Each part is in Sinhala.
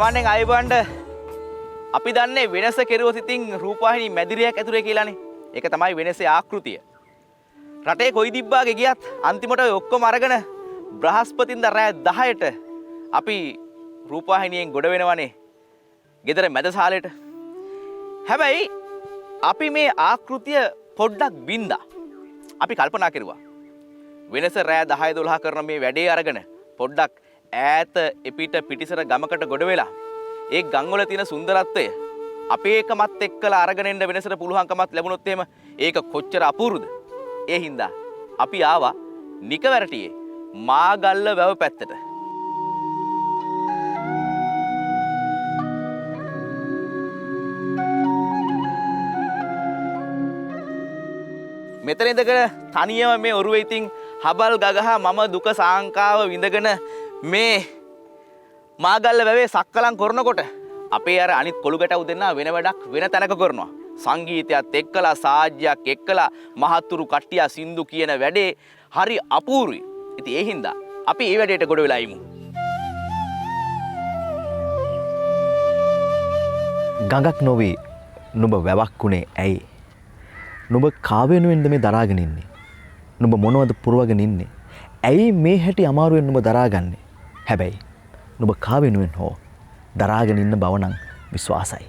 සාමාන්‍යයෙන් අයවන්න අපි දන්නේ වෙනස කෙරුවොත් ඉතින් රූපවාහිනී මැදිරියක් ඇතුලේ කියලානේ. ඒක තමයි වෙනසේ ආකෘතිය. රටේ කොයි දිබ්බාගේ ගියත් අන්තිමට ඔය ඔක්කොම අරගෙන බ්‍රහස්පතින්දා රෑ 10ට අපි රූපවාහිනියෙන් ගොඩ වෙනවනේ. ගෙදර මැදසාලේට. හැබැයි අපි මේ ආකෘතිය පොඩ්ඩක් බින්දා. අපි කල්පනා කරුවා. වෙනස රෑ 10 12 කරන මේ වැඩේ අරගෙන පොඩ්ඩක් ඈත එපිට පිටිසර ගමකට ගොඩ වෙලා ඒ ගම්වල තියෙන සුන්දරත්වය අපේ එකමත් එක්කලා අරගෙන එන්න වෙනසට පුළුවන්කමක් ලැබුණොත් එහෙම ඒක කොච්චර අපූර්වද? ඒ හින්දා අපි ආවා නිකවැරටියේ මාගල්ල වැව පැත්තට. මෙතන ඉඳගෙන තනියම මේ ඔරුවේ ඉතින් හබල් ගගහ මම දුක සාංකාව විඳගෙන මේ මාගල්ල වැවේ සක්කලං කරනකොට අපේ අර අනිත් කොළු ගැටව් දෙන්නා වෙන වැඩක් වෙන තැනක කරනවා. සංගීතයත් එක්කලා සාජ්‍යයක් එක්කලා මහත්තුරු කට්ටිය සින්දු කියන වැඩේ හරි අපූර්වයි. ඉතින් ඒ හින්දා අපි මේ වැඩේට ගොඩ වෙලා ඉමු. ගඟක් නොවේ නුඹ වැවක් උනේ ඇයි? නුඹ කාවෙනුවෙන්ද මේ දරාගෙන ඉන්නේ? නුඹ මොනවද පුරවගෙන ඉන්නේ? ඇයි මේ හැටි අමාරුවෙන් නුඹ දරාගන්නේ? හැබැයි නුඹ කාවෙනුවෙන් හෝ දරාගෙන ඉන්න බව නම් විශ්වාසයි.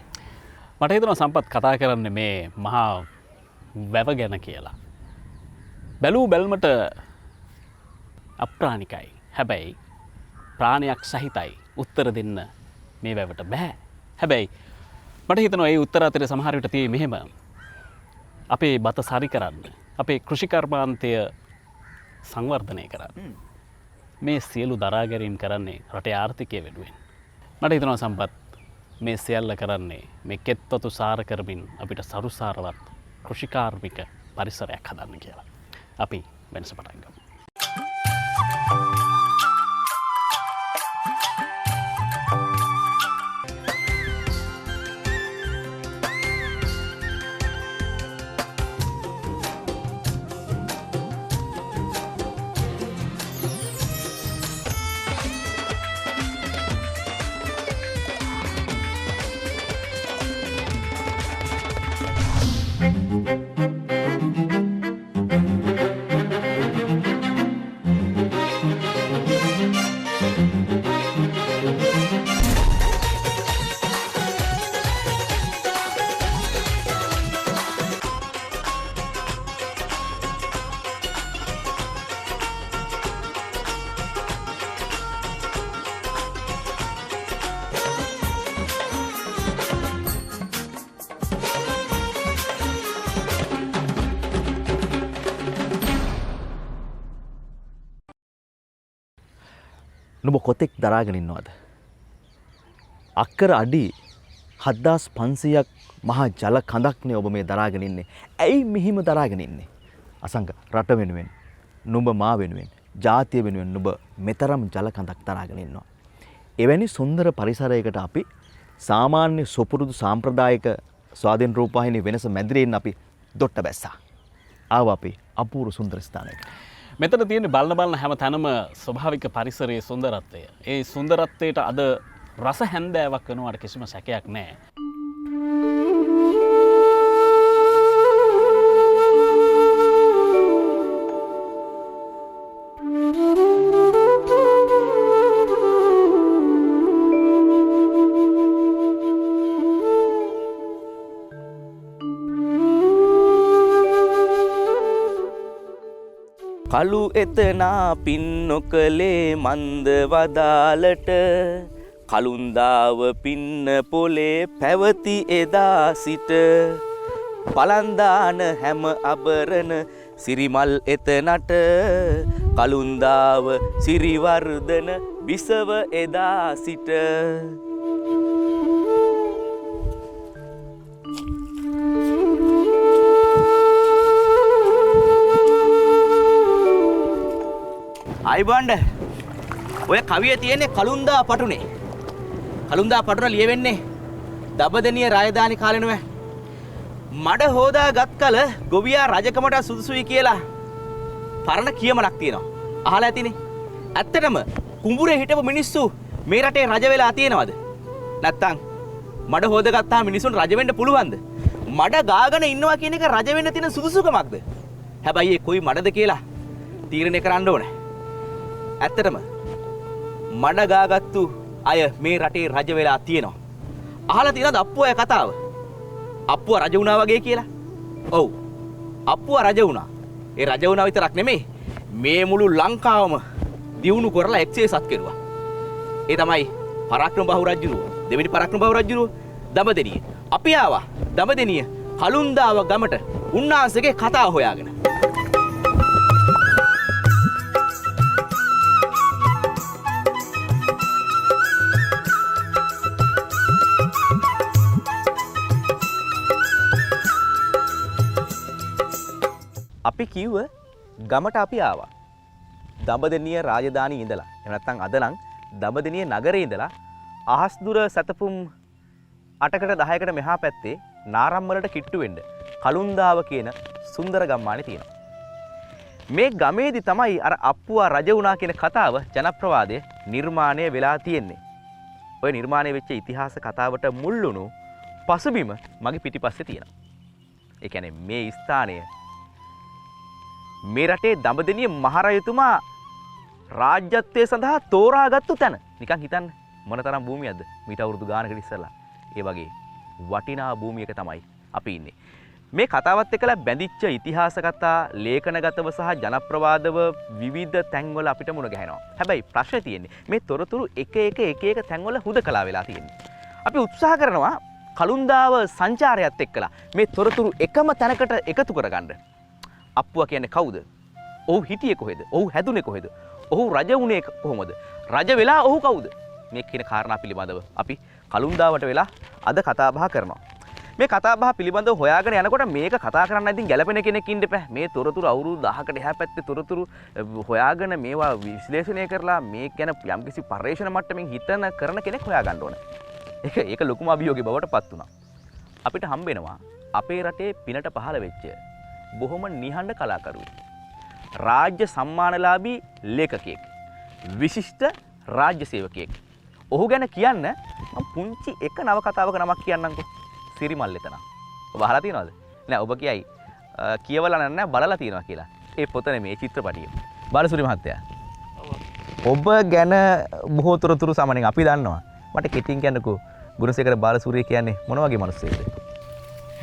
මට හිතෙනවා සම්පත් කතා කරන්නේ මේ මහා වැව ගැන කියලා. බැලූ බැල්මට අප්‍රාණිකයි. හැබැයි ප්‍රාණයක් සහිතයි උත්තර දෙන්න මේ වැවට බෑ. හැබැයි මට හිතෙනවා ඒ උත්තර අතරේ සමහර විට තියෙන්නේ මෙහෙම. අපේ බත සරි කරන්න, අපේ කෘෂිකර්මාන්තය සංවර්ධනය කරන්න. මේ සියලු දරාගැරීම් කරන්නේ රටේ ආර්ථිකය වෙනුවෙන්. මට හිතනවා සම්පත් මේ සියල්ල කරන්නේ මේ කෙත්වතු සාර කරමින් අපිට සරුසාරවත් කෘෂිකාර්මික පරිසරයක් හදන්න කියලා. අපි වෙනස පටන් ගමු. නුඹ කොතෙක් දරාගෙන ඉන්නවද? අක්කර අඩි 7500ක් මහා ජල කඳක්නේ ඔබ මේ දරාගෙන ඉන්නේ. ඇයි මෙහිම දරාගෙන ඉන්නේ? අසංක රට වෙනුවෙන්, නුඹ මා වෙනුවෙන්, ජාතිය වෙනුවෙන් නුඹ මෙතරම් ජල කඳක් දරාගෙන ඉන්නවා. එවැනි සුන්දර පරිසරයකට අපි සාමාන්‍ය සුපුරුදු සාම්ප්‍රදායික ස්වාධීන රූපවාහිනී වෙනස මැදිරියෙන් අපි දොට්ට බැස්සා. ආව අපි අපූර්ව සුන්දර ස්ථානයකට. මෙතන තියෙන බලන හැම තැනම ස්වභාවික පරිසරයේ සුන්දරත්වය. ඒ සුන්දරත්වයට අද රස හැන්දෑවක් වෙනවට කිසිම සැකයක් නැහැ. කළු එතනා පින් නොකලේ මන්ද වදාලට කළුන්දාව පින්න පොලේ පැවති එදා සිට පලන්දාන හැම අබරණ සිරිමල් එතනට කළුන්දාව සිරිවර්ධන බිසව එදා සිට අයිබන්ඩ ඔය කවිය තියෙන්නේ කළුන්දා පටුනේ. කළුන්දා පටුන ලියවෙන්නේ දබදෙනිය රාජධානි කාලේ නෙවෙයි. මඩ හොදා ගත් කල ගොවියා රජකමට සුදුසුයි කියලා පරණ කියමනක් තියෙනවා. අහලා ඇතිනේ. ඇත්තටම කුඹුරේ හිටපු මිනිස්සු මේ රටේ රජ වෙලා තියෙනවද? නැත්තම් මඩ හොදගත්තාම මිනිසුන් රජ වෙන්න පුළුවන්ද? මඩ ගාගෙන ඉන්නවා කියන එක රජ වෙන්න තියෙන සුදුසුකමක්ද? හැබැයි ඒ කොයි මඩද කියලා තීරණය කරන්න ඕනේ. ඇත්තටම මඩ ගාගත්තු අය මේ රටේ රජ වෙලා තියෙනවා. අහලා තියෙනවද අප්පු අය කතාව? අප්පුව රජ වුණා වගේ කියලා? ඔව්. අප්පුව රජ වුණා. ඒ රජ වුණා විතරක් නෙමෙයි මේ මුළු ලංකාවම දියුණු කරලා එක්සේසත් කෙරුවා. ඒ තමයි පරාක්‍රම බහු රජුරුව. දෙවෙනි පරාක්‍රම බහු රජුරුව දඹදෙණිය. අපි ආවා දඹදෙණිය කලුන්දාව ගමට උන්වහන්සේගේ කතාව හොයාගෙන. අපි කිව්ව ගමට අපි ආවා. දඹදෙණිය රාජධානියේ ඉඳලා. එහෙම නැත්නම් අද නම් දඹදෙණිය නගරේ ඉඳලා අහස් දුර සතපුම් 8කට 10කට මෙහා පැත්තේ නාරම්මලට කිට්ටු වෙන්න කලුන්දාව කියන සුන්දර ගම්මානේ තියෙනවා. මේ ගමේදී තමයි අර අප්පුවා රජ වුණා කියන කතාව ජනප්‍රවාදය නිර්මාණය වෙලා තියෙන්නේ. ඔය නිර්මාණය වෙච්ච ඉතිහාස කතාවට මුල් වුණු පසුබිම මගේ පිටිපස්සේ තියෙනවා. ඒ කියන්නේ මේ ස්ථානය මේ රටේ දඹදෙණිය මහරජතුමා රාජ්‍යත්වයේ සඳහා තෝරාගත්තු තැන. නිකන් හිතන්න මොනතරම් භූමියක්ද මීට අවුරුදු ගානකට ඉස්සෙල්ලා. ඒ වගේ වටිනා භූමියක තමයි අපි ඉන්නේ. මේ කතාවත් එක්කලා බැඳිච්ච ඉතිහාස කතා, ලේඛනගතව සහ ජනප්‍රවාදව විවිධ තැන්වල අපිට මුණ ගැහෙනවා. හැබැයි ප්‍රශ්නේ තියෙන්නේ මේ තොරතුරු එක එක තැන්වල හුදකලා වෙලා තියෙන්නේ. අපි උත්සාහ කරනවා කලුන්දාව සංචාරයත් එක්කලා මේ තොරතුරු එකම තැනකට එකතු කරගන්න. අප්පුවා කියන්නේ කවුද? ඔහු හිටියේ කොහෙද? ඔහු හැදුනේ කොහෙද? ඔහු රජ වුණේ කොහොමද? රජ වෙලා ඔහු කවුද? මේ කියන කාරණා පිළිබඳව අපි කලුන්දාවට වෙලා අද කතා බහ කරනවා. මේ කතා බහ පිළිබඳව හොයාගෙන යනකොට මේක කතා කරන්න ඉතින් ගැළපෙන කෙනෙක් ඉන්න එපා. මේ තොරතුරු අවුරුදු 10කට එහා පැත්තේ තොරතුරු හොයාගෙන මේවා විශ්ලේෂණය කරලා මේ ගැන යම්කිසි පරිශන මට්ටමින් හිතන කරන කෙනෙක් හොයාගන්න ඕන. ඒක ලොකුම අභියෝගයක් බවට පත් වුණා. අපිට හම්බ වෙනවා අපේ රටේ පිනට පහළ වෙච්ච බොහොම නිහඬ කලාකරුවෙක්. රාජ්‍ය සම්මානලාභී ලේඛකයෙක්. විශිෂ්ට රාජ්‍ය සේවකයෙක්. ඔහු ගැන කියන්න මම පුංචි එක නවකතාවක නමක් කියන්නම්කෝ. සිරිමල් එතන. ඔබ අහලා තියෙනවද? නෑ ඔබ කියයි කියවලා නෑ බලලා තියෙනවා කියලා. ඒ පොත නෙමේ චිත්‍රපටිය. බාලසූරි මහත්තයා. ඔබ ගැන බොහෝ තොරතුරු සාමාන්‍යයෙන් අපි දන්නවා. මට කෙටියෙන් කියන්නකෝ ගුණසේකර බාලසූරිය කියන්නේ මොන වගේ මිනිස්සෙක්ද?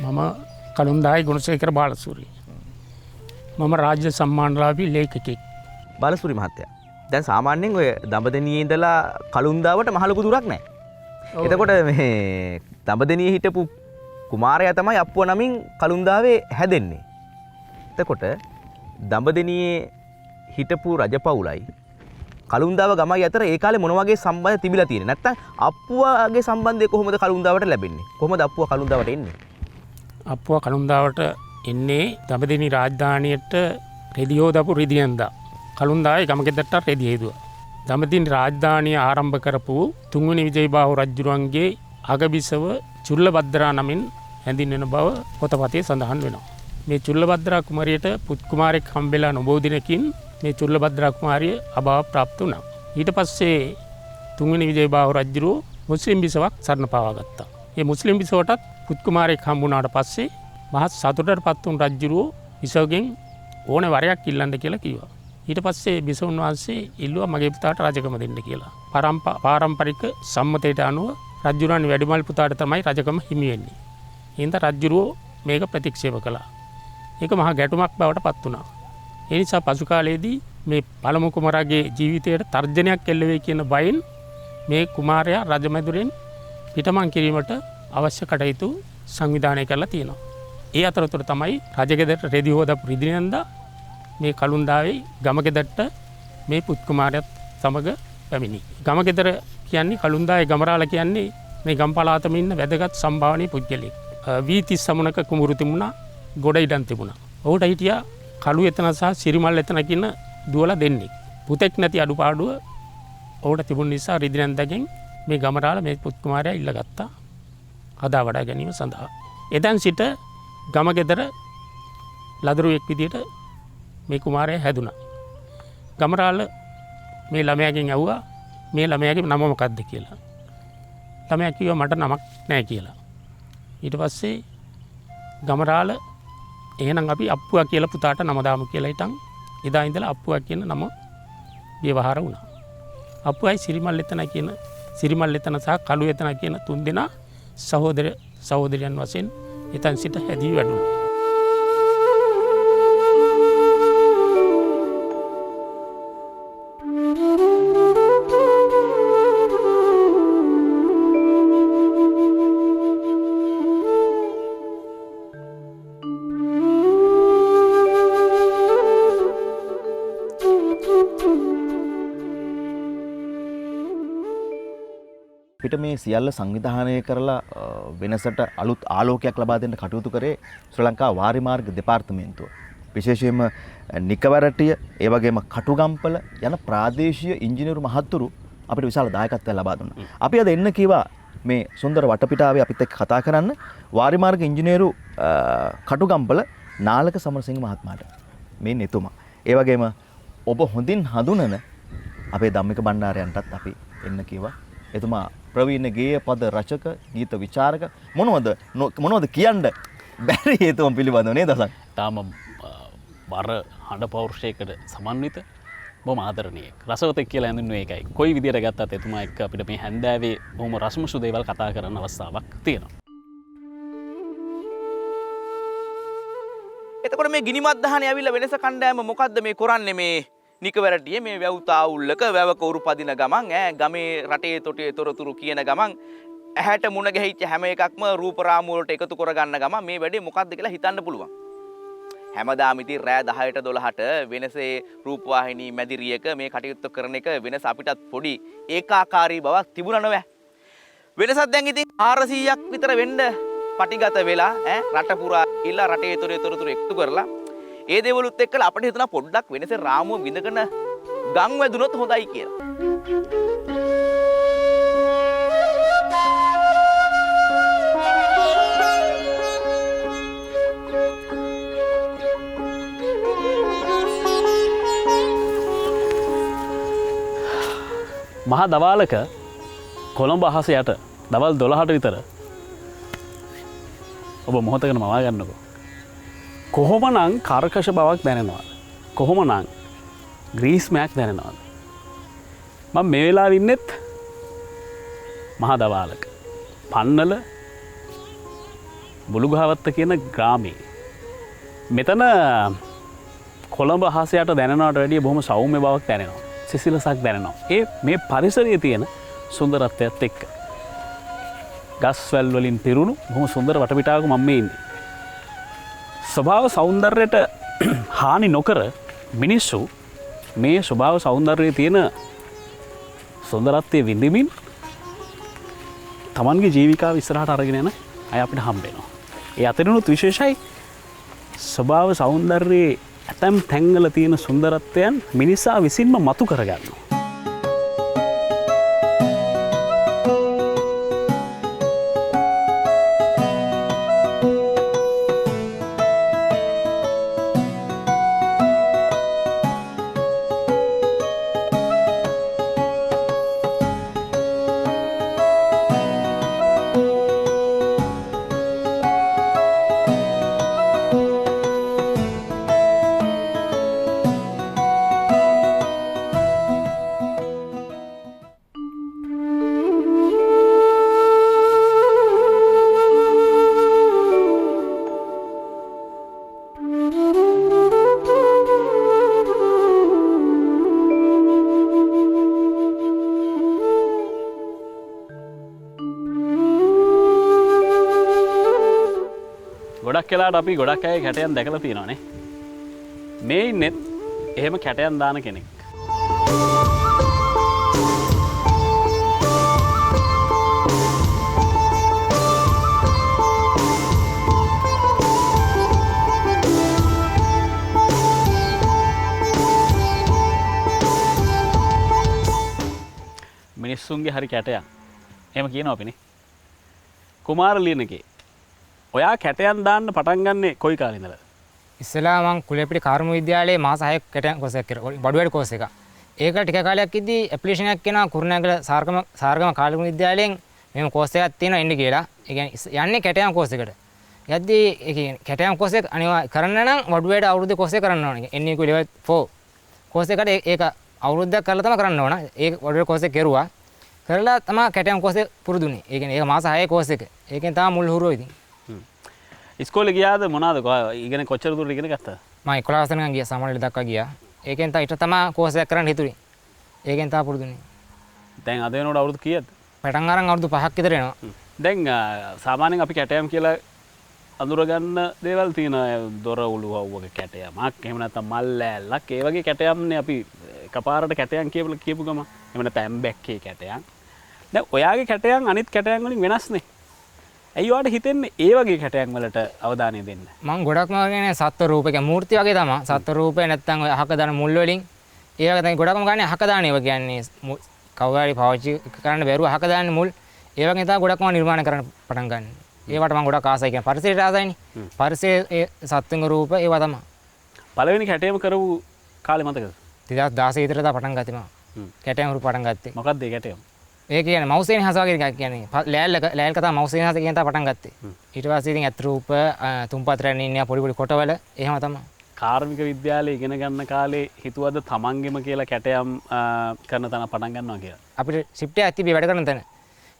මම කලුන්දායි ගුණසේකර බාලසූරිය. මම රාජ්‍ය සම්මානලාභී ලේඛකයෙක්. බාලසූරි මහත්තයා. දැන් සාමාන්‍යයෙන් ඔය දඹදෙණියේ ඉඳලා කලුන්දාවට මහ ලොකු දුරක් නැහැ. එතකොට මේ දඹදෙණියේ හිටපු කුමාරයා තමයි අප්පුව නමින් කලුන්දාවේ හැදෙන්නේ. එතකොට දඹදෙණියේ හිටපු රජපෞලයි කලුන්දාව ගමයි අතර ඒ කාලේ මොන වගේ සම්බන්ධ තිබිලා තියෙන්නේ? නැත්තම් අප්පුවගේ සම්බන්ධය කොහොමද කලුන්දාවට ලැබෙන්නේ? කොහොමද අප්පුව කලුන්දාවට එන්නේ? අප්පුව කලුන්දාවට එන්නේ දඹදෙණි රාජධානියට රෙදි හොදපු රිදියන්දා. කලුන්දාවේ ගමගෙදරට රෙදි හේදුවා. දඹදෙණි රාජධානිය ආරම්භ කරපු තුන්වෙනි විජයබාහු රජුරුවන්ගේ අගබිසව චුල්ලභද්‍රා නමින් හැඳින්වෙන බව පොතපතේ සඳහන් වෙනවා. මේ චුල්ලභද්‍රා කුමාරියට පුත් කුමාරෙක් හම්බෙලා නොබෝ දිනකින් මේ චුල්ලභද්‍රා කුමාරිය අභාව ප්‍රාප්ත වුණා. ඊට පස්සේ තුන්වෙනි විජයබාහු රජුරුව මුස්ලිම් බිසවක් සරණ පාවා ගත්තා. මේ මුස්ලිම් බිසවටත් පුත් කුමාරෙක් හම්බුණාට පස්සේ මහත් සතුටටපත් වුණු රජුරුව බිසවගෙන් ඕනේ වරයක් ඉල්ලන්න කියලා කිව්වා. ඊට පස්සේ බිසවුන් වහන්සේ ඉල්ලුවා මගේ පුතාට රජකම දෙන්න කියලා. පාරම්පරික සම්මතයට අනුව රජුරන් වැඩිමල් පුතාට තමයි රජකම හිමි වෙන්නේ. හින්දා රජුරෝ මේක ප්‍රතික්ෂේප කළා. ඒක මහා ගැටුමක් බවට පත් වුණා. ඒ නිසා පසු කාලයේදී මේ පළමු කුමාරගේ ජීවිතයට තර්ජනයක් එල්ල වෙයි කියන බයෙන් මේ කුමාරයා රජමැදුරෙන් පිටමන් කිරීමට අවශ්‍ය කටයුතු සංවිධානය කරලා තියෙනවා. ඒ අතරතුර තමයි රජගෙදරට රෙදි හොදපු රිදිනන්දා මේ කලුන්දාවේ ගමගෙදරට මේ පුත් කුමාරයාත් සමග පැමිණි. ගමගෙදර කියන්නේ කලුන්දාවේ ගමරාල කියන්නේ මේ ගම් පළාතම ඉන්න වැදගත් සම්භාවනීය පුද්ගලෙක්. වී 30 සමුනක කුඹුරු තිබුණා, ගොඩ ඉඩම් තිබුණා. ඔහුට හිටියා කළු එතන සහ සිරිමල් එතන කියන දුවලා දෙන්නේ. පුතෙක් නැති අඩුපාඩුව ඔහුට තිබුණ නිසා රිදිනන්දගෙන් මේ ගමරාල මේ පුත් කුමාරයා ඉල්ලගත්තා හදා වඩා ගැනීම සඳහා. එදන් සිට ගමගෙදර ලදරුවෙක් විදියට මේ කුමාරයා හැදුනා. ගමරාල මේ ළමයාගෙන් ඇහුවා මේ ළමයාගේ නම මොකක්ද කියලා. ළමයා කිව්වා මට නමක් නැහැ කියලා. ඊට පස්සේ ගමරාල එහෙනම් අපි අප්පුවා කියලා පුතාට නම දාමු කියලා හිටන් එදා ඉඳලා අප්පුවා කියන නම ව්‍යවහාර වුණා. අප්පුවයි සිරිමල් එතන සහ කළු එතන කියන තුන් දෙනා සහෝදරයන් වශයෙන් එතන සිට හැදී වැඩුණා. පිට මේ සියල්ල සංවිධානය කරලා වෙනසට අලුත් ආලෝකයක් ලබා දෙන්න කටයුතු කරේ ශ්‍රී ලංකා වාරිමාර්ග දෙපාර්තමේන්තුව. විශේෂයෙන්ම නිකවරටිය ඒ වගේම කටුගම්පල යන ප්‍රාදේශීය ඉංජිනේරු මහත්තුරු අපිට විශාල දායකත්වයක් ලබා දුන්නා. අපි අද එන්න කිව්වා මේ සුන්දර වටපිටාවේ අපිත් එක්ක කතා කරන්න වාරිමාර්ග ඉංජිනේරු කටුගම්පල නාලක සමරසිංහ මහත්මයාට. මේ එතුමා. ඒ වගේම ඔබ හොඳින් හඳුනන අපේ ධම්මික බණ්ඩාරයන්ටත් අපි එන්න කිව්වා. එතුමා ප්‍රවීණ ගේය පද රචක ගීත විචාරක මොනවද කියන්න බැරි හේතුන් පිළිබඳව නේද අසන්? තාම බර හඬ පෞරුෂයකට සමන්විත බොහොම ආදරණීය රසවතෙක් කියලා හඳුන්වන්නේ ඒකයි. කොයි විදියට ගත්තත් එතුමා එක්ක අපිට මේ හැන්දෑවේ බොහොම රසමුසු දේවල් කතා කරන්න අවස්ථාවක් තියෙනවා. එතකොට මේ ගිනිමත් දහනේ ඇවිල්ලා වෙනස කණ්ඩායම මොකද්ද මේ කරන්නේ මේ නිකවැරටියේ මේ වැව් තාවුල්ලක වැව කවුරු පදින ගමන් ගමේ රටේ තොටේ තොරතුරු කියන ගමන් ඇහැට මුණ ගැහිච්ච හැම එකක්ම රූප රාමු වලට එකතු කරගන්න ගමන් මේ වැඩේ මොකද්ද කියලා හිතන්න පුළුවන්. හැමදාම ඉතින් රෑ 10ට 12ට වෙනසේ රූපවාහිනී මැදිරියක මේ කටයුත්ත කරන එක වෙනස අපිටත් පොඩි ඒකාකාරී බවක් තිබුණා නෑ. වෙනසක් දැන් ඉතින් 400ක් විතර වෙන්න පටිගත වෙලා රට පුරා ඉල්ලා රටේ තොරේ තොරතුරු එකතු කරලා ඒ දේවලුත් එක්කලා අපිට හිතන පොඩ්ඩක් වෙනසේ රාමුව විඳගෙන ගම් වැදුනොත් හොඳයි කියලා. මහා දවාලක කොළඹ අහස යට දවල් 12ට විතර ඔබ මොහොතකට මවා ගන්නකෝ. කොහොමනම් කර්කශ බවක් දැනෙනවද? කොහොමනම් ග්‍රීස්මයක් දැනෙනවද? මම මේ වෙලාවේ ඉන්නෙත් මහා දවාලක පන්නල බුලුගහවත්ත කියන ග්‍රාමයේ. මෙතන කොළඹ අහසයට දැනෙනවට වැඩිය බොහොම සෞම්‍ය බවක් දැනෙනවා. සිසිලසක් දැනෙනවා. ඒ මේ පරිසරයේ තියෙන සුන්දරත්වයත් එක්ක. ගස් වැල් වලින් පිරුණු බොහොම සුන්දර වටපිටාවක මම මේ ඉන්නේ. ස්වභාව සෞන්දර්යයට හානි නොකර මිනිස්සු මේ ස්වභාව සෞන්දර්යයේ තියෙන සුන්දරත්වය විඳිමින් තමන්ගේ ජීවිකාව ඉස්සරහට අරගෙන යන අය අපිට හම්බ වෙනවා. ඒ අතරිනුත් විශේෂයි ස්වභාව සෞන්දර්යයේ ඇතැම් තැන්වල තියෙන සුන්දරත්වයන් මිනිසා විසින්ම මතු කරගන්නවා. ගොඩක් වෙලාට අපි ගොඩක් අය කැටයන් දැකලා තියෙනවානේ. මේ ඉන්නෙත් එහෙම කැටයන් දාන කෙනෙක්. මිනිස්සුන්ගේ හරි කැටයන්. එහෙම කියනවා අපිනේ. කුමාර ලියනකේ ඔයා කැටයන් දාන්න පටන් ගන්නේ කොයි කාලේ ඉඳලාද? ඉස්සෙල්ලා මං කුලේපිට කර්ම විද්‍යාලයේ මාස 6ක් කැටයන් කෝස් එකක් කරා. බඩුවැඩ කෝස් එක. ඒක ටික කාලයක් ඉද්දී ඇප්ලිකේෂන් එකක් කෙනා කුරුණෑගල සාර්ගම කාලික විද්‍යාලයෙන් මෙහෙම කෝස් එකක් තියෙනවා එන්න කියලා. ඒ කියන්නේ යන්නේ කැටයම් කෝස් එකට. යද්දී ඒ කියන්නේ කැටයම් කෝස් එක අනිවා කරන්න නම් වඩුවේට අවුරුද්ද කෝස් එක කරන්න ඕනේ. එන්නේ level 4 කෝස් එකට ඒක අවුරුද්දක් කරලා තමයි කරන්න ඕන. ඒක වඩුවේ කෝස් එක කෙරුවා. කරලා තමයි කැටයම් කෝස් එක පුරුදුනේ. ඒ කියන්නේ ඒක මාස 6 කෝස් එක. ඒකෙන් තමයි මුල් හුරුව ඉතින්. ඉස්කෝලේ ගියාද මොනවාද ඉගෙන කොච්චර දුරට ඉගෙන ගත්තා? මම 11 වෙනිකන් ගියා සාමාන්‍ය දක්වා ගියා. ඒකෙන් තමයි ඊට තමයි කෝස් එකක් කරන්න හිතුනේ. ඒකෙන් තමයි පුරුදුනේ. දැන් අද වෙනකොට අවුරුදු කීයද? පටන් අරන් අවුරුදු 5ක් විතර එනවා. දැන් සාමාන්‍යයෙන් අපි කැටයම් කියලා අඳුරගන්න දේවල් තියෙනවා. දොර උළුවව්වක කැටයමක්, එහෙම නැත්නම් මල් ලෑල්ලක්. ඒ වගේ කැටයම්නේ අපි එකපාරට කැටයම් කියපු ගම. එහෙම නැත්නම් ඇම්බැක්කේ කැටයම්. දැන් ඔයාගේ කැටයම් අනිත් කැටයම් වලින් වෙනස්නේ. ඇයි ඔයාලට හිතෙන්නේ ඒ වගේ කැටයම් වලට අවධානය දෙන්න? මම ගොඩක්ම කියන්නේ සත්ත්ව රූප කියන්නේ මූර්ති වගේ තමයි. සත්ත්ව රූපේ නැත්තම් ඔය අහක දාන මුල් වලින් ඒ වගේ තමයි ගොඩක්ම ගන්න අහක දාන ඒවා කියන්නේ කවුරුහරි පාවිච්චි කරන්න බැරුව අහක දාන මුල් ඒ වගේ තමයි ගොඩක්ම නිර්මාණය කරන්න පටන් ගන්න. ඒවට මම ගොඩක් ආසයි කියන්නේ පරිසරයට ආසයිනේ. පරිසරයේ සත්ත්ව රූප ඒවා තමයි. පළවෙනි කැටයම කරපු කාලේ මතකද? 2016 විතර තමයි පටන් ගත්තේ මම. කැටයම් රූප පටන් ගත්තේ. මොකක්ද ඒ කැටයම? ඒ කියන්නේ මවුසේන හස වගේ එකක් කියන්නේ ලෑල්ල කතා මවුසේන හස කියන තා පටන් ගත්තේ. ඊට පස්සේ ඉතින් ඇත් රූප තුම්පත් රැන්න ඉන්න පොඩි පොඩි කොටවල එහෙම තමයි. කාර්මික විද්‍යාලයේ ඉගෙන ගන්න කාලේ හිතුවද තමන්ගෙම කියලා කැටයම් කරන තැන පටන් ගන්නවා කියලා? අපිට ෂිෆ්ට් එකක් තිබ්බේ වැඩ කරන තැන.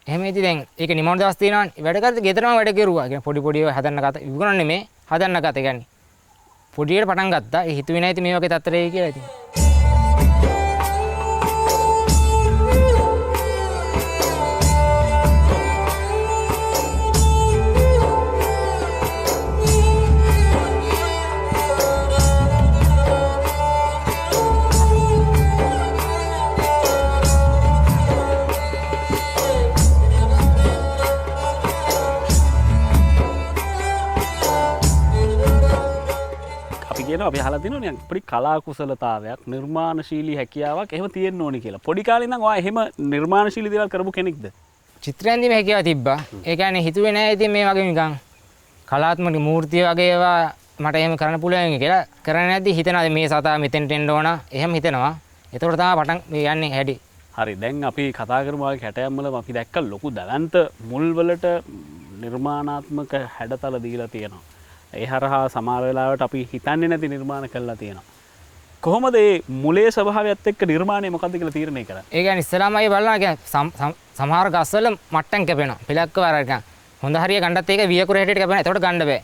එහෙම ඉතින් දැන් ඒක නිමවන දවස් තියෙනවානේ. වැඩ කරද්දි ගෙදරම වැඩ කෙරුවා. කියන්නේ පොඩි පොඩි හදන්න කතා විකුණන්නේ මේ හදන්න කතා කියන්නේ. පොඩියට පටන් ගත්තා. ඒ හිතුවේ නැහැ ඉතින් මේ වගේ තත්ත්වයක කියලා ඉතින්. අපි අහලා තියෙනවනේ පොඩි කලා කුසලතාවයක් නිර්මාණශීලී හැකියාවක් එහෙම තියෙන්න ඕනි කියලා. පොඩි කාලේ ඉඳන් ඔයා එහෙම නිර්මාණශීලී දේවල් කරපු කෙනෙක්ද? චිත්‍ර ඇඳීම හැකියාව තිබ්බා. ඒ කියන්නේ හිතුවේ නෑ ඉතින් මේ වගේ නිකන් කලාත්මක මූර්තිය වගේ ඒවා මට එහෙම කරන්න පුළුවන් කියලා. කරන්නේ නැද්දි හිතනවා මේ සතා මෙතෙන්ට එන්න ඕන. එහෙම හිතනවා. ඒතකොට තමයි පටන් මේ යන්නේ හැටි. හරි දැන් අපි කතා කරමු ආගේ කැටයම් වල අපි දැක්ක ලොකු දවන්ත මුල් වලට නිර්මාණාත්මක හැඩතල දීලා තියෙනවා. ඒ හරහා සමහර වෙලාවට අපි හිතන්නේ නැති නිර්මාණ කරලා තියෙනවා. කොහොමද මේ මුලේ ස්වභාවයත් එක්ක නිර්මාණය මොකද්ද කියලා තීරණය කරන්නේ? ඒ කියන්නේ ඉස්සලාම අය බලනවා කියන්නේ සමහර ගස්වල මට්ටම් කැපෙනවා. පිලක්ක වරක හොඳ හරිය ගණ්ඩත් ඒක වියකුර හැටියට කැපෙනවා. එතකොට ගන්න බෑ.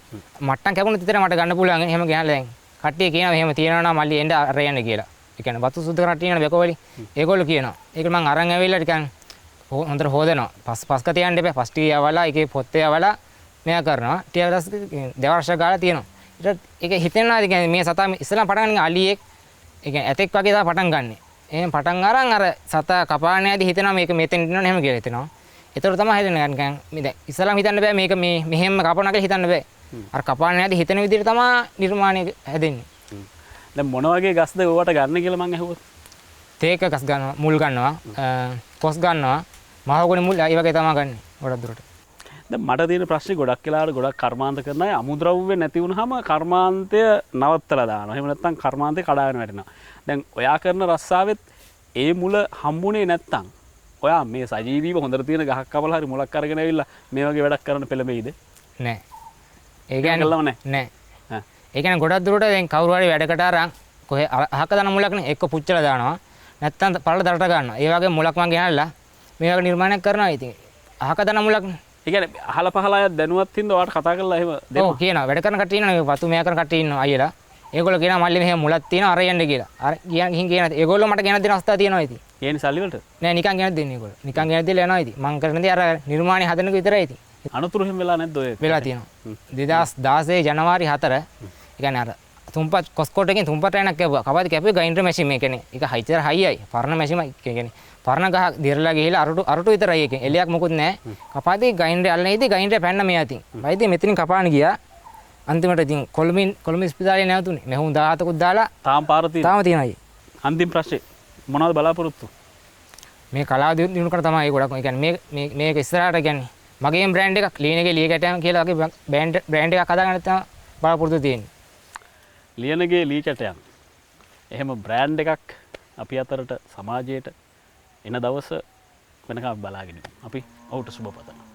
මට්ටම් කැපුණොත් විතර මට ගන්න පුළුවන්. එහෙම ගහලා දැන් කට්ටිය කියනවා එහෙම තියනවා නම් මල්ලි එන්න අරයන්න කියලා. ඒ කියන්නේ වතු සුද්ධ කරලා තියෙන බෙකෝවලි. ඒගොල්ලෝ කියනවා. ඒක මම අරන් ඇවිල්ලා ටිකන් හොඳට හොදනවා. පස්ක තියන්න එපා. පස් ටික යවලා ඒකේ පොත්තේ යවලා මෙයා කරනවා. ටික දවස් දෙවර්ෂ ගාලා තියෙනවා. ඊට ඒක හිතෙනවා ඉතින් මේ සතා ඉස්සලා පටන් ගන්න අලියෙක් ඒ කියන්නේ ඇතෙක් වගේ තමයි පටන් ගන්නෙ. එහෙනම් පටන් අරන් අර සතා කපාන යද්දි හිතනවා මේක මෙතෙන් ඉන්නවනේ එහෙම කියලා හිතනවා. ඒතර තමයි හිතන්නේ නිකන් මේ දැන් ඉස්සලාම හිතන්න බෑ මේක මේ මෙහෙම කපනවා කියලා හිතන්න බෑ. අර කපාන යද්දි හිතන විදිහට තමයි නිර්මාණය හැදෙන්නේ. දැන් මොන වගේ ගස්ද ඔයාට ගන්න කියලා මං අහුවොත්? තේක ගස් ගන්නවා, මුල් ගන්නවා, කොස් ගන්නවා, මහගොඩේ මුල් ඒ වගේ තමයි ගන්නෙ ගොඩක් දුරට. දැන් මට තියෙන ප්‍රශ්නේ ගොඩක් වෙලාවට ගොඩක් කර්මාන්ත කරන අය අමුද්‍රව්‍ය නැති වුනහම කර්මාන්තය නවත්තලා දානවා. එහෙම නැත්නම් කර්මාන්තේ කඩාගෙන වැටෙනවා. දැන් ඔයා කරන රස්සාවෙත් ඒ මුල හම්බුනේ නැත්තම් ඔයා මේ සජීවීව හොඳට තියෙන ගහක් කපලා හරි මුලක් අරගෙන ඇවිල්ලා මේ වගේ වැඩක් කරන්න පෙළඹෙයිද? නෑ. ඒ කියන්නේ නෑ. ඒ කියන්නේ ගොඩක් දුරට දැන් කවුරු හරි වැඩකට අරන් කොහේ අහක දාන මුලක් නේ එක්ක පුච්චලා දානවා. නැත්තම් පළල දරට ගන්නවා. ඒ වගේ මුලක් මං ගෙනල්ලා මේ වගේ නිර්මාණයක් කරනවා ඉතින්. අහක දාන මුලක් නේ. ඒ කියන්නේ අහලා පහලා අය දැනුවත් හින්දා ඔයාලට කතා කරලා එහෙම දෙන්න. ඔව් කියනවා වැඩ කරන කට්ටිය ඉන්නවා මේ වතු මෙයා කරන කට්ටිය ඉන්නවා අයියලා. ඒගොල්ලෝ කියනවා මල්ලි මෙහෙම මුලක් තියෙනවා අර යන්න කියලා. අර ගිහින් කියනවා ඒගොල්ලෝ මට ගෙනත් දෙන අවස්ථා තියෙනවා ඉතින්. ඒ නිසාලි වලට? නෑ නිකන් ගෙනත් දෙන්නේ ඒගොල්ලෝ. නිකන් ගෙනත් දීලා යනවා ඉතින්. මං කරන දේ අර නිර්මාණය හදන එක විතරයි ඉතින්. අනතුරු එහෙම වෙලා නැද්ද ඔය? වෙලා තියෙනවා. 2016 ජනවාරි 4 ඒ කියන්නේ අර තුම්පත් කොස්කෝට් එකෙන් තුම්පත් රැණක් කැපුවා. කවදාද කැපුවේ ගයින්ඩර් මැෂින් මේ කියන්නේ. ඒක හයිතර හයියයි. පරණ මැෂින් කියන්නේ පරණ ගහ දිරලා ගිහිලා අරටු විතරයි එකේ. එලියක් මොකුත් නැහැ. කපාදී ගයින්ඩර් අල්ලන ඉදී ගයින්ඩර් පැන්න මෙයා තින්. වයිදී මෙතනින් කපාන ගියා. අන්තිමට ඉතින් කොළඹ ඉස්පිතාලේ නැවතුනේ. මෙහුන් 17කුත් දාලා තාම පාර තියෙනවා. තාම තියෙනවා. අන්තිම ප්‍රශ්නේ මොනවද බලාපොරොත්තු? මේ කලාව දිනු කර තමයි ගොඩක්. ඒ කියන්නේ මේක ඉස්සරහට කියන්නේ මගේම බ්‍රෑන්ඩ් එකක් ලීන එකේ ලී කැටයම් කියලා වගේ බ්‍රෑන්ඩ් එකක් හදාගන්න තමයි බලාපොරොත්තු තියෙන්නේ. ලියනගේ ලී කැටයම්. එහෙම බ්‍රෑන්ඩ් එකක් අපි අතරට සමාජයට එන දවස වෙනකම් බලාගෙන ඉමු. අපි ඔහුට සුබ පතනවා.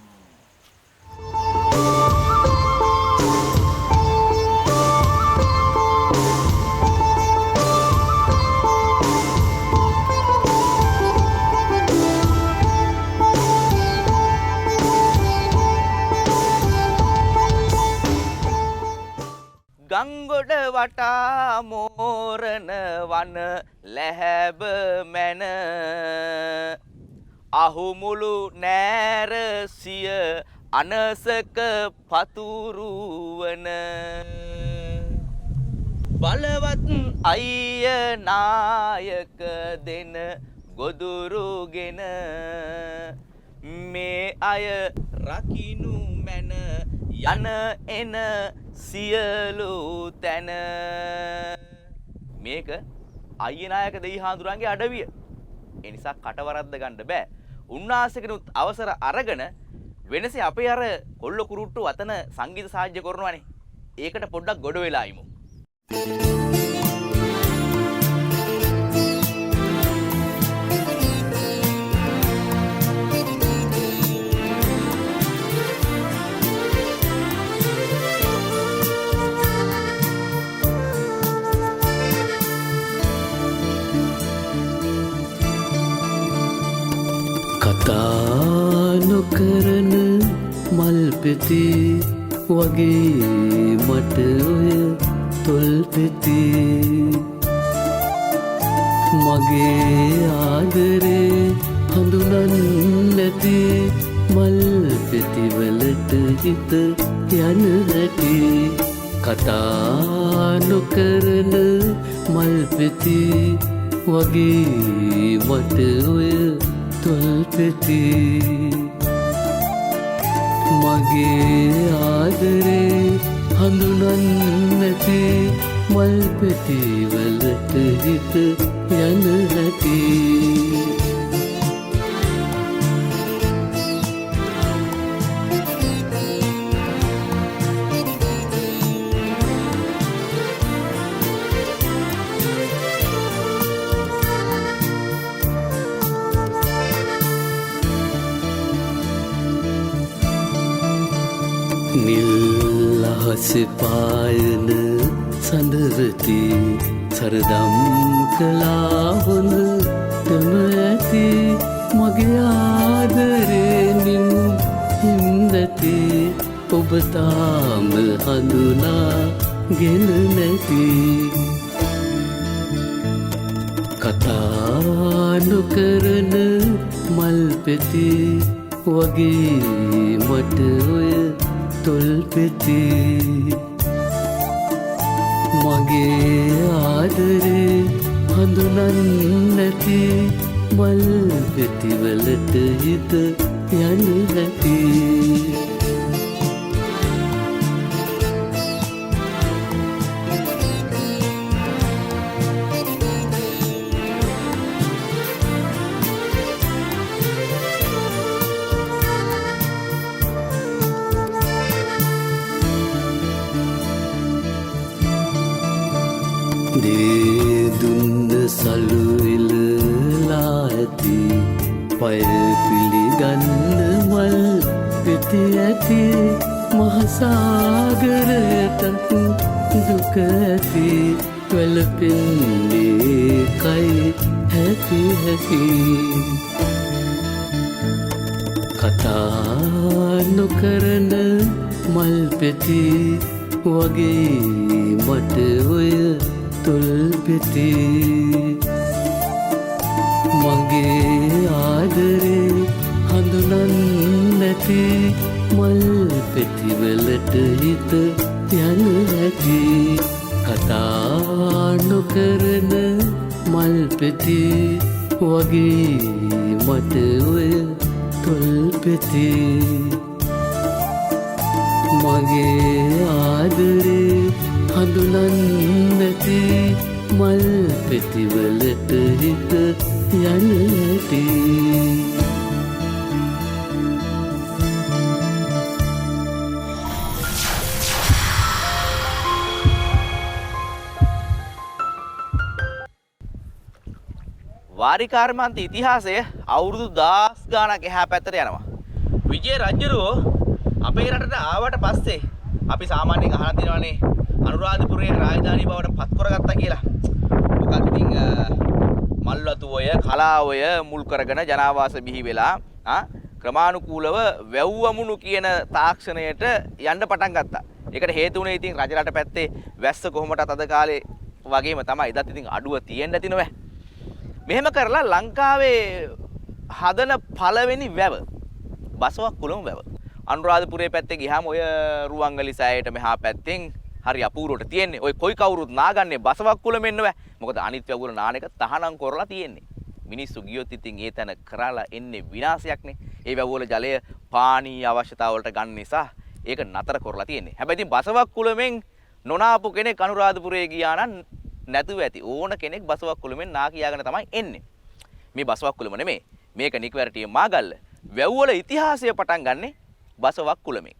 ගංගොඩ වටා මෝරණ වන ලැහැබ මැන අහුමුළු නෑර සිය අනසක පතුරුවන බලවත් අයිය නායක දෙන ගොදුරුගෙන මේ අය රකිනු මැන යන එන සියලු තැන මේක අයියනායක දෙයි හාමුදුරන්ගේ අඩවිය. ඒ නිසා කටවරද්ද ගන්න බෑ. උන්වහන්සේගෙනුත් අවසර අරගෙන වෙනසේ අපේ අර කොල්ල කුරුට්ටු වතන සංගීත සාහිත්‍ය කරනවානේ. ඒකට පොඩ්ඩක් ගොඩ වෙලා ඉමු. කතා නොකරන මල්පෙති වගේ මට ඔය තොල්පෙති මගේ ආදරේ හඳුනන්න නැති මල්පෙතිවලට හිත යන නැති කතා නොකරන මල්පෙති වගේ මට ඔය තොල්පෙති මගේ ආදරේ හඳුනන්න නැති මල්පෙති වලට හිත යන නැති නිල් අහස පායන සඳරති සරදම් කළා හොඳටම ඇති මගේ ආදරෙනින් හින්දති ඔබ තාම හඳුනාගෙන නැති කතා නොකරන මල්පෙති වගේ මට ඔය තොල්පෙති මගේ ආදරේ හඳුනන්න නැති මල්පෙතිවලට හිත යන නැති දුන්න සලුවිල ලාඇති පය පිළිගන්න මල් පෙති ඇති මහසාගරයටත් දුක ඇති වැළපෙන්නේ කයි හැකි හැකි කතා නොකරන මල් පෙති වගේ මට ඔය තොල්පෙති මගේ ආදරේ හඳුනන්න නැති මල්පෙතිවලට හිත යන නැති කතා නොකරන මල්පෙති වගේ මට ඔය තොල්පෙති මගේ ආදරේ හඳුනන්න නැති මල්පෙතිවලට හිත යන නැති වාරිකාර්මාන්ත ඉතිහාසය අවුරුදු 10 ගාණක් එහා පැත්තට යනවා. විජය රජුරෝ අපේ රටට ආවට පස්සේ අපි සාමාන්‍යයෙන් අහලා තියෙනවානේ අනුරාධපුරයේ රාජධානී බවට පත් කරගත්තා කියලා. මොකද ඉතින් මල්වතුය කලාවය මුල් කරගෙන ජනාවාස බිහි වෙලා ක්‍රමානුකූලව වැව්වමුණු කියන තාක්ෂණයට යන්න පටන් ගත්තා. ඒකට හේතු වුණේ ඉතින් රජරට පැත්තේ වැස්ස කොහොමදත් අද කාලේ වගේම තමයි. එදත් ඉතින් අඩුව තියෙන්න ඇති නෝ. මෙහෙම කරලා ලංකාවේ හදන පළවෙනි වැව බසවක් කුලම වැව. අනුරාධපුරයේ පැත්තේ ගියාම ඔය රුවන්වැලි සෑයට මෙහා පැත්තෙන් හරි අපූර්වට තියෙන්නේ. ඔය කොයි කවුරුත් නාගන්නේ බසවක් කුලමෙන් නෙවෙයි. මොකද අනිත් වැවුල නාන එක තහනම් කරලා තියෙන්නේ. මිනිස්සු ගියොත් ඉතින් ඒ තැන කරලා එන්නේ විනාශයක්නේ. ඒ වැවුවල ජලය පානීය අවශ්‍යතාව වලට ගන්න නිසා ඒක නතර කරලා තියෙන්නේ. හැබැයි ඉතින් බසවක් කුලමෙන් නොනාපු කෙනෙක් අනුරාධපුරයේ ගියා නම් නැතුව ඇති. ඕන කෙනෙක් බසවක් කුලමෙන් නා කියාගෙන තමයි එන්නේ. මේ බසවක් කුලම නෙමෙයි. මේක නිකවැරටියේ මාගල්ල. වැව්වල ඉතිහාසය පටන් ගන්නෙ බසවක් කුලමෙන්.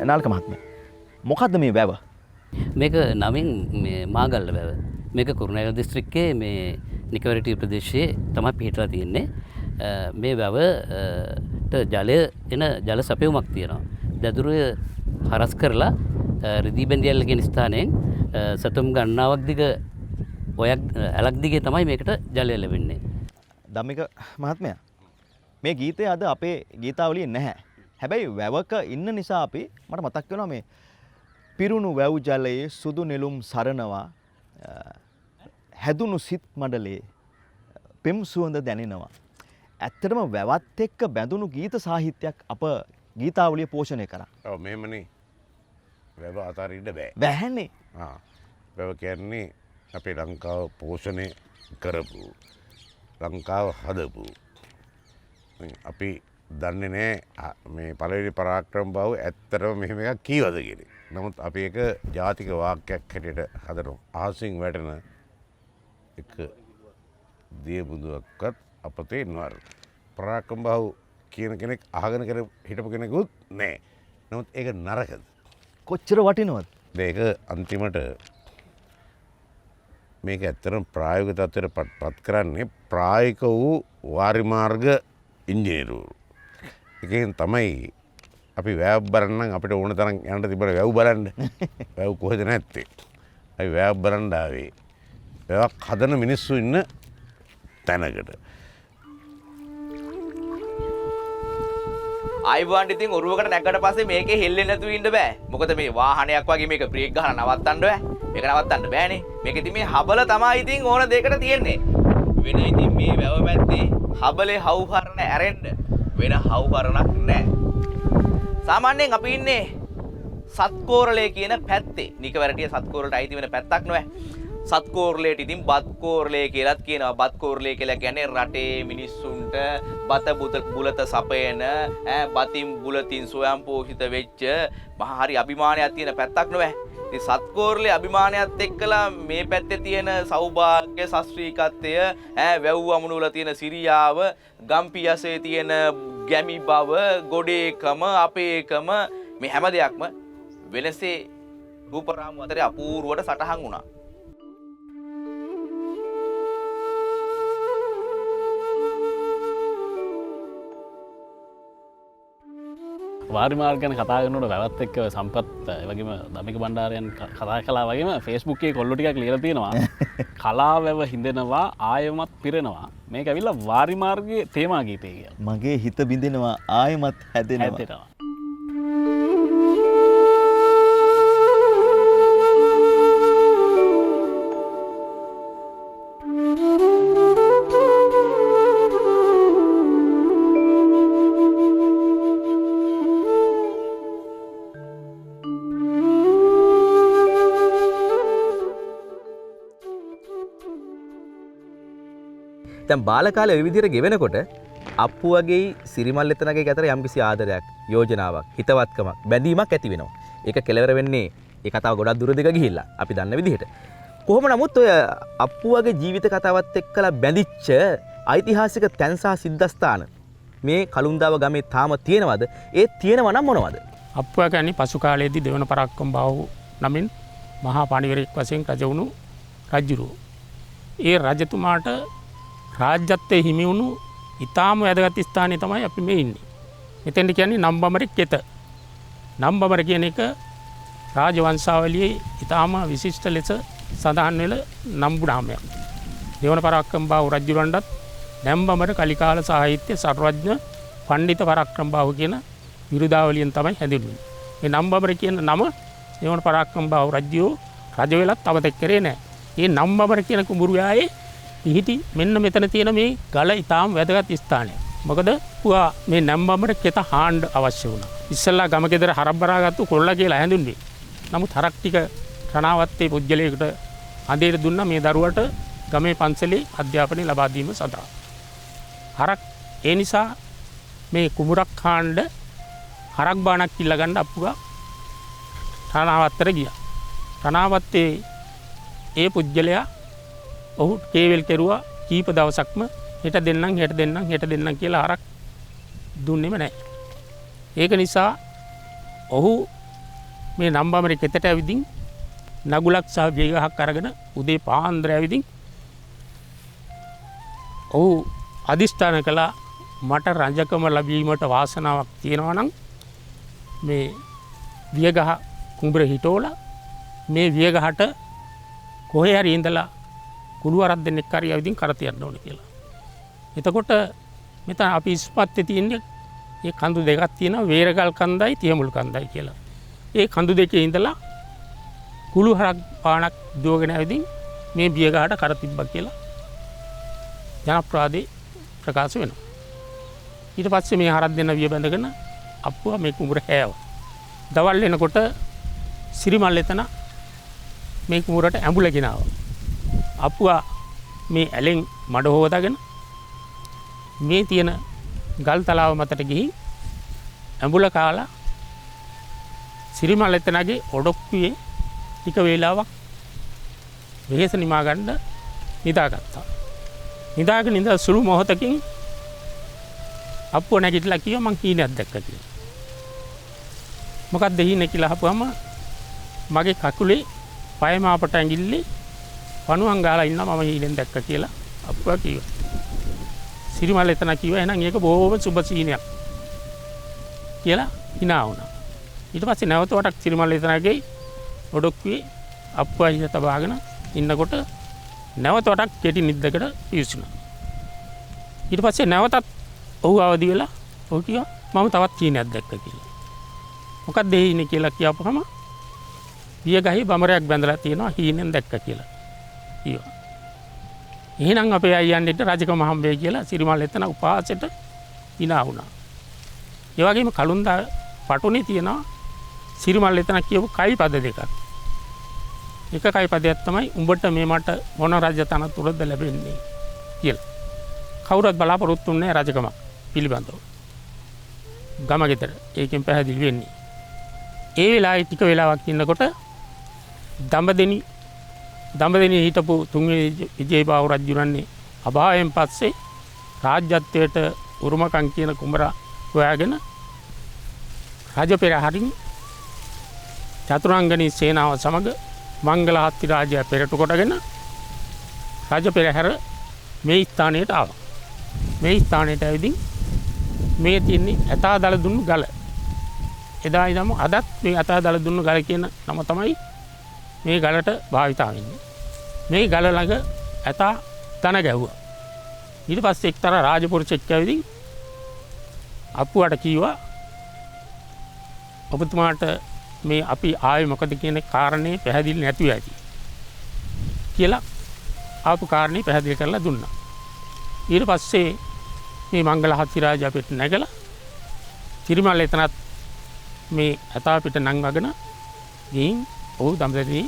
නාලක මහත්මයා මොකද්ද මේ වැව? මේක නමින් මාගල්ල වැව. මේක කුරුණෑගල දිස්ත්‍රික්කයේ මේ නිකවරටි ප්‍රදේශයේ තමයි පිහිටලා තියෙන්නේ. මේ වැවට ජලය එන ජල සැපයුමක් තියෙනවා. දදුරුය හරස් කරලා රිදී බැඳියල්ල කියන ස්ථානයෙන් සතුම් ගණනාවක් දිග ඔයක් ඇලක් දිගේ තමයි මේකට ජලය ලැබෙන්නේ. ධම්මික මහත්මයා මේ ගීතය අද අපේ ගීතාවලියේ නැහැ. හැබැයි වැවක ඉන්න නිසා අපි මට මතක් වෙනවා මේ පිරුණු වැව් ජලයේ සුදු නෙළුම් සරනවා හැදුණු සිත් මඩලේ පෙම් සුවඳ දැනෙනවා. ඇත්තටම වැවත් එක්ක බැඳුණු ගීත සාහිත්‍යයක් අප ගීතාවලිය පෝෂණය කරා. ඔව් මෙහෙමනේ. වැව අතාරින්න බෑ. බෑනේ. වැව කියන්නේ අපේ ලංකාව පෝෂණය කරපු ලංකාව හදපු අපි දන්නේ නැහැ මේ පළවෙනි පරාක්‍රම බව ඇත්තටම මෙහෙම එකක් කීවද කියලා. නමුත් අපි ඒක ජාතික වාක්‍යයක් හැටියට හදනවා. අහසින් වැටෙන එක දියබුදුවක්වත් අපතේ නවර. පරාක්‍රම බව කියන කෙනෙක් අහගෙන හිටපු කෙනෙකුත් නැහැ. නමුත් ඒක නරකද? කොච්චර වටිනවද? මේක අන්තිමට මේක ඇත්තටම ප්‍රායෝගික තත්ත්වයට පත් කරන්නේ ප්‍රායෝගික වූ වාරිමාර්ග ඉංජිනේරුවරු. එකෙන් තමයි අපි වැව් බලන්න අපිට ඕන තරම් යන්න තිබුණ වැව් බලන්න. වැව් කොහෙද නැත්තේ? අපි වැව් බලන්න ආවේ. වැවක් හදන මිනිස්සු ඉන්න තැනකට. ආයිබෝන් ඉතින් ඔරුවකට නැගකට පස්සේ මේකේ හෙල්ලෙන්නේ නැතුව ඉන්න බෑ. මොකද මේ වාහනයක් වගේ මේක බ්‍රේක් ගහලා නවත්තන්න බෑ. මේක නවත්තන්න බෑනේ. මේක ඉතින් මේ හබල තමයි ඉතින් ඕන දෙයකට තියෙන්නේ. වෙන ඉතින් මේ වැව මැද්දේ හබලේ හවුහරණ ඇරෙන්න වෙන හවුහරණක් නැහැ. සාමාන්‍යයෙන් අපි ඉන්නේ සත්කෝරලේ කියන පැත්තේ. නිකවැරටිය සත්කෝරලට අයිති වෙන පැත්තක් නෙවෙයි. සත්කෝරලේට ඉතින් බත්කෝරලේ කියලාත් කියනවා. බත්කෝරලේ කියලා කියන්නේ රටේ මිනිස්සුන්ට බත බුලත සපයන බතින් බුලතින් සොයම් පෝෂිත වෙච්ච මහා හරි අභිමානයක් තියෙන පැත්තක් නෙවෙයි. ඉතින් සත්කෝරලේ අභිමානයත් එක්කලා මේ පැත්තේ තියෙන සෞභාග්‍ය ශාස්ත්‍රීයත්වය වැව් අමුණු වල තියෙන සිරියාව ගම්පියසේ තියෙන ගැමි බව ගොඩේකම අපේකම මේ හැම දෙයක්ම වෙනසේ රූපරාමු අතරේ අපූර්වට සටහන් වුණා. වාරිමාර්ග ගැන කතා කරනකොට වැවත් එක්ක සම්පත් වගේම ධමික බණ්ඩාරයන් කතා කළා වගේම Facebook එකේ කොල්ලෝ ටිකක් ලියලා තියෙනවා කලාවැව හිඳෙනවා ආයමත් පිරෙනවා මේක ඇවිල්ලා වාරිමාර්ගයේ තේමා ගීතය කියලා. මගේ හිත බිඳෙනවා ආයමත් හැදෙනවා. දැන් බාල කාලේ ওই විදිහට ගෙවෙනකොට අප්පුවගේ සිරිමල් එතනගේ අතර යම්කිසි ආදරයක්, යෝජනාවක්, හිතවත්කමක්, බැඳීමක් ඇති වෙනවා. ඒක කෙලවර වෙන්නේ ඒ කතාව ගොඩක් දුර දිග ගිහිල්ලා අපි දන්න විදිහට. කොහොම නමුත් ඔය අප්පුවගේ ජීවිත කතාවත් එක්කලා බැඳිච්ච ඓතිහාසික තැන් සහ සිද්ධස්ථාන මේ කළුන්දාව ගමේ තාම තියෙනවද? ඒ තියෙනවා නම් මොනවද? අප්පුවා කියන්නේ පසු කාලයේදී දෙවන පරාක්‍රම බාහු නමින් මහා පණිවරයෙක් වශයෙන් රජ වුණු රජුරුව. ඒ රජතුමාට රාජ්‍යත්වයේ හිමි වුණු ඊටාම වැදගත් ස්ථානයේ තමයි අපි මේ ඉන්නේ. මෙතෙන්ට කියන්නේ නම්බමරේ කෙත. නම්බමර කියන එක රාජවංශාවලියේ ඊටාම විශිෂ්ට ලෙස සඳහන් වෙල නම්බු නාමයක්. දෙවන පරාක්‍රම බාහු රජුරවණ්ඩත් නම්බමර කලිකාල සාහිත්‍ය සර්වඥ පණ්ඩිත පරාක්‍රම බාහු කියන විරුදාවලියෙන් තමයි හැඳින්වෙන්නේ. මේ නම්බමර කියන නම දෙවන පරාක්‍රම බාහු රජුෝ රජ වෙලත් අමතක කරේ නැහැ. මේ නම්බමර කියන කුඹුරුයායේ පිහිටි මෙන්න මෙතන තියෙන මේ ගල ඊටාම වැදගත් ස්ථානයක්. මොකද පුවා මේ නම්බමර කෙත හාණ්ඩ අවශ්‍ය වුණා. ඉස්සෙල්ලා ගම ගෙදර හරක් බරාගත්තු කොල්ලා කියලා හැඳින්වුවේ. නමුත් හරක් ටික රණාවත්තේ පුජ්‍යලයකට අඳේට දුන්නා මේ දරුවට ගමේ පන්සලේ අධ්‍යාපනය ලබා දීම සඳහා. හරක් ඒ නිසා මේ කුඹුරක් හාණ්ඩ හරක් බාණක් කිල්ල ගන්න අප්පුවා රණාවත්තට ගියා. රණාවත්තේ ඒ පුජ්‍යලයා ඔහු කේවල් කෙරුවා කීප දවසක්ම හෙට දෙන්නම් කියලා හරක් දුන්නෙම නැහැ. ඒක නිසා ඔහු මේ නම්බමරේ කෙතට ඇවිදින් නගුලක් සහ වේගහක් අරගෙන උදේ පාන්දර ඇවිදින් ඔහු අදිෂ්ඨාන කළා මට රජකම ලැබීමට වාසනාවක් තියෙනවා නම් මේ වියගහ කුඹුර හිටෝලා මේ වියගහට කොහේ හරි ඉඳලා කුළු අරක් දෙන්නෙක් හරි ඇවිදින් කර තියන්න ඕනේ කියලා. එතකොට මෙතන අපි ඉස්පත්තේ තියෙන්නේ මේ කඳු දෙකක් තියෙනවා වේරගල් කන්දයි තියමුල් කන්දයි කියලා. ඒ කඳු දෙකේ ඉඳලා කුළු හරක් පාණක් දුවගෙන ඇවිදින් මේ වියගහට කර තිබ්බා කියලා ජනප්‍රවාදේ ප්‍රකාශ වෙනවා. ඊට පස්සේ මේ හරක් දෙන්න විය බැඳගෙන අප්පුවා මේ කුඹුර හැෑවා. දවල් වෙනකොට සිරිමල් එතන මේ කුඹුරට ඇඹුල ගෙනාවා. අප්පුවා මේ ඇලෙන් මඩ හොදාගෙන මේ තියෙන ගල් තලාව මතට ගිහින් ඇඹුල කාලා සිරිමල් එතනගේ ඔඩොක්කුවේ ටික වේලාවක් වෙහෙස නිමා ගන්න නිදාගත්තා. නිදාගෙන ඉඳ සුළු මොහොතකින් අප්පුවා නැගිටලා කිව්වා මං හීනයක් දැක්කා කියලා. මොකක්ද හීනේ කියලා අහපුවම මගේ කකුලේ පය මාපට ඇඟිල්ලේ පණුවන් ගාලා ඉන්නවා මම හීනෙන් දැක්කා කියලා අප්පුවා කිව්වා. සිරිමල් එතන කිව්වා එහෙනම් ඒක බොහොම සුබ සීනයක් කියලා hina වුණා. ඊට පස්සේ නැවත වටක් සිරිමල් එතනගේ ඔඩොක්කුවේ අප්පුවා හිස තබාගෙන ඉන්නකොට නැවත වටක් කෙටි නිද්දකට පිවිසුණා. ඊට පස්සේ නැවතත් ඔහු අවදි වෙලා ඔහු කිව්වා මම තවත් හීනයක් දැක්කා කියලා. මොකක්ද ඒ හීනේ කියලා කියපුවම වියගහේ බමරයක් බැඳලා තියෙනවා හීනෙන් දැක්කා කියලා කිව්වා. එහෙනම් අපේ අයියන්ට රජකම හම්බෙයි කියලා සිරිමල් එතන උපාසයට hina වුණා. ඒ වගේම කළුන්දා පටුනේ තියෙනවා සිරිමල් එතන කියපු කයි පද දෙකක්. එක කයි පදයක් තමයි උඹට මේ මට මොන රජ තනතුරද ලැබෙන්නේ කියලා. කවුරුත් බලාපොරොත්තු වෙන්නේ රජකමක් පිළිබඳව. ගම ගෙදර ඒකෙන් පැහැදිලි වෙන්නේ. ඒ වෙලාවේ ටික වෙලාවක් ඉන්නකොට දඹදෙනි හිටපු තුන්වෙනි විජේබාහු රජුරන්නේ අභාවයෙන් පස්සේ රාජ්‍යත්වයට උරුමකම් කියන කුඹරා හොයාගෙන රජ පෙරහරින් චතුරංගනී සේනාව සමග මංගල හත්ති රාජ්‍යය පෙරටු කොටගෙන රජ පෙරහැර මේ ස්ථානයට ආවා. මේ ස්ථානයට ඇවිදින් මේ තියන්නේ ඇතා දල දුන්නු ගල. එදා ඉඳන්ම අදත් මේ ඇතා දල දුන්නු ගල කියන නම තමයි මේ ගලට භාවිතා වෙන්නේ. මේ ගල ළඟ ඇතා තන ගැහුවා. ඊට පස්සේ එක්තරා රාජපුරුෂෙක් ඇවිදින් අප්පුවාට කිව්වා ඔබතුමාට මේ අපි ආවේ මොකද කියන කාරණේ පැහැදිලි නැතුව ඇති කියලා ආපු කාරණේ පැහැදිලි කරලා දුන්නා. ඊට පස්සේ මේ මංගල හත්ති රාජ අපිට නැගලා සිරිමල් එතනත් මේ ඇතා පිට නංවගෙන ගිහින් ඔහු දඹදෙණි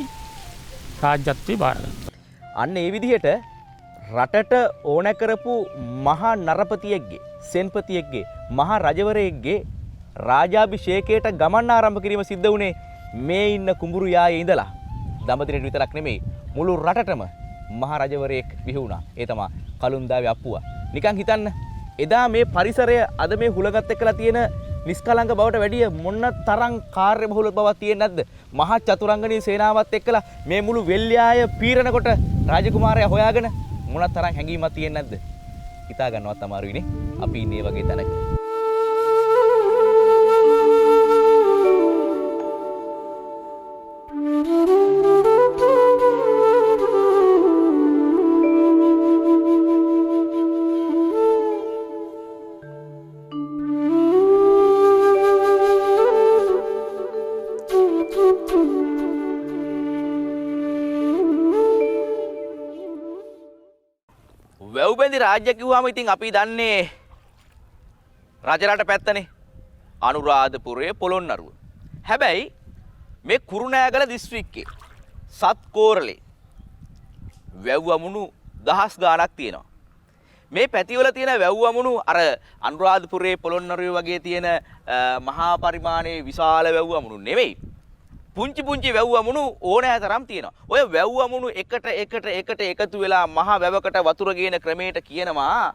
රාජ්‍යත්වයේ බාරගත්තා. අන්න ඒ විදිහට රටට ඕන කරපු මහා නරපතියෙක්ගේ සෙන්පතියෙක්ගේ මහා රජවරයෙක්ගේ රාජාභිෂේකයට ගමන් ආරම්භ කිරීම සිද්ධ වුණේ මේ ඉන්න කුඹුරු යායේ ඉඳලා. දඹදිවට විතරක් නෙමෙයි මුළු රටටම මහා රජවරයෙක් බිහි වුණා. ඒ තමයි කළුන්දාවේ අප්පුවා. නිකන් හිතන්න. එදා මේ පරිසරය අද මේ හුලගත් එක්කලා තියෙන නිස්කලංක බවට වැඩිය මොන තරම් කාර්යබහුල බවක් තියෙන්නේ නැද්ද? මහා චතුරංගනී සේනාවත් එක්කලා මේ මුළු වෙල්යාය පීරනකොට රාජකුමාරයා හොයාගෙන මොන තරම් හැඟීමක් තියෙන්නේ නැද්ද? හිතා ගන්නවත් අමාරුයිනේ. අපි ඉන්නේ වගේ තැනක. වැව්බැඳි රාජ්‍ය කිව්වම ඉතින් අපි දන්නේ රජරට පැත්තනේ. අනුරාධපුරයේ පොළොන්නරුව. හැබැයි මේ කුරුණෑගල දිස්ත්‍රික්කේ සත්කෝරළේ වැව්වමුණු දහස් ගාණක් තියෙනවා. මේ පැතිවල තියෙන වැව්වමුණු අර අනුරාධපුරයේ පොළොන්නරුව වගේ තියෙන මහා පරිමාණයේ විශාල වැව්වමුණු නෙවෙයි. පුංචි පුංචි වැව්වමුණු ඕනෑ තරම් තියෙනවා. ඔය වැව්වමුණු එකට එකතු වෙලා මහා වැවකට වතුර ගේන ක්‍රමයට කියනවා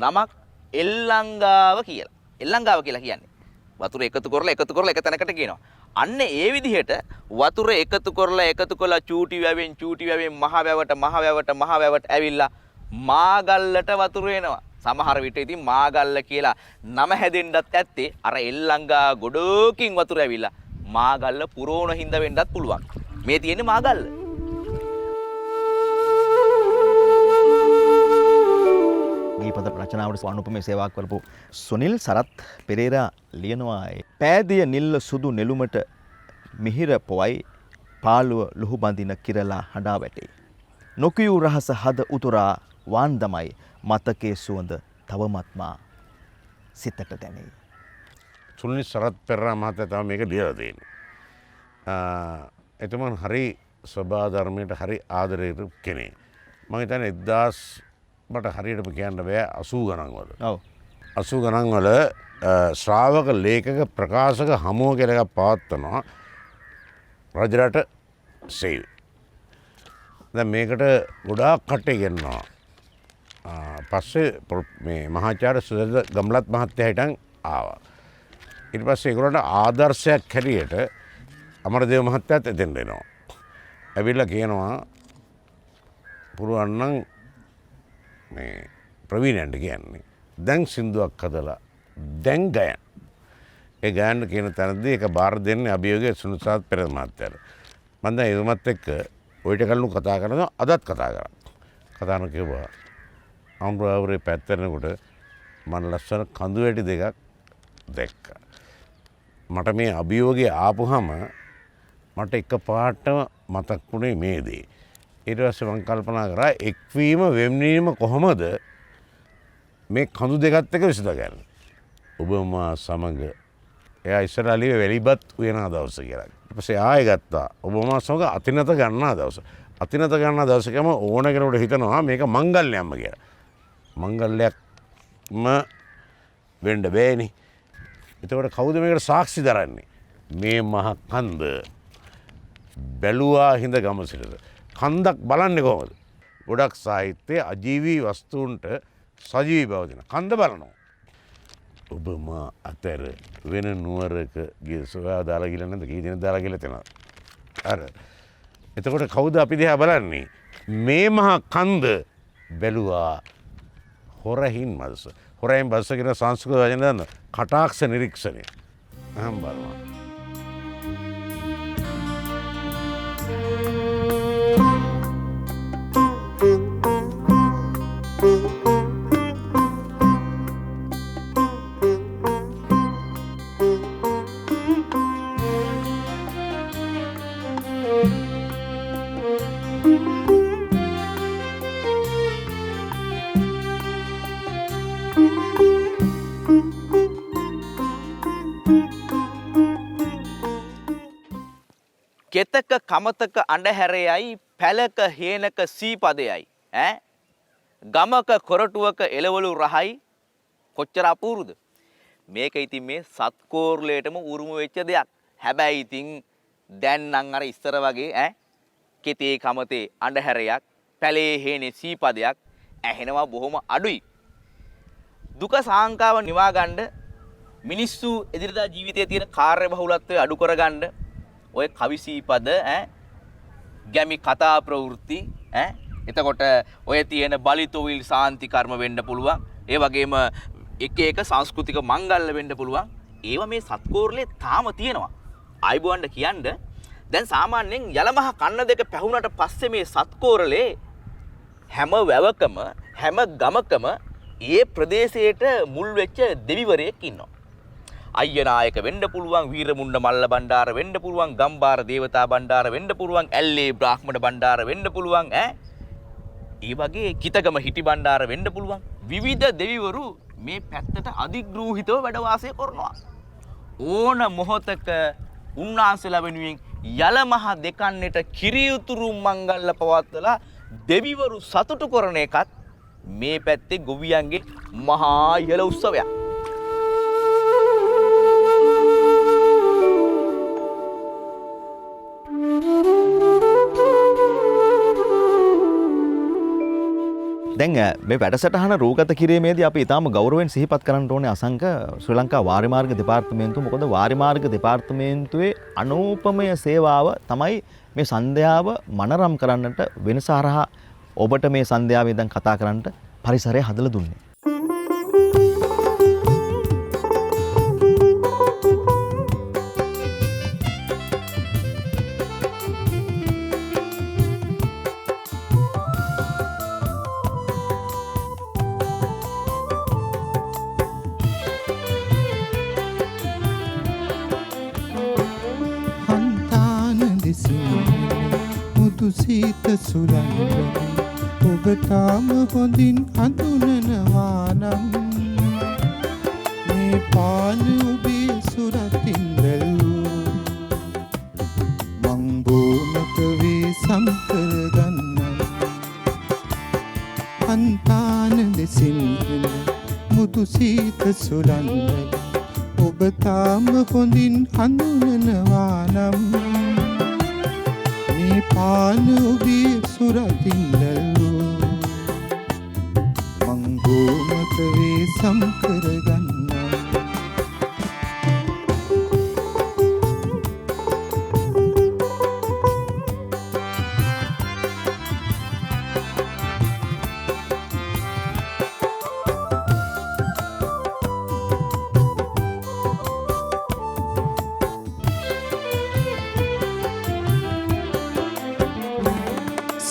නමක් එල්ලංගාව කියලා. එල්ලංගාව කියලා කියන්නේ වතුර එකතු කරලා එක තැනකට කියනවා. අන්න ඒ විදිහට වතුර එකතු කරලා චූටි වැවෙන් මහ වැවට ඇවිල්ලා මාගල්ලට වතුර එනවා. සමහර විට ඉතින් මාගල්ල කියලා නම හැදෙන්නත් ඇත්තේ අර එල්ලංගා ගොඩකින් වතුර ඇවිල්ලා මාගල්ල පුරෝණ හින්දා වෙන්නත් පුළුවන්. මේ තියෙන්නේ මාගල්ල. ගීපද රචනාවට අනුපමේ සේවාවක් කරපු සුනිල් සරත් පෙරේරා ලියනවා පෑදිය නිල්ල සුදු නෙළුමට මිහිර පොවයි පාළුව ලුහු බඳින කිරලා හඬා වැටේ. නොකියූ රහස හද උතුරා වාන්දමයි මතකයේ සුවඳ තවමත්මා සිතට දැනේ. සුනිල් සරත් පෙරේරා මහත්තයා තමයි මේක ලියලා තියෙන්නේ. එතුමන් හරි ස්වභාව ධර්මයට හරි ආදරයට කෙනෙක්. මම හිතන්නේ 1000 මට හරියටම කියන්න බෑ 80 ගණන් වල. ඔව්. 80 ගණන් වල ශ්‍රාවක ලේඛක ප්‍රකාශක හමුව කියලා එකක් පවත්වනවා රජරට සේවය. දැන් මේකට ගොඩාක් කට්ටිය ගෙන්නවා. පස්සේ මේ මහාචාර්ය සුදද ගම්ලත් මහත්තයා හිටන් ආවා. ඊට පස්සේ ඒගොල්ලන්ට ආදර්ශයක් හැටියට අමරදේව මහත්තයාත් එතෙන්ට එනවා. ඇවිල්ලා කියනවා පුරුවන් නම් මේ ප්‍රවීණයන්ට කියන්නේ දැන් සින්දුවක් හදලා දැන් ගයන්. ඒ ගයන්න කියන තැනදී ඒක බාර දෙන්නේ අභියෝගයේ සුනිල් පෙරේරා මහත්තයාට. මම දැන් එතුමත් එක්ක ඔයිට කලින් කතා කරනවා අදත් කතා කරා. කතා කරන කිව්වා අනුරාධපුරේ පැත්තෙනකොට මම ලස්සන කඳු වැටි දෙකක් දැක්කා. මට මේ අභියෝගය ආපුහම මට එකපාරටම මතක් වුණේ මේ දේ. ඊට පස්සේ මම කල්පනා කරා එක්වීම වෙම්වීම කොහොමද මේ කඳු දෙකත් එක විසඳගන්නේ. ඔබ මා සමග එයා ඉස්සරහලියේ වැලිබත් උයන දවස කියලා. ඊට පස්සේ ආයෙ ගත්තා. ඔබ මා සමග අතිනත ගන්නා දවස. අතිනත ගන්නා දවසකම ඕන කෙනෙකුට හිතනවා මේක මංගල්‍යම්ම කියලා. මංගල්‍යයක්ම වෙන්න බෑනේ. එතකොට කවුද මේකට සාක්ෂි දරන්නේ? මේ මහ කන්ද බැලුවා හිඳ ගම සිටද. කන්දක් බලන්නේ කොහොමද? ගොඩක් සාහිත්‍යයේ අජීවී වස්තුන්ට සජීවී බව දෙන කන්ද බලනවා. ඔබ මා අතර වෙන නුවරක ගිය සොයා දාලා ගිල නැද්ද? කී දෙනෙක් දාලා ගිල තැන. අර එතකොට කවුද අපි දිහා බලන්නේ? මේ මහ කන්ද බැලුවා හොරහින් මල්ස. හොරහින් බල්ස කියන සංස්කෘත වචන දන්න කටාක්ෂ නිරීක්ෂණය. අහම් බලනවා. කෙතක කමතක අඬහැරයයි පැලක හේනක සීපදයයි ගමක කොරටුවක එළවලු රහයි කොච්චර අපූරුද. මේක ඉතින් මේ සත්කෝරළේටම උරුම වෙච්ච දෙයක්. හැබැයි ඉතින් දැන් නම් අර ඉස්සර වගේ කෙතේ කමතේ අඬහැරයක් පැලේ හේනේ සීපදයක් ඇහෙනවා බොහොම අඩුයි. දුක සාංකාව නිවා ගන්න මිනිස්සු එදිනදා ජීවිතයේ තියෙන කාර්ය බහුලත්වය අඩු කරගන්න ඔය කවිසීපද ගැමි කතා ප්‍රවෘත්ති එතකොට ඔය තියෙන බලිතොවිල් සාන්ති කර්ම වෙන්න පුළුවන්. ඒ වගේම එක එක සංස්කෘතික මංගල්‍ය වෙන්න පුළුවන්. ඒවා මේ සත්කෝරලේ තාම තියෙනවා. ආයිබෝන්ඩ කියන්න දැන් සාමාන්‍යයෙන් යලමහ කන්න දෙක පැහුනට පස්සේ මේ සත්කෝරලේ හැම වැවකම හැම ගමකම ඒ ප්‍රදේශයට මුල් වෙච්ච දෙවිවරයෙක් ඉන්නවා. අයියනායක වෙන්න පුළුවන්, වීරමුණ්ඩ මල්ල බණ්ඩාර වෙන්න පුළුවන්, ගම්බාර දේවතා බණ්ඩාර වෙන්න පුළුවන්, ඇල්ලේ බ්‍රාහ්මණ බණ්ඩාර වෙන්න පුළුවන් ඒ වගේ කිතගම හිටි බණ්ඩාර වෙන්න පුළුවන්. විවිධ දෙවිවරු මේ පැත්තට අධිග්‍රූහිතව වැඩ වාසය කරනවා. ඕන මොහොතක උන්වහන්සේලා වෙනුවෙන් යලමහ දෙකන්නට කිරියුතුරු මංගල්‍ය පවත්වලා දෙවිවරු සතුටු කරන එකත් මේ පැත්තේ ගොවියන්ගේ මහා ඉහළ උත්සවයක්. දැන් මේ වැඩසටහන රූගත කිරීමේදී අපි ඊටාම ගෞරවයෙන් සිහිපත් කරන්න ඕනේ අසංක ශ්‍රී ලංකා වාරි මාර්ග දෙපාර්තමේන්තුව. මොකද වාරි මාර්ග දෙපාර්තමේන්තුවේ අනූපමය සේවාව තමයි මේ සන්ධ්‍යාව මනරම් කරන්නට වෙනස හරහා ඔබට මේ සන්ධ්‍යාවේ ඉඳන් කතා කරන්නට පරිසරය හදලා දුන්නේ. සීත සුලංගන ඔබ තාම හොඳින් හඳුනනවා නම් මේ පාන ඔබේ සුරතින් බැලූ මං බෝමක වේ සංකරගන්නම් හන්තාන දෙසින් මුතු සීත සුලංගන ඔබ තාම හොඳින් හඳුනනවා නම් පාන ඔබේ සුරතින් බැලූ මං බෝමක වේ සංකරගන්නම්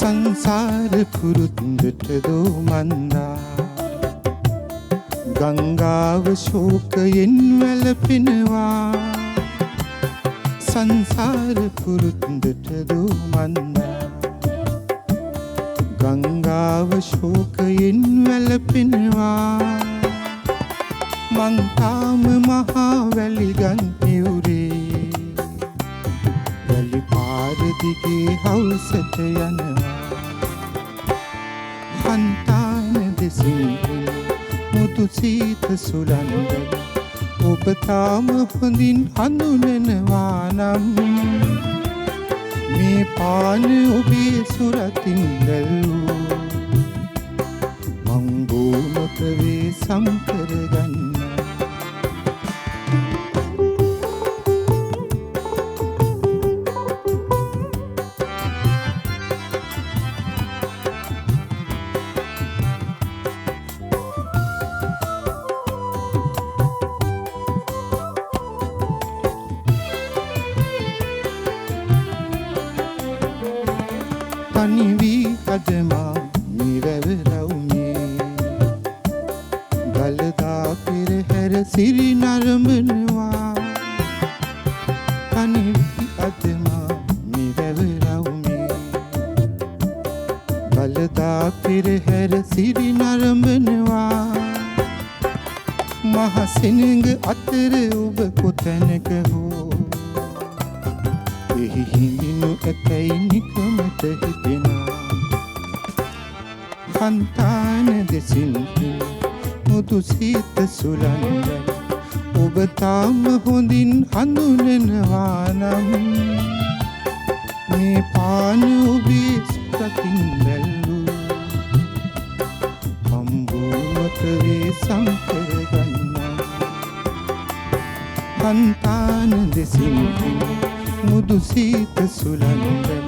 සංසාර පුරුද්දට දෝ මන්දා ගංගාව ශෝකයෙන් වැළපෙනවා සංසාර පුරුද්දට දෝ මන්දා ගංගාව ශෝකයෙන් වැළපෙනවා මං තාම මහා වැලිගන් එවුරේ වැලි පාර දිගේ හවසට යනවා හන්තාන දෙසින් මුතු සීත සුලංගන ඔබ තාම හොඳින් හඳුනනවා නම් මේ පාන ඔබේ සුරතින් බැලූ මං බෝමක වේ සංකරගන්නම් තනිවී අදමා මිරවරවුමේ ගලදා පෙරහැර සිරි නරඹනවා තනිවී අදමා මිරවරවුමේ ගලදා පෙරහැර සිරි නරඹනවා මහ සෙනඟ අතර ඔබ කොතැනක හෝ එහි හිඳිනු ඇතැයි නිකමට හිතෙනවා හන්තාන දෙසින් මුතු සීත සුලංගන ඔබ තාම හොඳින් හඳුනනවා නම් මේ පාන ඔබේ සුරතින් බැලූ මං බෝමක වේ සංකර సంతాන දෙසින් මුදු සීත සුලන්දල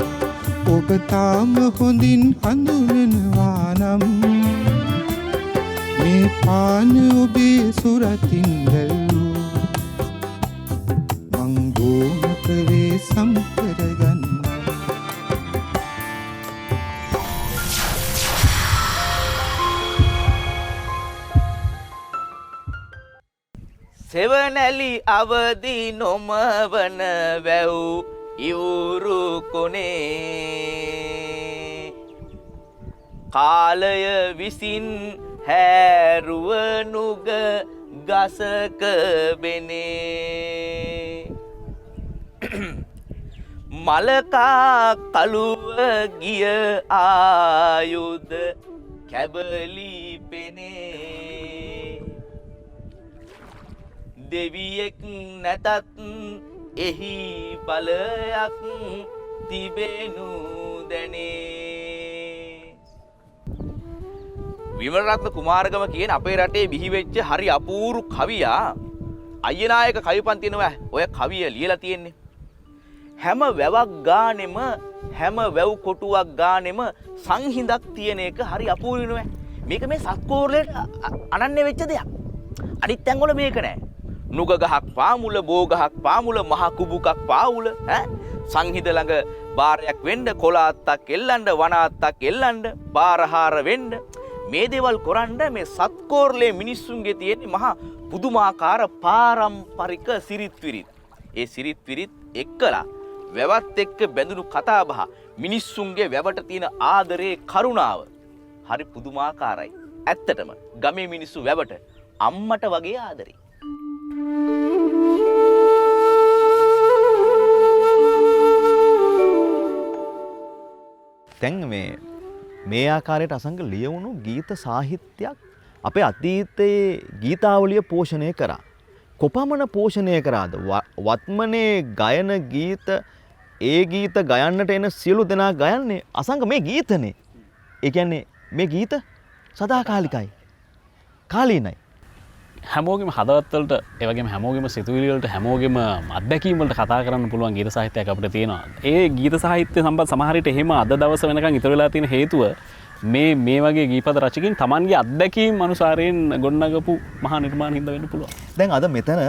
ඔබ තාම හොඳින් හඳුනනවා නම් මේ පාන ඔබේ සුරතින් වැල්ලූ මං බෝමකවේ සම්කරගන්න සෙවනැලි අවදි නොමවන වැව් ඉවුරු කොනේ කාලය විසින් හැරුව නුග ගසක බෙනේ මලකා කළුව ගිය ආයුධ කැබලි පෙනේ දෙවියෙක් නැතත් එහි බලයක් තිබෙනු දැනේ විමලරත්න කුමාරගම කියන අපේ රටේ බිහිවෙච්ච හරි අපූරු කවියා අයනායක කවිපන්තිනවා ඔය කවිය ලියලා තියෙන්නේ හැම වැවක් ගානෙම හැම වැව් කොටුවක් ගානෙම සංහිඳක් තියෙන එක හරි අපූරු නෑ මේක මේ සත්කෝරලට අනන්‍ය වෙච්ච දෙයක් අනිත් තැන්වල මේක නෑ නුග ගහක් පාමුල බෝ ගහක් පාමුල මහ කුබුකක් පාවුල සංහිඳ ළඟ බාරයක් වෙන්න කොලාත්තක් එල්ලන්න වනාත්තක් එල්ලන්න බාරහාර වෙන්න මේ දේවල් කරන්න මේ සත්කෝරලේ මිනිස්සුන්ගේ තියෙන මහා පුදුමාකාර පාරම්පරික සිරිත් විරිත් ඒ සිරිත් විරිත් එක්කලා වැවත් එක්ක බැඳුණු කතාබහ මිනිස්සුන්ගේ වැවට තියෙන ආදරේ කරුණාව හරි පුදුමාකාරයි ඇත්තටම ගමේ මිනිස්සු වැවට අම්මට වගේ ආදරේ දැන් මේ ආකාරයට අසංග ලියවුණු ගීත සාහිත්‍යයක් අපේ අතීතයේ ගීතාවලිය පෝෂණය කරා. කොපමණ පෝෂණය කරාද? වත්මනේ ගයන ගීත ඒ ගීත ගයන්නට එන සියලු දෙනා ගයන්නේ අසංග මේ ගීතනේ. ඒ කියන්නේ මේ ගීත සදාකාලිකයි. කාලීනයි. හැමෝගෙම හදවත්වලට ඒ වගේම හැමෝගෙම සිතුවිලි වලට හැමෝගෙම අත්දැකීම් වලට කතා කරන්න පුළුවන් ගීත සාහිත්‍යයක් අපිට තියෙනවා. ඒ ගීත සාහිත්‍ය සම්බන්ධ සමහර විට එහෙම අද දවස වෙනකන් ඉතුරු වෙලා තියෙන හේතුව මේ වගේ ගීපද රචකයින් Tamanගේ අත්දැකීම් අනුසාරයෙන් ගොඩනගපු මහා නිර්මාණ හින්දා වෙන්න පුළුවන්. දැන් අද මෙතන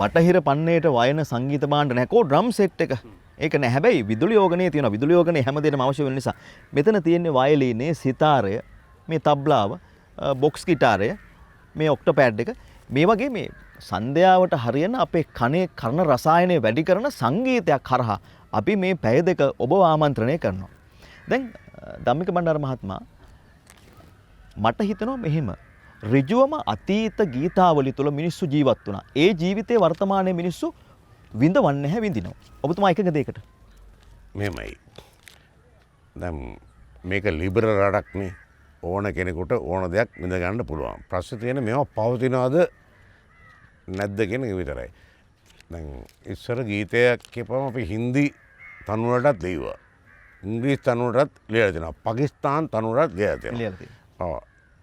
බටහිර පන්නේට වයන සංගීත භාණ්ඩ නැකෝ ඩ්‍රම් සෙට් එක. ඒක නෑ හැබැයි විදුලි යෝගනේ තියෙනවා. විදුලි යෝගනේ හැමදේටම අවශ්‍ය වෙන නිසා මෙතන තියෙන්නේ වයලීනේ, සිතාරය, මේ තබ්ලාව, බොක්ස් ගිටාරය, මේ ඔක්ටෝපෑඩ් එක මේ වගේ මේ සන්ධ්‍යාවට හරියන අපේ කනේ කර්ණ රසායනය වැඩි කරන සංගීතයක් කරහා අපි මේ පැය දෙක ඔබ ආමන්ත්‍රණය කරනවා. දැන් ධම්මික බණ්ඩාර මහත්මයා මට හිතෙනවා මෙහෙම ඍජුවම අතීත ගීතාවලිය තුළ මිනිස්සු ජීවත් වුණා. ඒ ජීවිතේ වර්තමානයේ මිනිස්සු විඳවන්නේ නැහැ විඳිනවා. ඔබතුමා එකක දෙයකට මෙහෙමයි. දැන් මේක ලිබරල් රටක්නේ. ඕන කෙනෙකුට ඕන දෙයක් විඳ ගන්න පුළුවන්. ප්‍රශ්නේ තියෙන්නේ මේවා පවතිනවද නැද්ද කියන එක විතරයි. දැන් ඉස්සර ගීතයක් කියපම අපි හින්දි තනුවලටත් ලියුවා. ඉංග්‍රීසි තනුවලටත් ලියලා තියෙනවා. පාකිස්තාන් තනුවලටත් ලියලා තියෙනවා. ඔව්.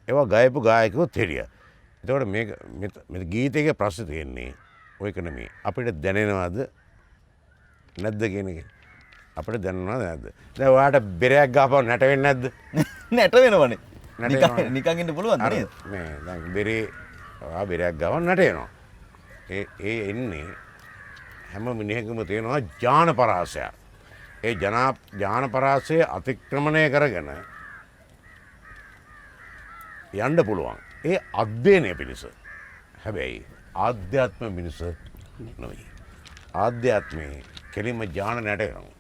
ඒවා ගායපු ගායකයෝ තෙරිය. ඒතකොට මේ ගීතයේ ප්‍රශ්නේ තියෙන්නේ ඔයක නෙමෙයි. අපිට දැනෙනවද නැද්ද කියන එක. අපිට දැනනවද නැද්ද? දැන් ඔයාට බෙරයක් ගහපුවා නැට වෙන්නේ නැද්ද? නැට වෙනවනේ. නිකන් ඉන්න පුළුවන් නේද? මේ දැන් බෙරේ බෙරයක් ගවන්න නැට වෙනවා. ඒ එන්නේ හැම මිනිහෙකම තියෙනවා ඥාන පරාසයක්. ඒ ඥාන පරාසය අතික්‍රමණය කරගෙන යන්න පුළුවන්. ඒ අධ්‍යයනය පිණිස. හැබැයි ආධ්‍යාත්ම මිනිස නෙවෙයි. ආධ්‍යාත්මේ කෙලින්ම ඥාන නැට වෙනවා.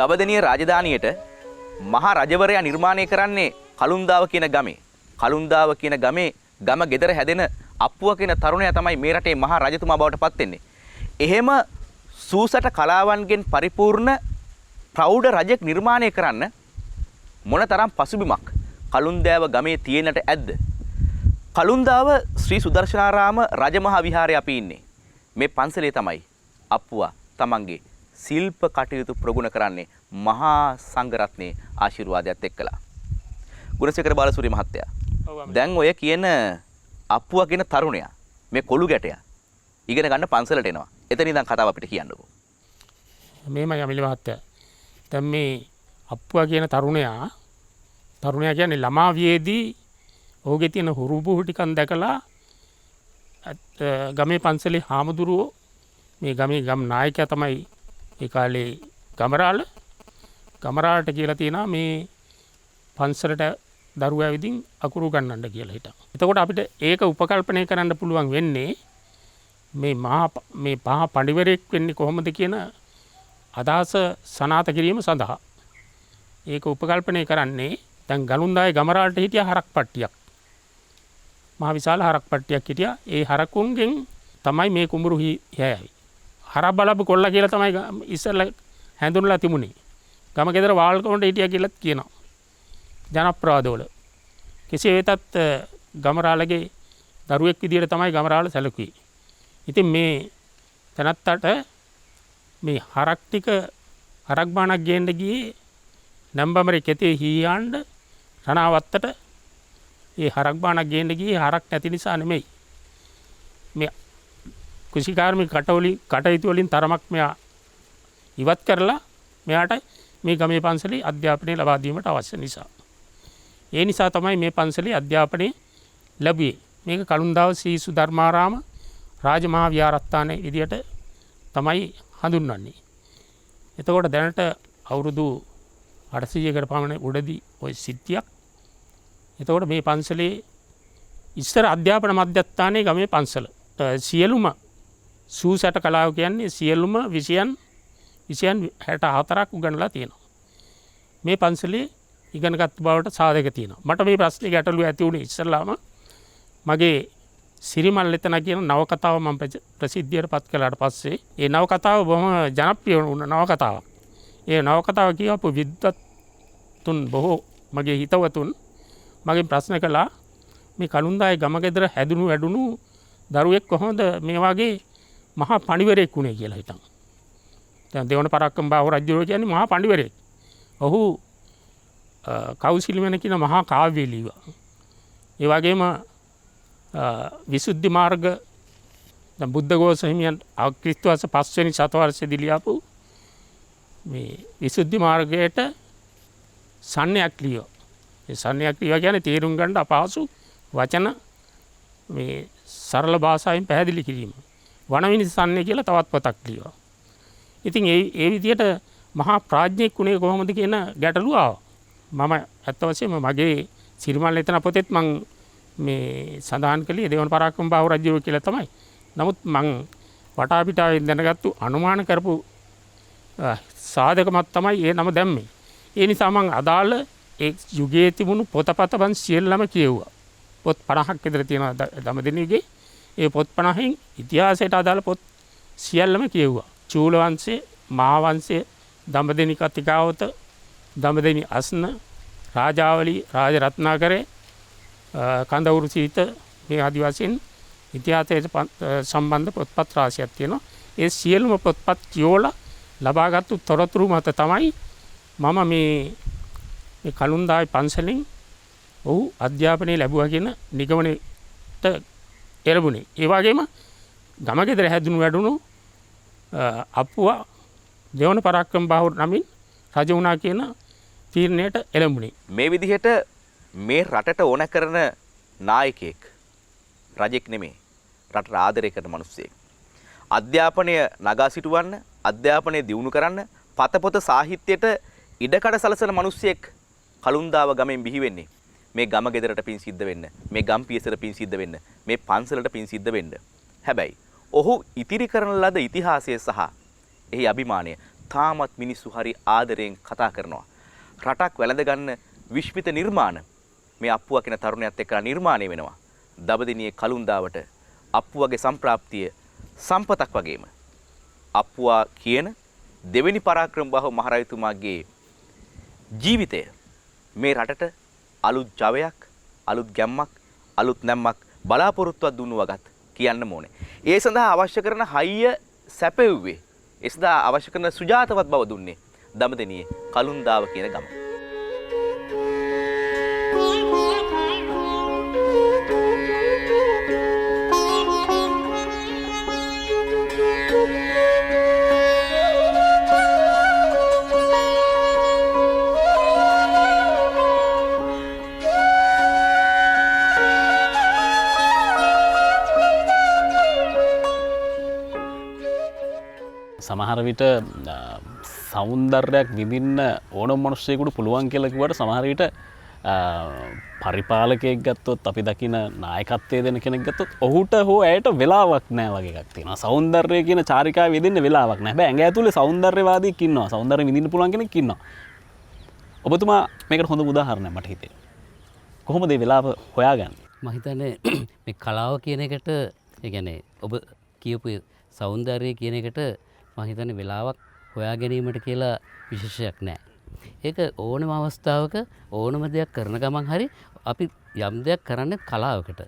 දඹදෙණිය රාජධානියට මහා රජවරයා නිර්මාණය කරන්නේ කළුන්දාව කියන ගමේ. කළුන්දාව කියන ගමේ ගම ගෙදර හැදෙන අප්පුව කියන තරුණයා තමයි මේ රටේ මහා රජතුමා බවට පත් වෙන්නේ. එහෙම සූසට කලාවන්ගෙන් පරිපූර්ණ ප්‍රෞಢ රජෙක් නිර්මාණය කරන්න මොන තරම් පසුබිමක් කළුන්දෑව ගමේ තියෙනට ඇද්ද? කළුන්දාව ශ්‍රී සුදර්ශනාරාම රජමහා විහාරයේ අපි ඉන්නේ. මේ පන්සලේ තමයි අප්පුවා තමන්ගේ ශිල්ප කටයුතු ප්‍රගුණ කරන්නේ මහා සංඝරත්නයේ ආශිර්වාදයත් එක්කලා. ගුණසේකර බාලසූරිය මහත්තයා. දැන් ඔය කියන අප්පුවා කියන තරුණයා මේ කොළු ගැටයා ඉගෙන ගන්න පන්සලට එනවා. එතන ඉඳන් කතාව අපිට කියන්නකෝ. මේම යමිලි මහත්තයා. දැන් මේ අප්පුවා කියන තරුණයා කියන්නේ ළමාවියේදී ඔහුගේ තියෙන හුරුබුහු ටිකක් දැකලා ගමේ පන්සලේ හාමුදුරුවෝ මේ ගමේ ගම් නායකයා තමයි ඒ කාලේ ගමරාලට කියලා තියෙනවා මේ පන්සලට දරුවා විදිහින් අකුරු ගන්නන්න කියලා හිටන්. එතකොට අපිට ඒක උපකල්පනය කරන්න පුළුවන් වෙන්නේ මේ මහා පඬිවරයෙක් වෙන්නේ කොහොමද කියන අදහස සනාථ කිරීම සඳහා. ඒක උපකල්පනය කරන්නේ දැන් ගලුන්දායේ ගමරාලට හිටිය හරක් පට්ටියක්. මහ විශාල හරක් පට්ටියක් හිටියා. ඒ හරකුන්ගෙන් තමයි මේ කුඹුරු යෑයි. හරක් බලපු කොල්ලා කියලා තමයි ඉස්සෙල්ලා හැඳුන්ලා තිබුණේ. ගම ගෙදර වාල්කොණ්ඩ හිටියා කියලාත් කියනවා. ජනප්‍රවාදවල. කෙසේ වෙතත් ගමරාලගේ දරුවෙක් විදියට තමයි ගමරාල සැලකුවේ. ඉතින් මේ තනත්තට මේ හරක් ටික හරක් බාණක් ගේන්න ගියේ නම්බමරේ කෙතේ හීයන්ඩ රණාවත්තට ඒ හරක් බාණක් ගේන්න ගියේ හරක් නැති නිසා නෙමෙයි. මේ කුෂිකාර්මික කටයුතු වලින් තරමක් මෙයා ඉවත් කරලා මෙයාට මේ ගමේ පන්සලේ අධ්‍යාපනය ලබා දීමට අවශ්‍ය නිසා. ඒ නිසා තමයි මේ පන්සලේ අධ්‍යාපනය ලැබුවේ. මේක කළුන්දාව ශ්‍රී සුධර්මාරාම රාජමහා විහාරස්ථානයේ විදියට තමයි හඳුන්වන්නේ. එතකොට දැනට අවුරුදු 800කට පමණ උඩදී ওই සිද්ධියක්. එතකොට මේ පන්සලේ ඉස්සර අධ්‍යාපන මධ්‍යස්ථානයේ ගමේ පන්සල සියලුම සූසැට කලාව කියන්නේ සියලුම විෂයන් 64ක් උගන්වලා තියෙනවා. මේ පන්සලේ ඉගෙනගත් බවට සාධක තියෙනවා. මට මේ ප්‍රශ්නේ ගැටලුව ඇති වුණේ ඉස්සරලාම මගේ සිරිමල් එතන කියන නවකතාව මම ප්‍රසිද්ධියට පත් කළාට පස්සේ ඒ නවකතාව බොහොම ජනප්‍රිය වුණ නවකතාවක්. ඒ නවකතාව කියවපු විද්වත්තුන් බොහෝ මගේ හිතවතුන් මගෙන් ප්‍රශ්න කළා මේ කළුන්දායේ ගම ගෙදර හැදුණු වැඩුණු දරුවෙක් කොහොමද මේ වගේ මහා පඬිවරයෙක් වුණේ කියලා හිතන්. දැන් දෙවන පරාක්‍රම බාහු රජුරෝ කියන්නේ මහා පඬිවරයෙක්. ඔහු කෞසිලි වෙන කියන මහා කාව්‍ය ලියුවා. ඒ වගේම විසුද්ධි මාර්ග දැන් බුද්ධඝෝෂ හිමියන් ක්‍රිස්තුවර්ෂ 5 වෙනි සතවර්ෂයේදී ලියපු මේ විසුද්ධි මාර්ගයට සන්නයක් ලියුවා. ඒ සන්නයක් ලියුවා කියන්නේ තේරුම් ගන්න අපහසු වචන මේ සරල භාෂාවෙන් පැහැදිලි කිරීම. වනවිනි සන්නේ කියලා තවත් පොතක් ලියුවා. ඉතින් ඒ විදිහට මහා ප්‍රඥෙක් උනේ කොහොමද කියන ගැටලුව ආවා. මම ඇත්ත වශයෙන්ම මගේ සිරිමල් එතන පොතෙත් මං මේ සඳහන් කළේ දෙවන පරාක්‍රම බාහු රජුව කියලා තමයි. නමුත් මං වටා පිටාවෙන් දැනගත්තු අනුමාන කරපු සාධකමත් තමයි ඒ නම දැම්මේ. ඒ නිසා මං අදාළ ඒ යුගයේ තිබුණු පොතපත මං සියල්ලම කියවුවා. පොත් 50ක් විතර තියෙනවා දඹදෙණියගේ. ඒ පොත් 50න් ඉතිහාසයට අදාළ පොත් සියල්ලම කියවුවා. චූල වංශය, මහා වංශය, දඹදෙණි කතිකාවත, දඹදෙණි අස්න, රාජාවලි, රාජ රත්නාකරේ, කඳවුරු සීත මේ ආදි වශයෙන් ඉතිහාසයට සම්බන්ධ පොත්පත් රාශියක් තියෙනවා. ඒ සියලුම පොත්පත් කියවලා ලබාගත්තු තොරතුරු මත තමයි මම මේ කළුන්දායි පන්සලෙන් ඔහු අධ්‍යාපනය ලැබුවා කියන නිගමනයට එළඹුණේ. ඒ වගේම ගම ගෙදර හැදුණු වැඩුණු අප්පුවා දෙවන පරාක්‍රම බාහු නමින් රජ වුණා කියන තීරණයට එළඹුණේ. මේ විදිහට මේ රටට ඕන කරන නායකයෙක් රජෙක් නෙමේ, රටට ආදරය කරන මිනිස්සෙක්. අධ්‍යාපනය නගා සිටුවන්න, අධ්‍යාපනය දියුණු කරන්න, පතපොත සාහිත්‍යයට ඉඩකඩ සලසන මිනිස්සෙක් කළුන්දාව ගමෙන් බිහි වෙන්නේ. මේ ගම ගෙදරට පින් සිද්ධ වෙන්න, මේ ගම් පියසට පින් සිද්ධ වෙන්න, මේ පන්සලට පින් සිද්ධ වෙන්න. හැබැයි ඔහු ඉතිරි කරන ලද ඉතිහාසය සහ එහි අභිමානය තාමත් මිනිස්සු හරි ආදරයෙන් කතා කරනවා. රටක් වැළඳ ගන්න විශ්විත නිර්මාණ මේ අප්පුවා කියන තරුණයත් එක්කලා නිර්මාණය වෙනවා. දඹදෙණියේ කළුන්දාවට අප්පුවාගේ සම්ප්‍රාප්තිය සම්පතක් වගේම අප්පුවා කියන දෙවෙනි පරාක්‍රමබාහු මහරජතුමාගේ ජීවිතය මේ රටට අලුත් ජවයක්, අලුත් ගැම්මක්, අලුත් නැම්මක් බලාපොරොත්තුවක් දුන්නු වගත් කියන්න ඕනේ. ඒ සඳහා අවශ්‍ය කරන හයිය සැපෙව්වේ. ඒ සඳහා අවශ්‍ය කරන සුජාතවත් බව දුන්නේ දඹදෙණියේ කළුන්දාව කියන ගම. සමහර විට සෞන්දර්යයක් විඳින්න ඕනම මිනිස්සෙකුට පුළුවන් කියලා කිව්වට සමහර විට පරිපාලකයෙක් ගත්තොත් අපි දකින නායකත්වයේ දෙන කෙනෙක් ගත්තොත් ඔහුට හෝ ඇයට වෙලාවක් නැහැ වගේ එකක් තියෙනවා. සෞන්දර්යය කියන චාරිකාවේ යෙදෙන්න වෙලාවක් නැහැ. හැබැයි ඇඟ ඇතුලේ සෞන්දර්යවාදියෙක් ඉන්නවා. සෞන්දර්යය විඳින්න පුළුවන් කෙනෙක් ඉන්නවා. ඔබතුමා මේකට හොඳ උදාහරණයක් මට හිතේ. කොහොමද මේ වෙලාව හොයාගන්නේ? මම හිතන්නේ මේ කලාව කියන එකට ඒ කියන්නේ ඔබ කියපු සෞන්දර්යය කියන එකට මම හිතන්නේ වෙලාවක් හොයා ගැනීමට කියලා විශේෂයක් නැහැ. ඒක ඕනම අවස්ථාවක ඕනම දෙයක් කරන ගමන් හරි අපි යම් දෙයක් කරන්නේ කලාවකට.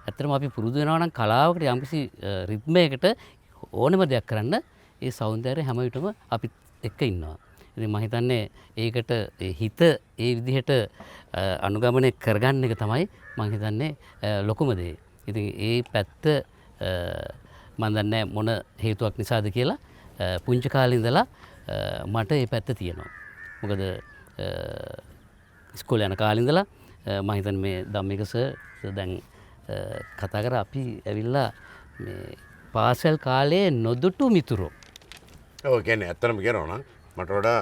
ඇත්තටම අපි පුරුදු වෙනවා නම් කලාවකට යම්කිසි රිද්මයකට ඕනම දෙයක් කරන්න ඒ සෞන්දර්යය හැම විටම අපිත් එක්ක ඉන්නවා. ඉතින් මම හිතන්නේ ඒකට හිත ඒ විදිහට අනුගමනය කරගන්න එක තමයි මම හිතන්නේ ලොකුම දේ. ඉතින් ඒ පැත්ත මම දන්නේ මොන හේතුවක් නිසාද කියලා පුංචි කාලේ ඉඳලා මට ඒ පැත්ත තියෙනවා. මොකද ඉස්කෝලේ යන කාලේ ඉඳලා මම හිතන්නේ මේ ධම්මික සර් දැන් කතා කර අපි ඇවිල්ලා මේ පාසල් කාලේ නොදුටු මිතුරෝ. ඔව් කියන්නේ ඇත්තටම කියනවා නම් මට වඩා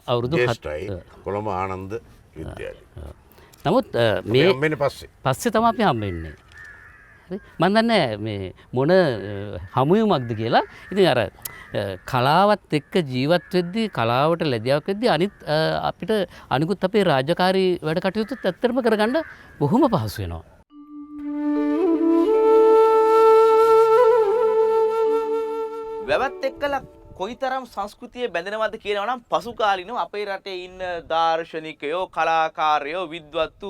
අවුරුදු 7යි කොළඹ ආනන්ද විද්‍යාලය. නමුත් මේ හම්බෙන්නේ පස්සේ තමයි අපි හම්බෙන්නේ. හරි මම දන්නේ මේ මොන හමුවීමක්ද කියලා. ඉතින් අර කලාවත් එක්ක ජීවත් වෙද්දී කලාවට ලැබියාවක් වෙද්දී අනිත් අපිට අනිකුත් අපේ රාජකාරී වැඩ කටයුතුත් ඇත්තටම කරගන්න බොහොම පහසු වෙනවා. වැවත් එක්කලා කොයිතරම් සංස්කෘතිය බැඳෙනවද කියනවා නම් පසු කාලිනව අපේ රටේ ඉන්න දාර්ශනිකයෝ, කලාකාරයෝ, විද්වත්තු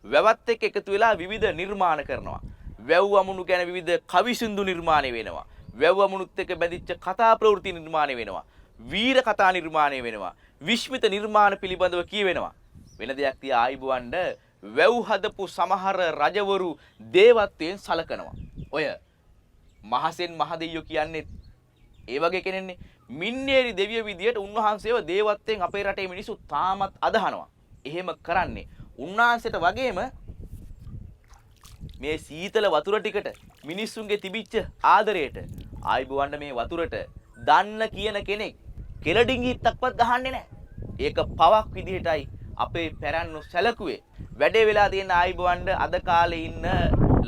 වැවත් එක්ක එකතු වෙලා විවිධ නිර්මාණ කරනවා. වැව් අමුණු ගැන විවිධ කවි සින්දු නිර්මාණය වෙනවා. වැව් අමුණුත් එක්ක බැඳිච්ච කතා ප්‍රවෘත්ති නිර්මාණය වෙනවා. වීර කතා නිර්මාණය වෙනවා. විශ්මිත නිර්මාණ පිළිබඳව කියවෙනවා. වෙන දෙයක් තියා ආයිබුවන්ඩ වැව් හදපු සමහර රජවරු දේවත්වයෙන් සලකනවා. ඔය මහසෙන් මහදෙයියෝ කියන්නේ ඒ වගේ කෙනෙන්නේ. මින්නේරි දෙවිය විදියට උන්වහන්සේව දේවත්වයෙන් අපේ රටේ මිනිස්සු තාමත් අදහනවා. එහෙම කරන්නේ උන්වහන්සේට වගේම මේ සීතල වතුර ටිකට මිනිස්සුන්ගේ තිබිච්ච ආදරයට ආයිබුවන්ඩ මේ වතුරට දන්න කියන කෙනෙක් කෙලඩිංගිත්තක්වත් ගහන්නේ නැහැ. ඒක පවක් විදිහටයි අපේ පැරණු සැලකුවේ. වැඩේ වෙලා තියෙන ආයිබුවන්ඩ අද කාලේ ඉන්න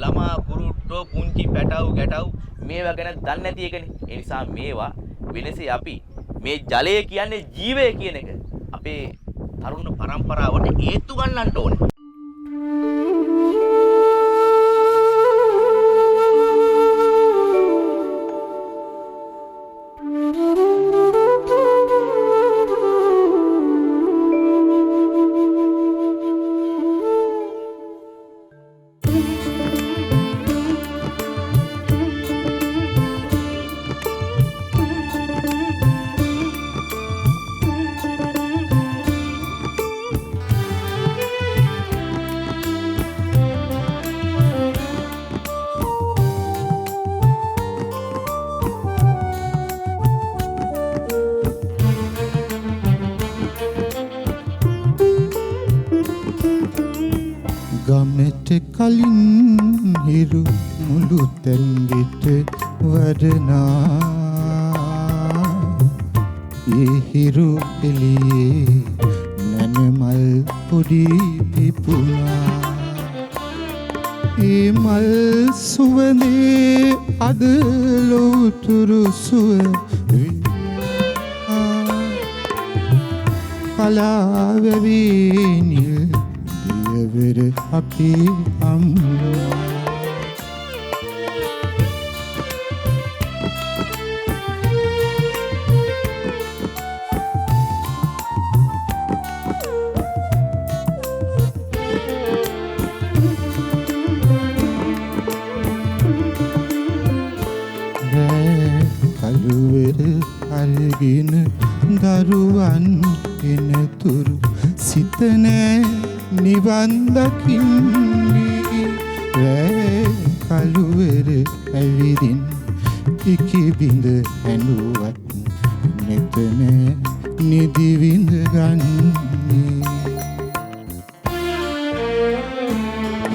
ළමා කුරුට්ටෝ පුංචි පැටව් ගැටව් මේවා ගැන දන්නේ නැති එකනේ. ඒ නිසා මේවා වෙනසේ අපි මේ ජලය කියන්නේ ජීවය කියන එක අපේ තරුණ පරම්පරාවට හේතු ගන්නන්න ඕනේ. ගමට කලින් හිරු මුළු තැන්ගෙට වඩනා ඒ හිරු එළියේ නැනමල් පොඩි පිපුණා ඒ මල් සුවඳේ අද ලෝතුරු සුව කලාවැවිනිල් දියවර අපේ අම්මා කළුවර අරගෙන දරුවන් එනතුරු සිත නෑ නිවන් දකින්නේ රෑ කළුවර ඇවිදින් ඉකිබිඳ ඇඬුවත් මෙතන නිදිවිඳ ගන්නේ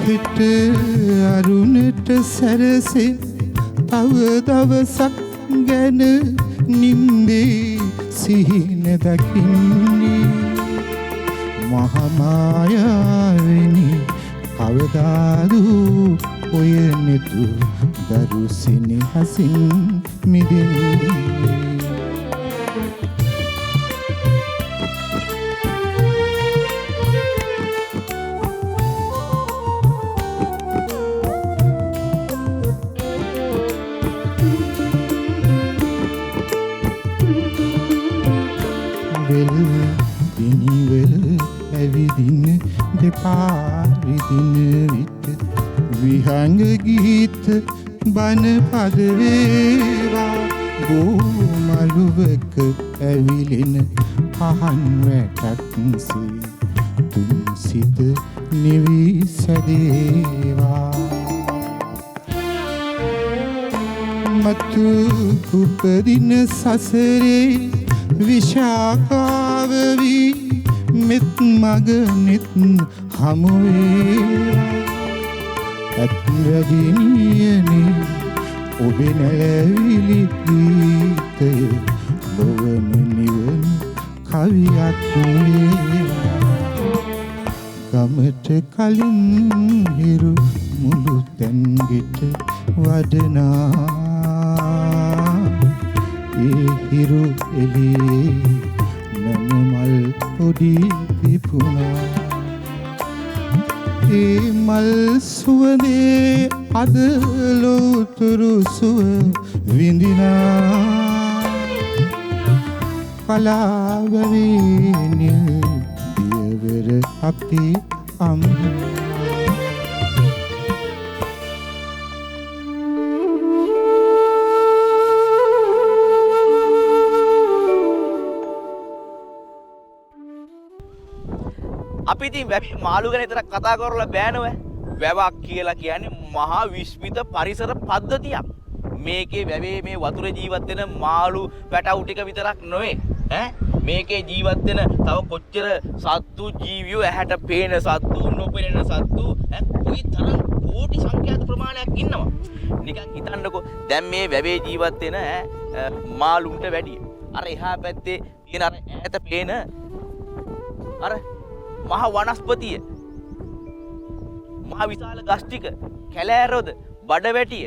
හිට අරුණට සැරසේ තව දවසක් ගැන නිම්දේ සිහින දකින්නේ මහමායාවෙනි කවදාදු ඔය නෙතු දරු සිනහසින් මිදෙන්නේ ඇවිදින දෙපාරිදින විට විහංග ගීත බණ පදවේවා බෝමළුවක ඇවිලෙන පහන් වැටක්සේ තුන් සිත නිවී සැදේවා මතු කුපදින සසරේ විශාකාව වී මෙත් මග නෙත් හමුවේවා ඇත් රජිනියනේ ඔබේ නැවිලි ගීතය ලොවම නිවන කවියක් වේවා ගමට කලින් හිරු මුළු තැන්ගෙට වඩනා ඒ හිරු එළියේ මල් පොඩි පිපුණා ඒ මල් සුවඳේ අද ලෝතුරු සුව විඳිනා කලාවවේ නිල් දියවර අපේ අම්මා අපි ඉතින් මාළු ගැන විතරක් කතා කරලා බෑනව. වැවක් කියලා කියන්නේ මහා විශ්මිත පරිසර පද්ධතියක්. මේකේ වැවේ මේ වතුරේ ජීවත් වෙන මාළු පැටවු ටික විතරක් නෙවෙයි. මේකේ ජීවත් වෙන තව කොච්චර සත්තු ජීවියෝ ඇහැට පේන සත්තු නොපෙනෙන සත්තු කොයි තරම් කෝටි සංඛ්‍යාත ප්‍රමාණයක් ඉන්නවා. නිකන් හිතන්නකෝ දැන් මේ වැවේ ජීවත් වෙන මාළුන්ට වැඩිය. අර එහා පැත්තේ තියෙන අර ඈත පේන අර මහ වනස්පතිය මහ විශාල ගස් ටික කැලෑරොද බඩවැටිය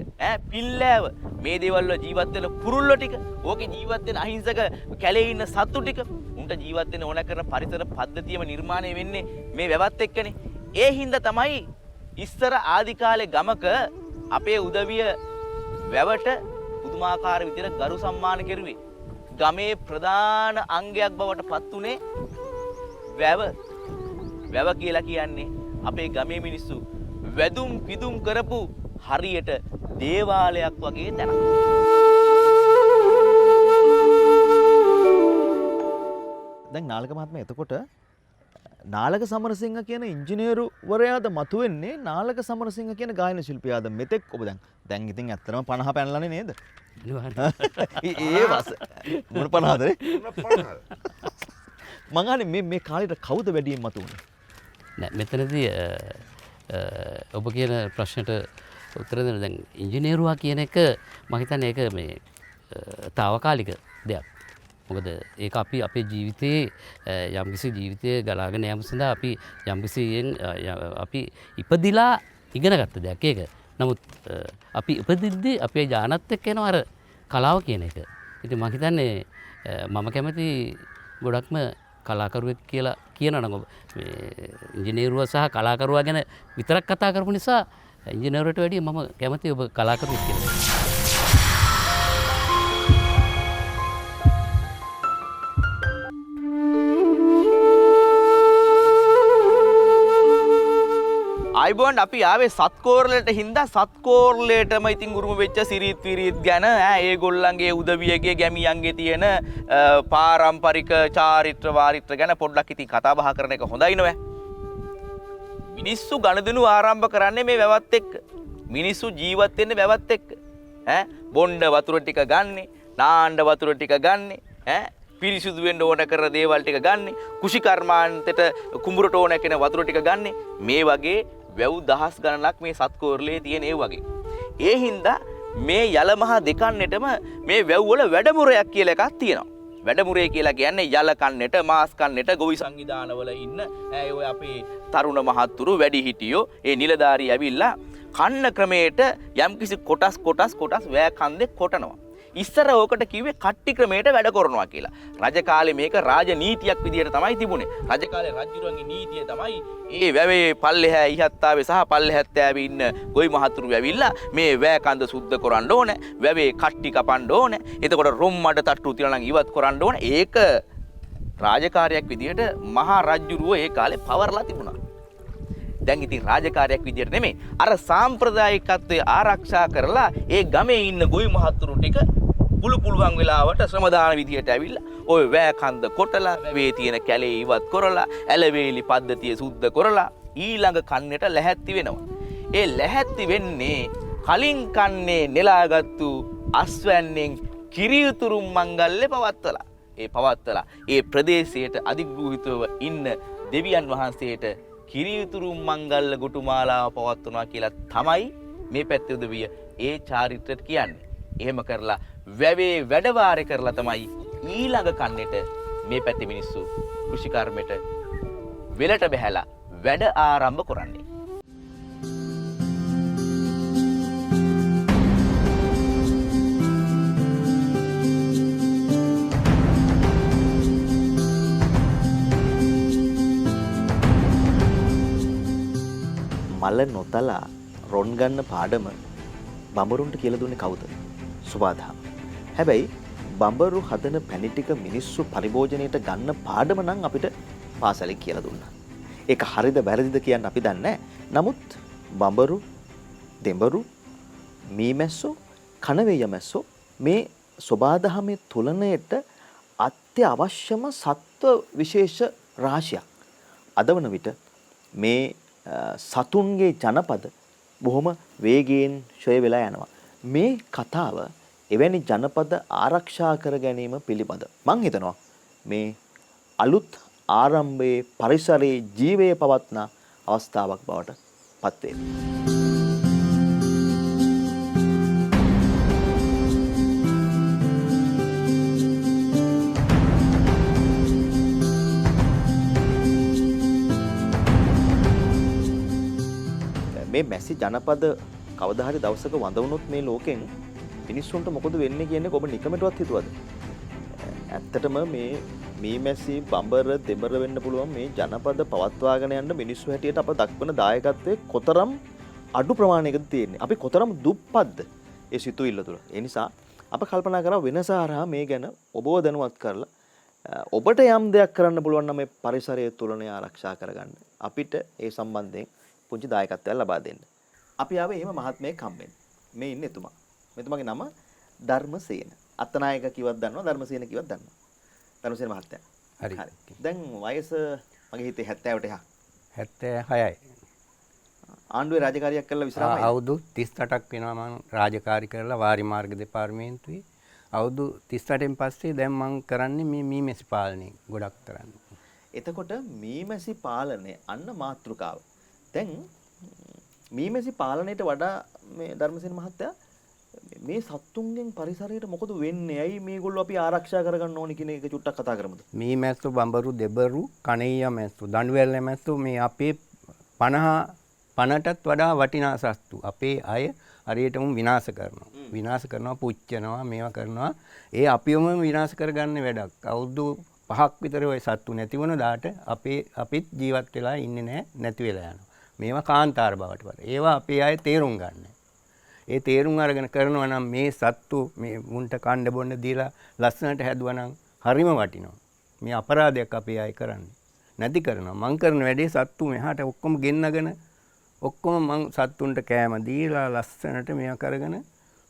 පිල්ලෑව මේ දේවල් වල ජීවත් වෙන කුරුල්ලෝ ටික ඕකේ ජීවත් වෙන අහිංසක කැලේ ඉන්න සත්තු ටික උන්ට ජීවත් වෙන්න ඕන කරන පරිසර පද්ධතියම නිර්මාණය වෙන්නේ මේ වැවත් එක්කනේ. ඒ හින්දා තමයි ඉස්සර ආදි කාලේ ගමක අපේ උදවිය වැවට පුදුමාකාර විදිහට ගරු සම්මාන කෙරුවේ. ගමේ ප්‍රධාන අංගයක් බවට පත් උනේ වැව. වැව කියලා කියන්නේ අපේ ගමේ මිනිස්සු වැදුම් පිදුම් කරපු හරියට දේවාලයක් වගේ තැනක්. දැන් නාලක මහත්මයා එතකොට නාලක සමරසිංහ කියන ඉංජිනේරුවරයාද මතුවෙන්නේ නාලක සමරසිංහ කියන ගායන ශිල්පියාද මෙතෙක් ඔබ දැන් ඉතින් ඇත්තටම 50 පැනලානේ නේද? ඒ වස මොන 50ද? මං අහන්නේ මේ කාලේට කවුද වැඩියෙන් මතුවුනේ? නෑ මෙතනදී ඔබ කියන ප්‍රශ්නට උත්තර දෙන්න දැන් ඉංජිනේරුවා කියන එක මම හිතන්නේ ඒක මේ తాවකාලික දෙයක්. මොකද ඒක අපි අපේ ජීවිතයේ යම්කිසි ජීවිතය ගලාගෙන යාම සඳහා අපි යම්කිසියෙන් අපි ඉපදිලා ඉගෙන ගත්ත දෙයක් ඒක. නමුත් අපි ඉපදිද්දී අපේ ඥානත් එක්ක එනවා අර කලාව කියන එක. ඉතින් මම හිතන්නේ මම කැමති ගොඩක්ම කලාකරුවෙක් කියලා කියනවා නම් ඉංජිනේරුවා සහ කලාකරුවා ගැන විතරක් කතා කරපු නිසා ඉංජිනේරුවට වැඩිය මම කැමති ඔබ කලාකරුවෙක් කියලා. අයිබෝන් අපි ආවේ සත්කෝරලට හින්දා සත්කෝරලටම ඉතින් උරුම වෙච්ච සිරිත් විරිත් ගැන ඒගොල්ලන්ගේ උදවියගේ ගැමියන්ගේ තියෙන පාරම්පරික චාරිත්‍ර වාරිත්‍ර ගැන පොඩ්ඩක් ඉතින් කතා බහ කරන එක හොඳයි නෝ. මිනිස්සු ගණදෙනු ආරම්භ කරන්නේ මේ වැවත් එක්ක. මිනිස්සු ජීවත් වෙන්නේ වැවත් එක්ක. බොණ්ඩ වතුර ටික ගන්නෙ, නාන්න වතුර ටික ගන්නෙ, පිරිසිදු වෙන්න ඕන කරන දේවල් ටික ගන්නෙ, කුෂි කර්මාන්තයට කුඹුරට ඕන කෙන වතුර ටික ගන්නෙ. මේ වගේ වැව් දහස් ගණනක් මේ සත්කෝරලේ තියෙන ඒ වගේ. ඒ හින්දා මේ යල මහ දෙකන්නටම මේ වැව් වල වැඩමුරයක් කියලා එකක් තියෙනවා. වැඩමුරේ කියලා කියන්නේ යල කන්නට, මාස් කන්නට, ගොවි සංවිධානවල ඉන්න ඔය අපේ තරුණ මහත්තුරු වැඩිහිටියෝ ඒ නිලධාරී ඇවිල්ලා කන්න ක්‍රමයට යම්කිසි කොටස් වෑ කන්දේ කොටනවා. ඉස්සර ඕකට කිව්වේ කට්ටි ක්‍රමයට වැඩ කරනවා කියලා. රජ කාලේ මේක රාජනීතියක් විදියට තමයි තිබුණේ. රජ කාලේ රජුරුවන්ගේ නීතිය තමයි ඒ වැවේ පල්ලෙහා ඉහත්තාවේ සහ පල්ලෙහාත්තාවේ ඉන්න ගොවි මහතුරු ඇවිල්ලා මේ වෑ කන්ද සුද්ධ කරන්න ඕනේ. වැවේ කට්ටි කපන්න ඕනේ. එතකොට රොම් මඩ තට්ටු තියලා නම් ඉවත් කරන්න ඕනේ. ඒක රාජකාරියක් විදියට මහා රජුරුව ඒ කාලේ පවර්ලා තිබුණා. දැන් ඉතින් රාජකාරියක් විදියට නෙමෙයි. අර සාම්ප්‍රදායිකත්වයේ ආරක්ෂා කරලා ඒ ගමේ ඉන්න ගොවි මහතුරු ටික පුළුවන් වෙලාවට ශ්‍රමදාන විදියට ඇවිල්ලා ওই වෑ කන්ද කොටලා වැවේ තියෙන කැලේ ඉවත් කරලා ඇලවේලි පද්ධතිය සුද්ධ කරලා ඊළඟ කන්නට ලැහැත්ති වෙනවා. ඒ ලැහැත්ති වෙන්නේ කලින් කන්නේ නෙලාගත්තු අස්වැන්නෙන් කිරියුතුරුම් මංගල්‍ය පවත්වලා. ඒ පවත්වලා ඒ ප්‍රදේශයට අධිග්‍රහිතව ඉන්න දෙවියන් වහන්සේට කිරියුතුරුම් මංගල්‍ය ගුටුමාලාව පවත්වනවා කියලා තමයි මේ පැත්තේ උදවිය ඒ චාරිත්‍රයට කියන්නේ. එහෙම කරලා වැවේ වැඩවාරය කරලා තමයි ඊළඟ කන්නේට මේ පැත්තේ මිනිස්සු කෘෂි කර්මයට වෙලට බහැලා වැඩ ආරම්භ කරන්නේ. මල නොතලා රොන් ගන්න පාඩම බඹරුන්ට කියලා දුන්නේ කවුද? සුබාදහම. හැබැයි බඹරු හදන පැණි ටික මිනිස්සු පරිභෝජනයට ගන්න පාඩම නම් අපිට පාසලේ කියලා දුන්නා. ඒක හරිද වැරදිද කියන්න අපි දන්නේ නැහැ. නමුත් බඹරු, දෙඹරු, මීමැස්සෝ, කණවේය මැස්සෝ මේ සුබාදහමේ තුලනයට අත්‍යවශ්‍යම සත්ව විශේෂ රාශියක්. අදවන විට මේ සතුන්ගේ ජනපද බොහොම වේගයෙන් ඡය වෙලා යනවා. මේ කතාව එවැනි ජනපද ආරක්ෂා කර ගැනීම පිළිබඳ මං හිතනවා මේ අලුත් ආරම්භයේ පරිසරයේ ජීවය පවත්නා අවස්ථාවක් බවට පත් වේ. මේ මැසි ජනපද කවදා හරි දවසක වඳ වුණොත් මේ ලෝකෙන් මිනිස්සුන්ට මොකද වෙන්නේ කියන්නේ ඔබ නිකමටවත් හිතුවද? ඇත්තටම මේ මැසි බඹර දෙඹර වෙන්න පුළුවන් මේ ජනපද පවත්වාගෙන යන්න මිනිස්සු හැටියට අප දක්වන දායකත්වයේ කොතරම් අඩු ප්‍රමාණයකද තියෙන්නේ. අපි කොතරම් දුප්පත්ද ඒ සිතුවිල්ල තුළ. ඒ නිසා අප කල්පනා කරා වෙනස හරහා මේ ගැන ඔබව දැනුවත් කරලා ඔබට යම් දෙයක් කරන්න පුළුවන් නම් මේ පරිසරයේ තුලනේ ආරක්ෂා කරගන්න. අපිට ඒ සම්බන්ධයෙන් පුංචි දායකත්වයක් ලබා දෙන්න. අපි ආවේ එහෙම මහත්මයෙක් හම්බෙන්න. මේ ඉන්නේ එතුමා. මෙතුමාගේ නම ධර්මසේන. අත්තනායක කිව්වත් දන්නවා, ධර්මසේන කිව්වත් දන්නවා. ධර්මසේන මහත්තයා. හරි. දැන් වයස මගේ හිතේ 70ට එහා. 76යි. ආණ්ඩුවේ රාජකාරියක් කරලා විශ්‍රාමයි. අවුරුදු 38ක් වෙනවා මම රාජකාරී කරලා වාරි මාර්ග දෙපාර්තමේන්තුවේ. අවුරුදු 38න් පස්සේ දැන් මම කරන්නේ මේ මීමැසි පාලනය ගොඩක් කරන්නේ. එතකොට මීමැසි පාලනය අන්න මාතෘකාව. දැන් මීමැසි පාලනයට වඩා මේ ධර්මසේන මහත්තයා මේ සත්තුන්ගෙන් පරිසරයට මොකද වෙන්නේ? ඇයි මේගොල්ලෝ අපි ආරක්ෂා කරගන්න ඕනේ කියන එක චුට්ටක් කතා කරමුද? මීමැස්සු, බඹරු, දෙබරු, කණෙయ్య මැස්සු, දඬුවැල් මැස්සු මේ අපේ 50ටත් වඩා වටිනා සත්තු. අපේ අය හරියටම විනාශ කරනවා. විනාශ කරනවා, පුච්චනවා, මේවා කරනවා. ඒ අපිවම විනාශ කරගන්න වැඩක්. අවුරුදු 5ක් විතර ওই සත්තු නැති වුණ දාට අපිත් ජීවත් වෙලා ඉන්නේ නැහැ, නැති වෙලා යනවා. මේවා කාන්තාර බවට පත්. ඒවා අපේ අය තේරුම් ගන්න. ඒ තේරුම් අරගෙන කරනවා නම් මේ සත්තු මේ මුන්ට කණ්ඩ බොන්න දීලා ලස්සනට හැදුවා නම් හරිම වටිනවා. මේ අපරාධයක් අපේ අය කරන්නේ. නැති කරනවා. මං කරන වැඩේ සත්තු මෙහාට ඔක්කොම ගෙන්නගෙන ඔක්කොම මං සත්තුන්ට කෑම දීලා ලස්සනට මෙයා කරගෙන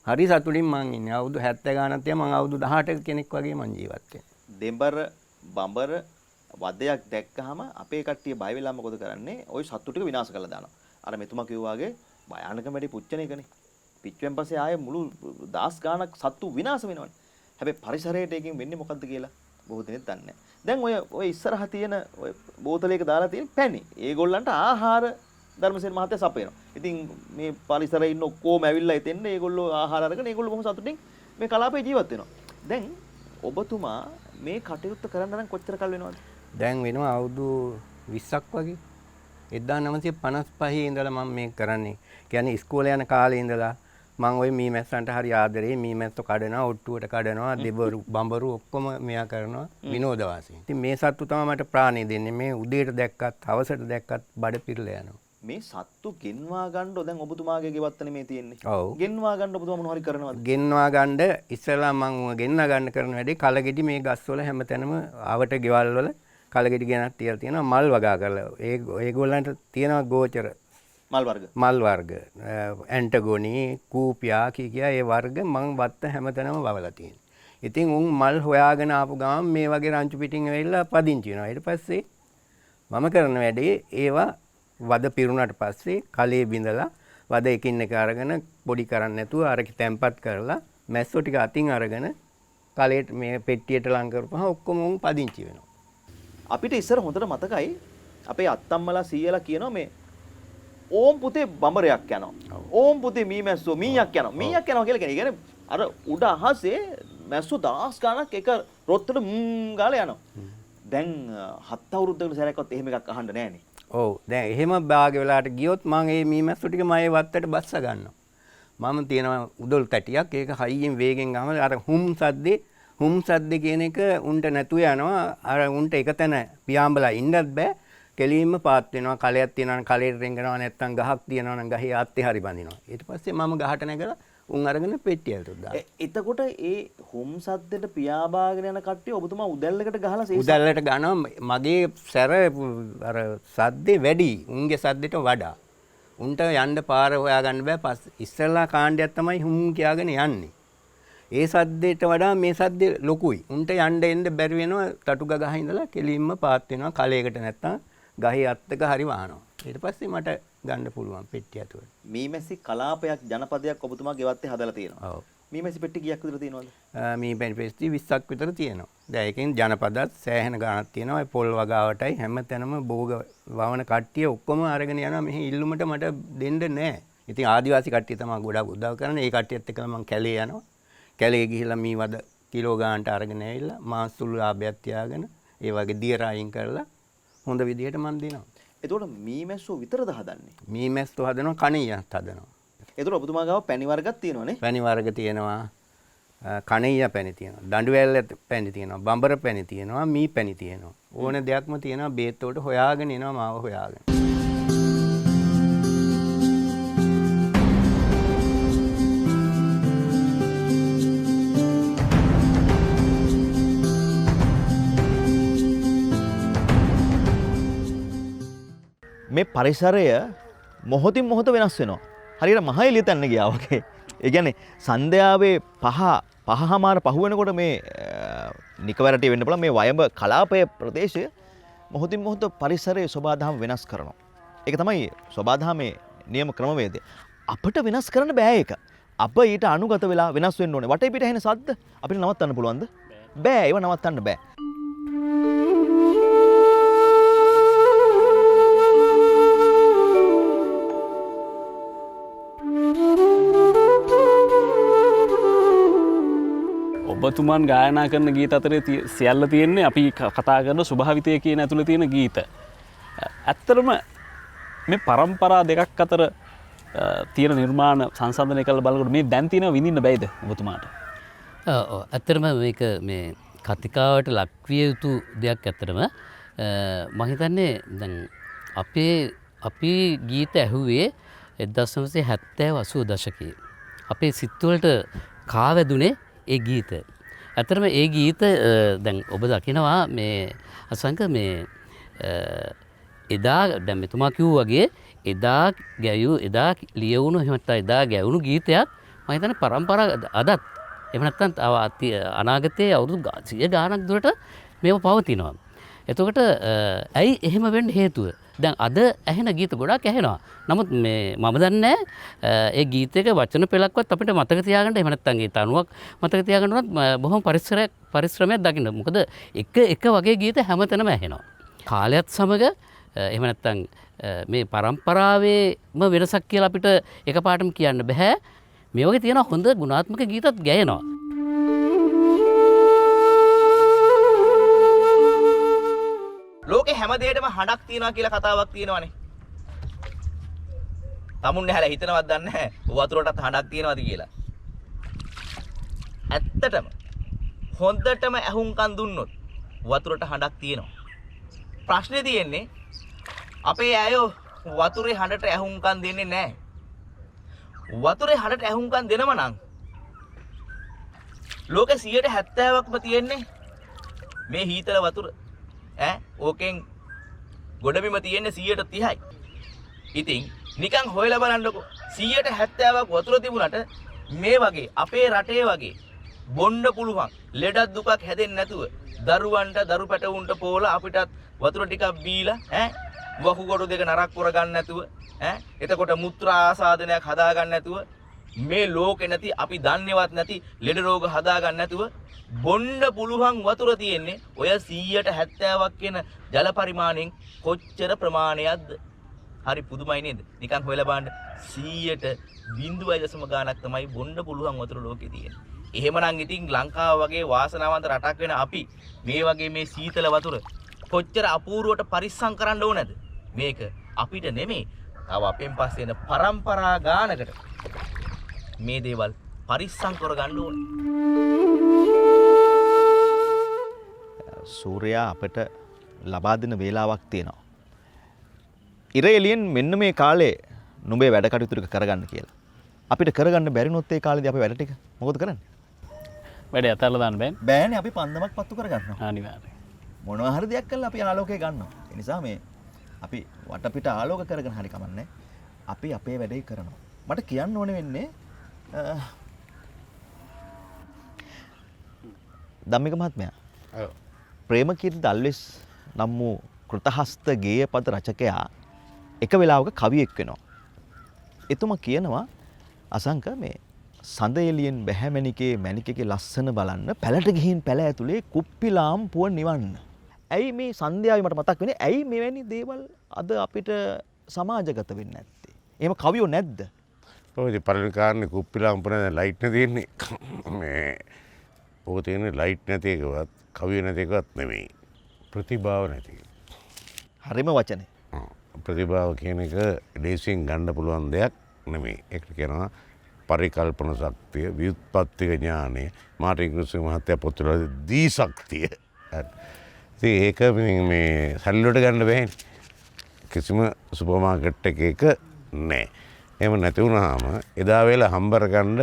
හරි සතුටින් මං ඉන්නේ. අවුරුදු 70 ගානක් තියා මං අවුරුදු 18ක කෙනෙක් වගේ මං ජීවත් වෙන්නේ. දෙඹර බඹර වදයක් දැක්කහම අපේ කට්ටිය බය වෙලා මොකද කරන්නේ? ওই සත්තු ටික විනාශ කරලා දානවා. අර මෙතුමා කිව්වා වගේ භයානකම වැඩි පුච්චන එකනේ. පිච්චුවෙන් පස්සේ ආයේ මුළු දහස් ගාණක් සත්තු විනාශ වෙනවනේ. හැබැයි පරිසරයට එකකින් වෙන්නේ මොකද්ද කියලා බොහෝ දෙනෙක් දන්නේ නැහැ. දැන් ඔය ඉස්සරහ තියෙන ඔය බෝතලයක දාලා තියෙන පැණි. ඒගොල්ලන්ට ආහාර ධර්මසේන මහත්තයා සපයනවා. ඉතින් මේ පරිසරයේ ඉන්න ඔක්කොම ඇවිල්ලා එතෙන්න ඒගොල්ලෝ ආහාර අරගෙන ඒගොල්ලෝ බොහොම සතුටින් මේ කලාපේ ජීවත් වෙනවා. දැන් ඔබතුමා මේ කටයුත්ත කරන්න නම් කොච්චර කල් වෙනවද? දැන් වෙනවා අවුරුදු 20ක් වගේ. 1955 ඉඳලා මම මේක කරන්නේ. කියන්නේ ඉස්කෝලේ යන කාලේ ඉඳලා මම ওই මීමැස්සන්ට හරි ආදරේ. මීමැස්සෝ කඩනවා, ඔට්ටුවට කඩනවා, දෙබරු බඹරු ඔක්කොම මෙයා කරනවා විනෝද වශයෙන්. ඉතින් මේ සත්තු තමයි මට ප්‍රාණය දෙන්නේ. මේ උදේට දැක්කත්, හවසට දැක්කත් බඩ පිරලා යනවා. මේ සත්තු ගෙන්වා ගන්න දැන් ඔබතුමාගේ ගෙවත්තනේ මේ තියෙන්නේ. ඔව්. ගෙන්වා ගන්න ඔබතුමා මොනවා හරි කරනවද? ගෙන්වා ගන්න ඉස්සෙල්ලා මම ගෙන්වා ගන්න කරන වැඩේ කලගෙඩි මේ ගස්වල හැමතැනම ආවට ගෙවල් වල කලගෙඩි ගෙනත් තියලා තියෙනවා මල් වගා කරලා. ඒගොල්ලන්ට තියෙනවා ගෝචර මල් වර්ග ඇන්ටගොනි කූපියා කියා ඒ වර්ග මං වත්ත හැමතැනම වවලා තියෙනවා. ඉතින් උන් මල් හොයාගෙන ආපු ගමන් මේ වගේ රංචු පිටින් ඇවිල්ලා පදිංචි වෙනවා. ඊට පස්සේ මම කරන වැඩේ ඒවා වද පිරුණාට පස්සේ කලේ බිඳලා වද එකින් එක අරගෙන පොඩි කරන්නේ නැතුව අරක තැම්පත් කරලා මැස්සෝ ටික අතින් අරගෙන කලේට මේ පෙට්ටියට ලං කරපුවහම ඔක්කොම උන් පදිංචි වෙනවා. අපිට ඉස්සර හොඳට මතකයි අපේ අත්තම්මලා සීයලා කියනවා මේ ඕම් පුතේ බඹරයක් යනවා. ඕම් පුතේ මීමැස්සෝ මීයක් යනවා. මීයක් යනවා කියලා කියන්නේ අර උඩ අහසේ මැස්සෝ දහස් ගණක් එක රොත්තට ගාලා යනවා. දැන් 7 අවුරුද්දකට සැරයක්වත් එහෙම එකක් අහන්න නැහනේ. ඔව් දැන් එහෙම භාග වෙලාට ගියොත් මම මේ මීමැස්සු ටික මගේ වත්තට බස්ස ගන්නවා. මම තියෙනවා උදොල් තැටියක් ඒක හයියෙන් වේගෙන් ගහම අර හුම් සද්දේ කියන එක උන්ට නැතුව යනවා. අර උන්ට එක තැන පියාඹලා ඉන්නත් බෑ. කෙලින්ම පාත් වෙනවා. කලයක් තියෙනවා නම් කලයට රෙංගනවා නැත්නම් ගහක් තියෙනවා නම් ගහේ ආත්තේ හරි බඳිනවා. ඊට පස්සේ මම ගහට නැගලා උන් අරගෙන පෙට්ටියට දානවා. එතකොට ඒ හුම් සද්දෙට පියාඹාගෙන යන කට්ටිය ඔබතුමා උදැල්ලකට ගහලා උදැල්ලට ගන්නවා. මගේ සැර අර සද්දේ වැඩි උන්ගේ සද්දෙට වඩා. උන්ට යන්න පාර හොයාගන්න බෑ. පස්සේ ඉස්සෙල්ලා කාණ්ඩයක් තමයි හුම් කියාගෙන යන්නේ. ඒ සද්දෙට වඩා මේ සද්දේ ලොකුයි. උන්ට යන්න එන්න බැරි වෙනවා. තටු ගහ ඉඳලා කෙලින්ම පාත් වෙනවා. කලයකට නැත්තම් ගහේ අත්තක හරි වහනවා. ඊට පස්සේ මට ගන්න පුළුවන් පෙට්ටිය ඇතුළට. මීමැසි කලාපයක් ජනපදයක් ඔබතුමා ගෙවත්තේ හදලා තියෙනවා. ඔව්. මීමැසි පෙට්ටි කීයක් විතර තියෙනවද? මීමැසි පෙට්ටි 20ක් විතර තියෙනවා. දැන් ඒකෙන් ජනපදත් සෑහෙන ගාණක් තියෙනවා. ඒ පොල් වගාවටයි හැමතැනම භෝග වවන කට්ටිය ඔක්කොම අරගෙන යනවා. මෙහි ඉල්ලුමට මට දෙන්න නැහැ. ඉතින් ආදිවාසී කට්ටිය තමයි ගොඩක් උදව් කරන්නේ. ඒ කට්ටියත් එක්කලා මම කැලේ යනවා. කැලේ ගිහිල්ලා මී වද කිලෝ ගාණට අරගෙන ඇවිල්ලා මාස් සුළු ලාභයක් තියාගෙන ඒ වගේ දියර අයින් කරලා හොඳ විදිහට මම දෙනවා. එතකොට මීමැස්සෝ විතරද හදන්නේ? මීමැස්සෝ හදනවා කණියත් හදනවා. එතකොට ඔබතුමා ගාව පැණි වර්ගයක් තියෙනවනේ? පැණි වර්ග තියෙනවා. කණිය පැණි තියෙනවා. දඬුවැල් පැණි තියෙනවා. බඹර පැණි තියෙනවා. මී පැණි තියෙනවා. ඕන දෙයක්ම තියෙනවා. බේත් වලට හොයාගෙන එනවා මාව හොයාගෙන. මේ පරිසරය මොහොතින් මොහොත වෙනස් වෙනවා. හරියට මහ එළිය තැන්න ගියා වගේ. ඒ කියන්නේ සන්ධ්‍යාවේ පහමාර පහ වෙනකොට මේ නිකවරටි වෙන්න පුළුවන් මේ වයඹ කලාපයේ ප්‍රදේශය මොහොතින් මොහොත පරිසරයේ සබාධම වෙනස් කරනවා. ඒක තමයි සබාධමේ නියම ක්‍රමවේදය. අපිට වෙනස් කරන්න බෑ ඒක. අප ඊට අනුගත වෙලා වෙනස් වෙන්න ඕනේ. වටේ පිට ඇහෙන සද්ද අපිට නවත්තන්න පුළුවන්ද? බෑ. ඒව නවත්තන්න බෑ. ඔබතුමන් ගායනා කරන ගීත අතරේ සියල්ල තියෙන්නේ අපි කතා කරන ස්වභාවිතය කියන ඇතුළේ තියෙන ගීත. ඇත්තටම මේ පරම්පරා දෙකක් අතර තියෙන නිර්මාණ සංසන්දනය කරලා බලනකොට මේ දැන් තියෙනව විඳින්න බැයිද ඔබතුමාට? ඔව් ඇත්තටම මේක මේ කතිකාවට ලක්විය යුතු දෙයක් ඇත්තටම මම හිතන්නේ දැන් අපි ගීත ඇහුවේ 1970 80 දශකයේ. අපේ සිත්වලට කාවැදුනේ ඒ ගීත. ඇත්තටම ඒ ගීත දැන් ඔබ දකිනවා මේ අසංක මේ එදා දැන් මෙතුමා කිව්වා වගේ එදා ගැයූ එදා ලියවුණු එහෙම නැත්නම් එදා ගැයුණු ගීතයක් මම හිතන්නේ පරම්පරා අදත් එහෙම නැත්නම් තව අනාගතයේ අවුරුදු 100 ගාණක් දුරට මේව පවතිනවා. එතකොට ඇයි එහෙම වෙන්න හේතුව? දැන් අද ඇහෙන ගීත ගොඩාක් ඇහෙනවා. නමුත් මේ මම දන්නේ ඒ ගීතයක වචන පෙළක්වත් අපිට මතක තියාගන්න එහෙම නැත්නම් ඒ තනුවක් මතක තියාගන්නවත් බොහොම පරිශ්‍රමයක් දකින්න. මොකද එක වගේ ගීත හැමතැනම ඇහෙනවා. කාලයත් සමග එහෙම නැත්නම් මේ පරම්පරාවේම වෙනසක් කියලා අපිට එකපාරටම කියන්න බෑ. මේ වගේ තියෙන හොඳ ගුණාත්මක ගීතත් ගැයෙනවා. ලෝකේ හැම දෙයකටම හඬක් තියනවා කියලා කතාවක් තියෙනවානේ. තමුන් ඇහැලා හිතනවත් දන්නේ නැහැ වතුරටත් හඬක් තියනවාද කියලා. ඇත්තටම හොඳටම ඇහුම්කන් දුන්නොත් වතුරට හඬක් තියෙනවා. ප්‍රශ්නේ තියෙන්නේ අපේ අයෝ වතුරේ හඬට ඇහුම්කන් දෙන්නේ නැහැ. වතුරේ හඬට ඇහුම්කන් දෙනව නම් ලෝකේ 70%ක්ම තියෙන්නේ මේ හීතල වතුර. ඕකෙන් ගොඩබිම තියෙන්නේ 30%යි. ඉතින් නිකන් හොයලා බලන්නකෝ 70%ක් වතුර තිබුණාට මේ වගේ අපේ රටේ වගේ බොන්න පුළුවන් ලෙඩක් දුකක් හැදෙන්නේ නැතුව දරුවන්ට දරු පැටවුන්ට පෝලා අපිටත් වතුර ටිකක් බීලා වකුගඩු දෙක නරක් කරගන්න නැතුව එතකොට මුත්‍රා ආසාදනයක් හදාගන්න නැතුව මේ ලෝකේ නැති අපි දන්නේවත් නැති ලෙඩ රෝග හදාගන්න නැතුව බොන්න පුළුවන් වතුර තියෙන්නේ ඔය 170ක් කියන ජල පරිමාණයෙන් කොච්චර ප්‍රමාණයක්ද? හරි පුදුමයි නේද? නිකන් හොයලා බලන්න 100.0 ගාණක් තමයි බොන්න පුළුවන් වතුර ලෝකේ තියෙන්නේ. එහෙමනම් ඉතින් ලංකාව වගේ වාසනාවන්ත රටක් වෙන අපි මේ වගේ මේ සීතල වතුර කොච්චර අපූර්වට පරිස්සම් කරන්න ඕනද? මේක අපිට නෙමෙයි තව අපෙන් පස්සේ එන පරම්පරා ගානකට මේ දේවල් පරිස්සම් කරගන්න ඕනේ. සූර්යයා අපට ලබා දෙන වේලාවක් තියෙනවා. ඉර එළියෙන් මෙන්න මේ කාලේ නුඹේ වැඩ කටයුතු ටික කරගන්න කියලා. අපිට කරගන්න බැරි නොත් ඒ කාලේදී අපේ වැඩ ටික මොකද කරන්නේ? වැඩේ අතල්ලා දාන්න බෑනේ. බෑනේ අපි පන්දමක් පත්තු කරගන්නවා. අනිවාර්යයෙන්. මොනවා හරි දෙයක් කළා අපි ආලෝකය ගන්නවා. ඒ නිසා මේ අපි වටපිට ආලෝක කරගෙන හරි කමන්නේ. අපි අපේ වැඩේ කරනවා. මට කියන්න ඕනේ වෙන්නේ ධම්මික මහත්මයා. ඔව්. ප්‍රේමකීර්ති දල්විස් නම් වූ කෘතහස්ත ගේය පද රචකයා එක වෙලාවක කවියෙක් වෙනවා. එතුමා කියනවා අසංක මේ සඳ එළියෙන් බැහැමැණිකේ මැණිකේ ලස්සන බලන්න පැලට ගිහින් පැල ඇතුලේ කුප්පිලාම් පුව නිවන්න. ඇයි මේ සන්ධ්‍යාවේ මට මතක් වෙන්නේ ඇයි මෙවැනි දේවල් අද අපිට සමාජගත වෙන්නේ නැත්තේ? එහෙම කවියෝ නැද්ද? ඔය පළවෙනි කාරණේ කුප්පිලාම් පුව නැද ලයිට් නේ තියෙන්නේ. මේ ඕක තියෙන්නේ ලයිට් නැති එකවත් කවිය නැති එකවත් නෙමෙයි. ප්‍රතිභාව නැති. හරිම වචනේ. ප්‍රතිභාව කියන එක ලේසියෙන් ගන්න පුළුවන් දෙයක් නෙමෙයි. ඒකට කියනවා පරිකල්පන ශක්තිය, ව්‍යුත්පත්තික ඥානය, මාර්ටින් ක්‍රිස්ටි මහත්තයා පොත්වල දී ශක්තිය. ඉතින් ඒක මේ සල්ලිවලට ගන්න බෑනේ. කිසිම සුපර් මාකට් එකක නෑ. එහෙම නැති වුණාම එදා වේලා හම්බර ගන්න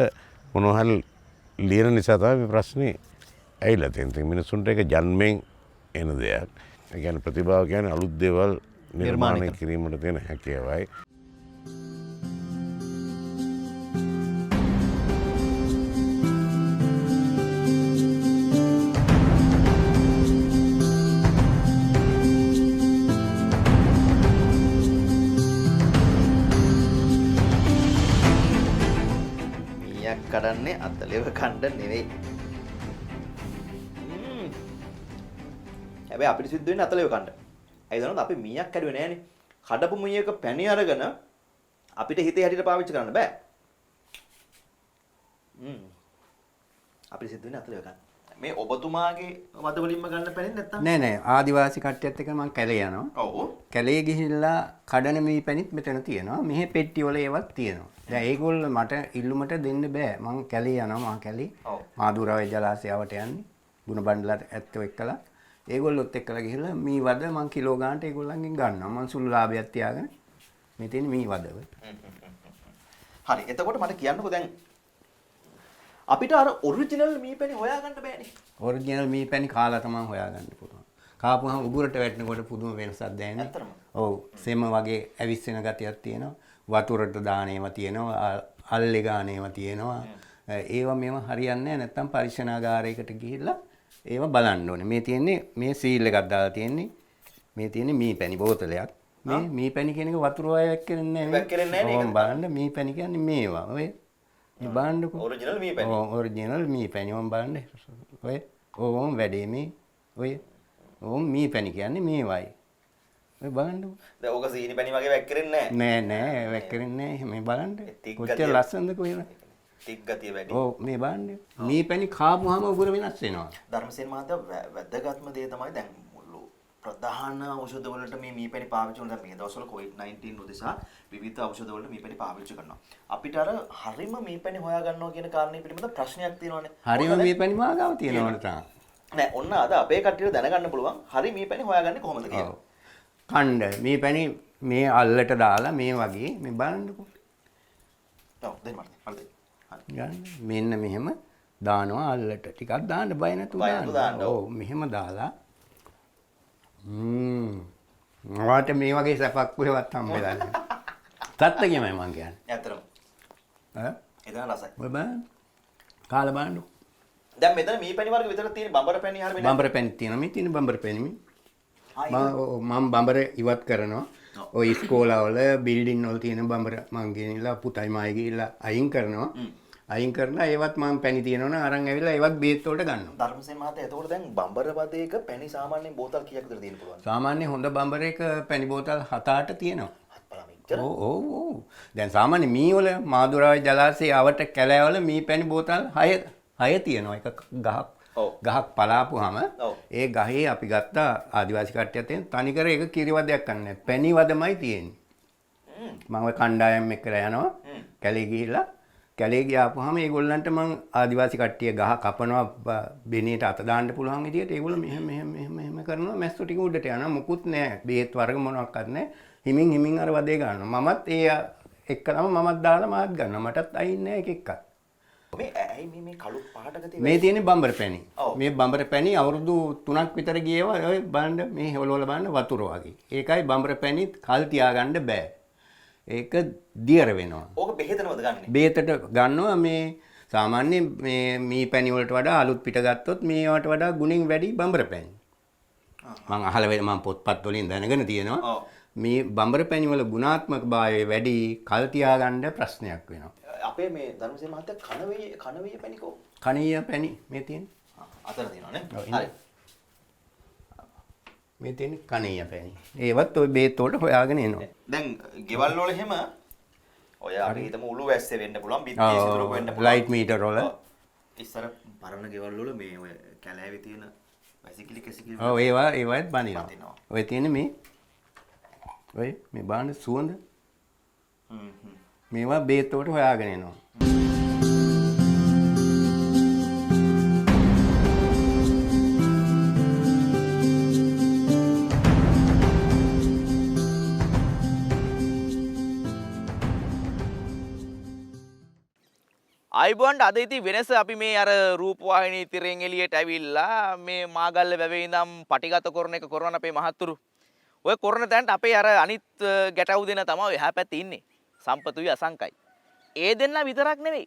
මොනවා හරි ලියන නිසා තමයි ප්‍රශ්නේ ඇවිල්ලා තියෙන්නේ. මිනිසුන්ට ඒක ජන්මෙන් එන දෙයක්. ඒ කියන්නේ ප්‍රතිභාව කියන්නේ අලුත් දේවල් නිර්මාණය කිරීමට තියෙන හැකියාවයි. මීයක් කඩන්නේ අතලෙව කණ්ඩ නෙවෙයි. හැබැයි අපිට සිද්ධ වෙන්නේ අතලෙව කණ්ඩ. ඇයි දන්නවද අපි මීයක් කැඩුවේ නෑනේ. කඩපු මීයක පැණි අරගෙන අපිට හිතේ හැටියට පාවිච්චි කරන්න බෑ. අපිට සිද්ධ වෙන්නේ අතලෙව කණ්ඩ. මේ ඔබතුමාගේ වද වලින්ම ගන්න පැණි නැත්තම් නෑ ආදිවාසී කට්ටියත් එක්ක මම කැලේ යනවා. ඔව්. කැලේ ගිහිල්ලා කඩන මී පැණිත් මෙතන තියෙනවා. මෙහි පෙට්ටි වල ඒවත් තියෙනවා. දැන් ඒගොල්ලෝ මට ඉල්ලුමට දෙන්න බෑ. මං කැලේ යනවා මා කැලේ. ඔව්. මාදුරාවේ ජලාශයවට යන්නේ. ගුණ බණ්ඩලට ඇත්තෝ එක්කලා. ඒගොල්ලොත් එක්කලා ගිහිල්ලා මී වද මං කිලෝ ගානට ඒගොල්ලන්ගෙන් ගන්නවා. මං සුළු ලාභයක් තියාගෙන මේ තියෙන මී වදව. හරි. එතකොට මට කියන්නකෝ දැන් අපිට අර ඔරිජිනල් මී පැණි හොයාගන්න බෑනේ. ඔරිජිනල් මී පැණි කාලා තමයි හොයාගන්න පුළුවන්. කාපුවහම උගුරට වැටෙනකොට පුදුම වෙනසක් දැනෙන්නේ. ඔව් සෙම වගේ ඇවිස්සෙන ගතියක් තියෙනවා. වතුරට දාන ඒවා තියෙනවා. අල්ලේ ගාන ඒවා තියෙනවා. ඒවා මේවා හරියන්නේ නැහැ. නැත්තම් පරීක්ෂණාගාරයකට ගිහිල්ලා ඒවා බලන්න ඕනේ. මේ තියෙන්නේ මේ සීල් එකක් දාලා තියෙන්නේ. මේ තියෙන්නේ මී පැණි බෝතලයක්. මේ මී පැණි කියන එක වතුර වය වැක්කෙන්නේ නැහැ නේ. වැක්කෙන්නේ නැහැ නේ. බලන්න මී පැණි කියන්නේ මේවා. ඔය මේ බලන්නකෝ. ඔරිජිනල් මී පැණි. ඔව් ඔරිජිනල් මී පැණි. ඔම් බලන්න. ඔය ඕම් වැඩේ මේ. ඔය ඕම් මී පැණි කියන්නේ මේවයි. ඔය බලන්නකෝ. දැන් ඕක සීනි පැණි වගේ වැක්කෙන්නේ නැහැ. නෑ වැක්කෙන්නේ නැහැ. මේ බලන්න. කොච්චර ලස්සනද කොහෙද? ටික් ගතිය වැඩි. ඔව් මේ බලන්න. මී පැණි කාපුවාම උගුර වෙනස් වෙනවා. ධර්මසේන මහත්තයා වැදගත්ම දේ තමයි දැන් ප්‍රධාන ඖෂධ වලට මේ මීපැණි පාවිච්චි කරන දැන් මේ දවස්වල COVID-19 උදෙසා විවිධ ඖෂධ වලට මීපැණි පාවිච්චි කරනවා. අපිට අර හරිම මීපැණි හොයා ගන්නවා කියන කාරණේ පිළිබඳ ප්‍රශ්නයක් තියෙනවානේ. හරිම මීපැණි මාගාව තියෙනවනේ තා. නෑ ඔන්න අද අපේ කට්ටියට දැනගන්න පුළුවන් හරි මීපැණි හොයාගන්නේ කොහොමද කියලා. කණ්ඩ මීපැණි මේ අල්ලට දාලා මේ වගේ මේ බලන්නකෝ. ඔව් දෙන්න මට. ගන්න මෙන්න මෙහෙම දානවා අල්ලට. ටිකක් දාන්න බය නැතුව දාන්න. ඔව් මෙහෙම දාලා මට මේ වගේ සැපක් කොහෙවත් හම්බෙලා නැහැ. සත්‍යගෙමයි මං කියන්නේ. ඇත්තටම. එදා රසයි. ඔය බලන්න. කාලා බලන්න. දැන් මෙතන මීපැණි වර්ග විතර තියෙන බඹර පැණි හරිය වෙන්නේ. බඹර පැණි තියෙනවා. මේ තියෙන බඹර පැණි. මම බඹර ඉවත් කරනවා. ඔය ඉස්කෝලවල බිල්ඩින් වල තියෙන බඹර මං ගෙනිලා පුතයි මායි ගිහිල්ලා අයින් කරනවා. අයින් කරලා ඒවත් මම පැණි තියෙනවනේ අරන් ඇවිල්ලා ඒවත් බේත් වලට ගන්නවා. ධර්මසේන මහත්තයා එතකොට දැන් බඹර වදයක පැණි සාමාන්‍යයෙන් බෝතල් කීයක් විතර තියෙන්න පුළුවන්ද? සාමාන්‍ය හොඳ බඹරේක පැණි බෝතල් 7-8 තියෙනවා. ඔව්. දැන් සාමාන්‍ය මී වල මාදුරාවේ ජලාශයේ අවට කැලෑවල මී පැණි බෝතල් 6 තියෙනවා. එක ගහක් පලාපුවාම ඒ ගහේ අපි ගත්ත ආදිවාසී කට්ටියත් එක්ක තනිකර ඒක කිරිවදයක් ගන්න නැහැ. පැණි වදමයි තියෙන්නේ. මම ඔය කණ්ඩායම් එක්කලා යනවා. කැලේ ගිහිල්ලා කැලේ ගියාපුවාම ඒගොල්ලන්ට මං ආදිවාසී කට්ටිය ගහ කපනවා බෙනියට අත දාන්න පුළුවන් විදියට ඒගොල්ලෝ මෙහෙම කරනවා මැස්සෝ ටික උඩට යනවා මොකුත් නැහැ බේත් වර්ග මොනවත් නැහැ හිමින් අර වදේ ගන්නවා මමත් ඒ එක්කම මමත් දාලා මාත් ගන්නවා මටත් අයින් නැහැ එක එකක් මේ ඇයි මේ කළු පාටක තියෙන්නේ මේ තියෙන්නේ බඹර පැණි මේ බඹර පැණි අවුරුදු 3ක් විතර ගියේවා ඔය බලන්න මේ හෙවලවල බලන්න වතුර වගේ ඒකයි බඹර පැණි කල් තියාගන්න බෑ ඒක දියර වෙනවා. ඕක බෙහෙතනවද ගන්නෙ? බෙහෙතට ගන්නවා මේ සාමාන්‍ය මේ මී පැණි වලට වඩා අලුත් පිට ගත්තොත් මේවට වඩා ගුණෙන් වැඩි බඹර පැණි. මම අහලා මම පොත්පත් වලින් දැනගෙන තියෙනවා. මේ බඹර පැණි වල ගුණාත්මක භාවය වැඩි කල් තියාගන්න ප්‍රශ්නයක් වෙනවා. අපේ මේ ධර්මසේන මහත්තයා කණවීය පැණි කො? කණීය පැණි මේ තියෙන්නේ. අතර තියෙනවනේ. හරි. මේ තියෙන්නේ කණීය පැණි. ඒවත් ওই බේත් වලට හොයාගෙන එනවා. දැන් ගෙවල් වල එහෙම ඔය අපි හිතමු උළු වැස්සේ වෙන්න පුළුවන් බිත්තියේ සිදුරක වෙන්න පුළුවන්. ලයිට් මීටර් වල. ඉස්සර පරණ ගෙවල් වල මේ ඔය කැලෑවේ තියෙන වැසිකිලි කැසිකිලි. ඔව් ඒවත් බනිනවා. ඔය තියෙන්නේ මේ ඔය මේ බාන සුවඳ. මේවා බේත් වලට හොයාගෙන එනවා. අයිබොන්ඩ් අද ඉතින් වෙනස අපි මේ අර රූපවාහිනී තිරෙන් එළියට ඇවිල්ලා මේ මාගල්ල වැවේ ඉඳන් පටිගත කරන එක කරන අපේ මහත්තුරු. ඔය කරන තැනට අපේ අර අනිත් ගැටවු දෙන තමයි එහා පැත්තේ ඉන්නේ. සම්පතුයි අසංකයි. ඒ දෙන්න විතරක් නෙවෙයි.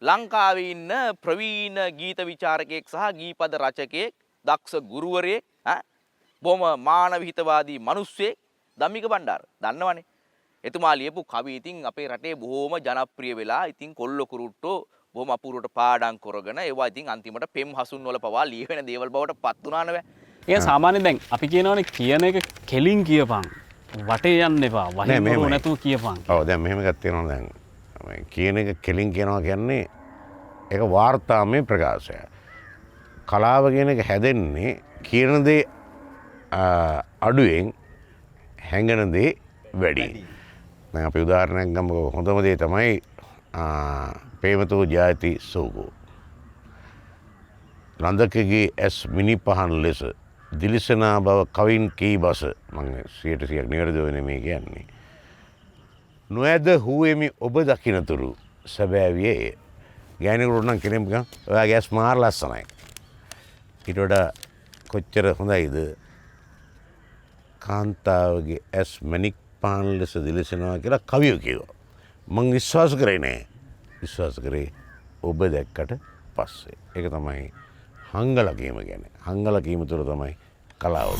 ලංකාවේ ඉන්න ප්‍රවීණ ගීත විචාරකයෙක් සහ ගීපද රචකයෙක්, දක්ෂ ගුරුවරයෙක්, බොහොම මානව හිතවාදී මිනිස්සෙක් ධම්මික බණ්ඩාර. දන්නවනේ. එතුමා ලියපු කවි ඉතින් අපේ රටේ බොහොම ජනප්‍රිය වෙලා ඉතින් කොල්ල කුරුට්ටෝ බොහොම අපූර්වට පාඩම් කරගෙන ඒවා ඉතින් අන්තිමට පෙම් හසුන් වල පවා ලියවෙන දේවල් බවට පත් වුණා නේද? ඒ සාමාන්‍යයෙන් දැන් අපි කියනවනේ කියන එක කෙලින් කියපන්. වටේ යන්න එපා. වහින්න නැතුව කියපන්. ඔව් දැන් මෙහෙම එකක් තියෙනවා දැන්. මේ කියන එක කෙලින් කියනවා කියන්නේ ඒක වාර්තාමය ප්‍රකාශය. කලාව කියන එක හැදෙන්නේ කියන දේ අඩුවෙන් හැඟෙන දේ වැඩි. දැන් අපි උදාහරණයක් ගමු හොඳම දේ තමයි ප්‍රේමතෝ ජාති සෝගෝ. ලන්දකගේ ඇස් මිනි පහන් ලෙස දිලිසනා බව කවින් කී බස මම 100% නිවැරදිව මේ කියන්නේ. නොඇද හුවෙමි ඔබ දකින්නතුරු සැබෑවියේ ගෑණියෙකුට නම් කෙනෙක් ඔයාගේ ඇස් මාර ලස්සනයි. ඊට වඩා කොච්චර හොඳයිද කාන්තාවගේ ඇස් මැණික් පාන් ලෙස දිලිසෙනවා කියලා කවිය කිව්වා. මං විශ්වාස කරේ නෑ. විශ්වාස කරේ ඔබ දැක්කට පස්සේ. ඒක තමයි හංගල කීම කියන්නේ. හංගල කීම තුළ තමයි කලාව.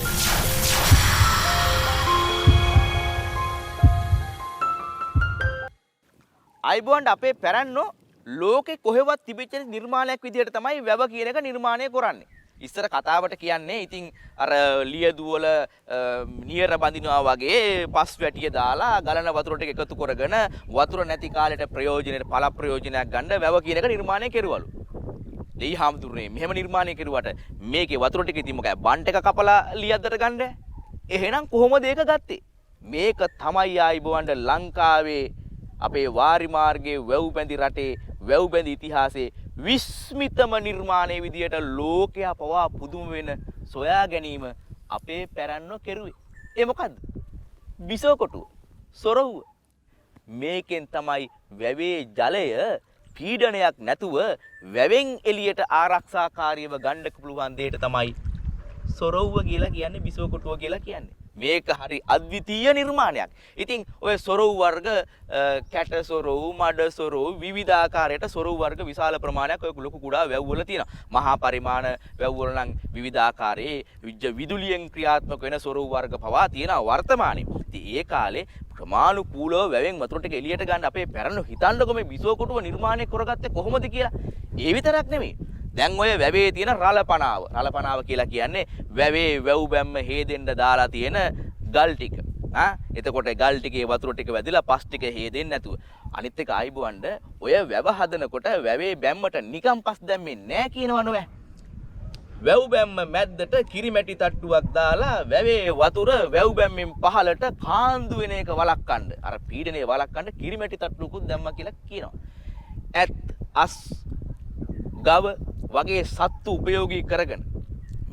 අයිබෝන්ඩ් අපේ පැරැන්නෝ ලෝකෙ කොහෙවත් තිබිච්ච නිර්මාණයක් විදිහට තමයි වැව කියන එක නිර්මාණය කරන්නේ. ඉස්සර කතාවට කියන්නේ ඉතින් අර ලියදුවල නියර බඳිනවා වගේ පස් වැටිය දාලා ගලන වතුර ටික එකතු කරගෙන වතුර නැති කාලෙට ප්‍රයෝජනෙට පළ ප්‍රයෝජනයක් ගන්න වැව කියන එක නිර්මාණය කෙරුවලු. දෙයි හාමුදුරනේ මෙහෙම නිර්මාණය කෙරුවට මේකේ වතුර ටික ඉතින් මොකද බන්ට් එක කපලා ලියද්දට ගන්න? එහෙනම් කොහොමද ඒක ගත්තේ? මේක තමයි ආයිබෝන්ඩ් ලංකාවේ අපේ වාරි මාර්ගයේ වැව් බැඳි රටේ වැව් බැඳි ඉතිහාසයේ විස්මිතම නිර්මාණයේ විදියට ලෝකයා පවා පුදුම වෙන සොයා ගැනීම අපේ පැරැන්නෝ කෙරුවේ. ඒ මොකද්ද? බිසෝකොටුව, සොරවුව. මේකෙන් තමයි වැවේ ජලය පීඩනයක් නැතුව වැවෙන් එළියට ආරක්ෂාකාරීව ගන්න පුළුවන් දෙයට තමයි සොරවුව කියලා කියන්නේ, බිසෝකොටුව කියලා කියන්නේ. මේක හරි අද්විතීය නිර්මාණයක්. ඉතින් ඔය සොරව් වර්ග කැට සොරව්, මඩ සොරව් විවිධාකාරයට සොරව් වර්ග විශාල ප්‍රමාණයක් ඔය ලොකු කුඩා වැව් වල තියෙනවා. මහා පරිමාණ වැව් වල නම් විවිධාකාරයේ විදුලියෙන් ක්‍රියාත්මක වෙන සොරව් වර්ග පවා තියෙනවා වර්තමානයේ. ඉතින් ඒ කාලේ ප්‍රමාණිකූලව වැවෙන් වතුර ටික එළියට ගන්න අපේ පැරණි හිතන්නකො මේ බිසෝකොටුව නිර්මාණය කරගත්තේ කොහොමද කියලා. ඒ විතරක් නෙමෙයි. දැන් ඔය වැවේ තියෙන රළපනාව. රළපනාව කියලා කියන්නේ වැවේ වැව් බැම්ම හේදෙන්න දාලා තියෙන ගල් ටික. එතකොට ගල් ටිකේ වතුර ටික වැදිලා පස් ටික හේදෙන්නේ නැතුව. අනිත් එක ආයිබවන්න ඔය වැව හදනකොට වැවේ බැම්මට නිකම් පස් දැම්මේ නැහැ කියනවනේ. වැව් බැම්ම මැද්දට කිරිමැටි තට්ටුවක් දාලා වැවේ වතුර වැව් බැම්මෙන් පහළට කාන්දු වෙන එක වළක්වන්න. අර පීඩනය වළක්වන්න කිරිමැටි තට්ටුවකුත් දැම්මා කියලා කියනවා. ඇත් අස් ගව වගේ සත්තු උපයෝගී කරගෙන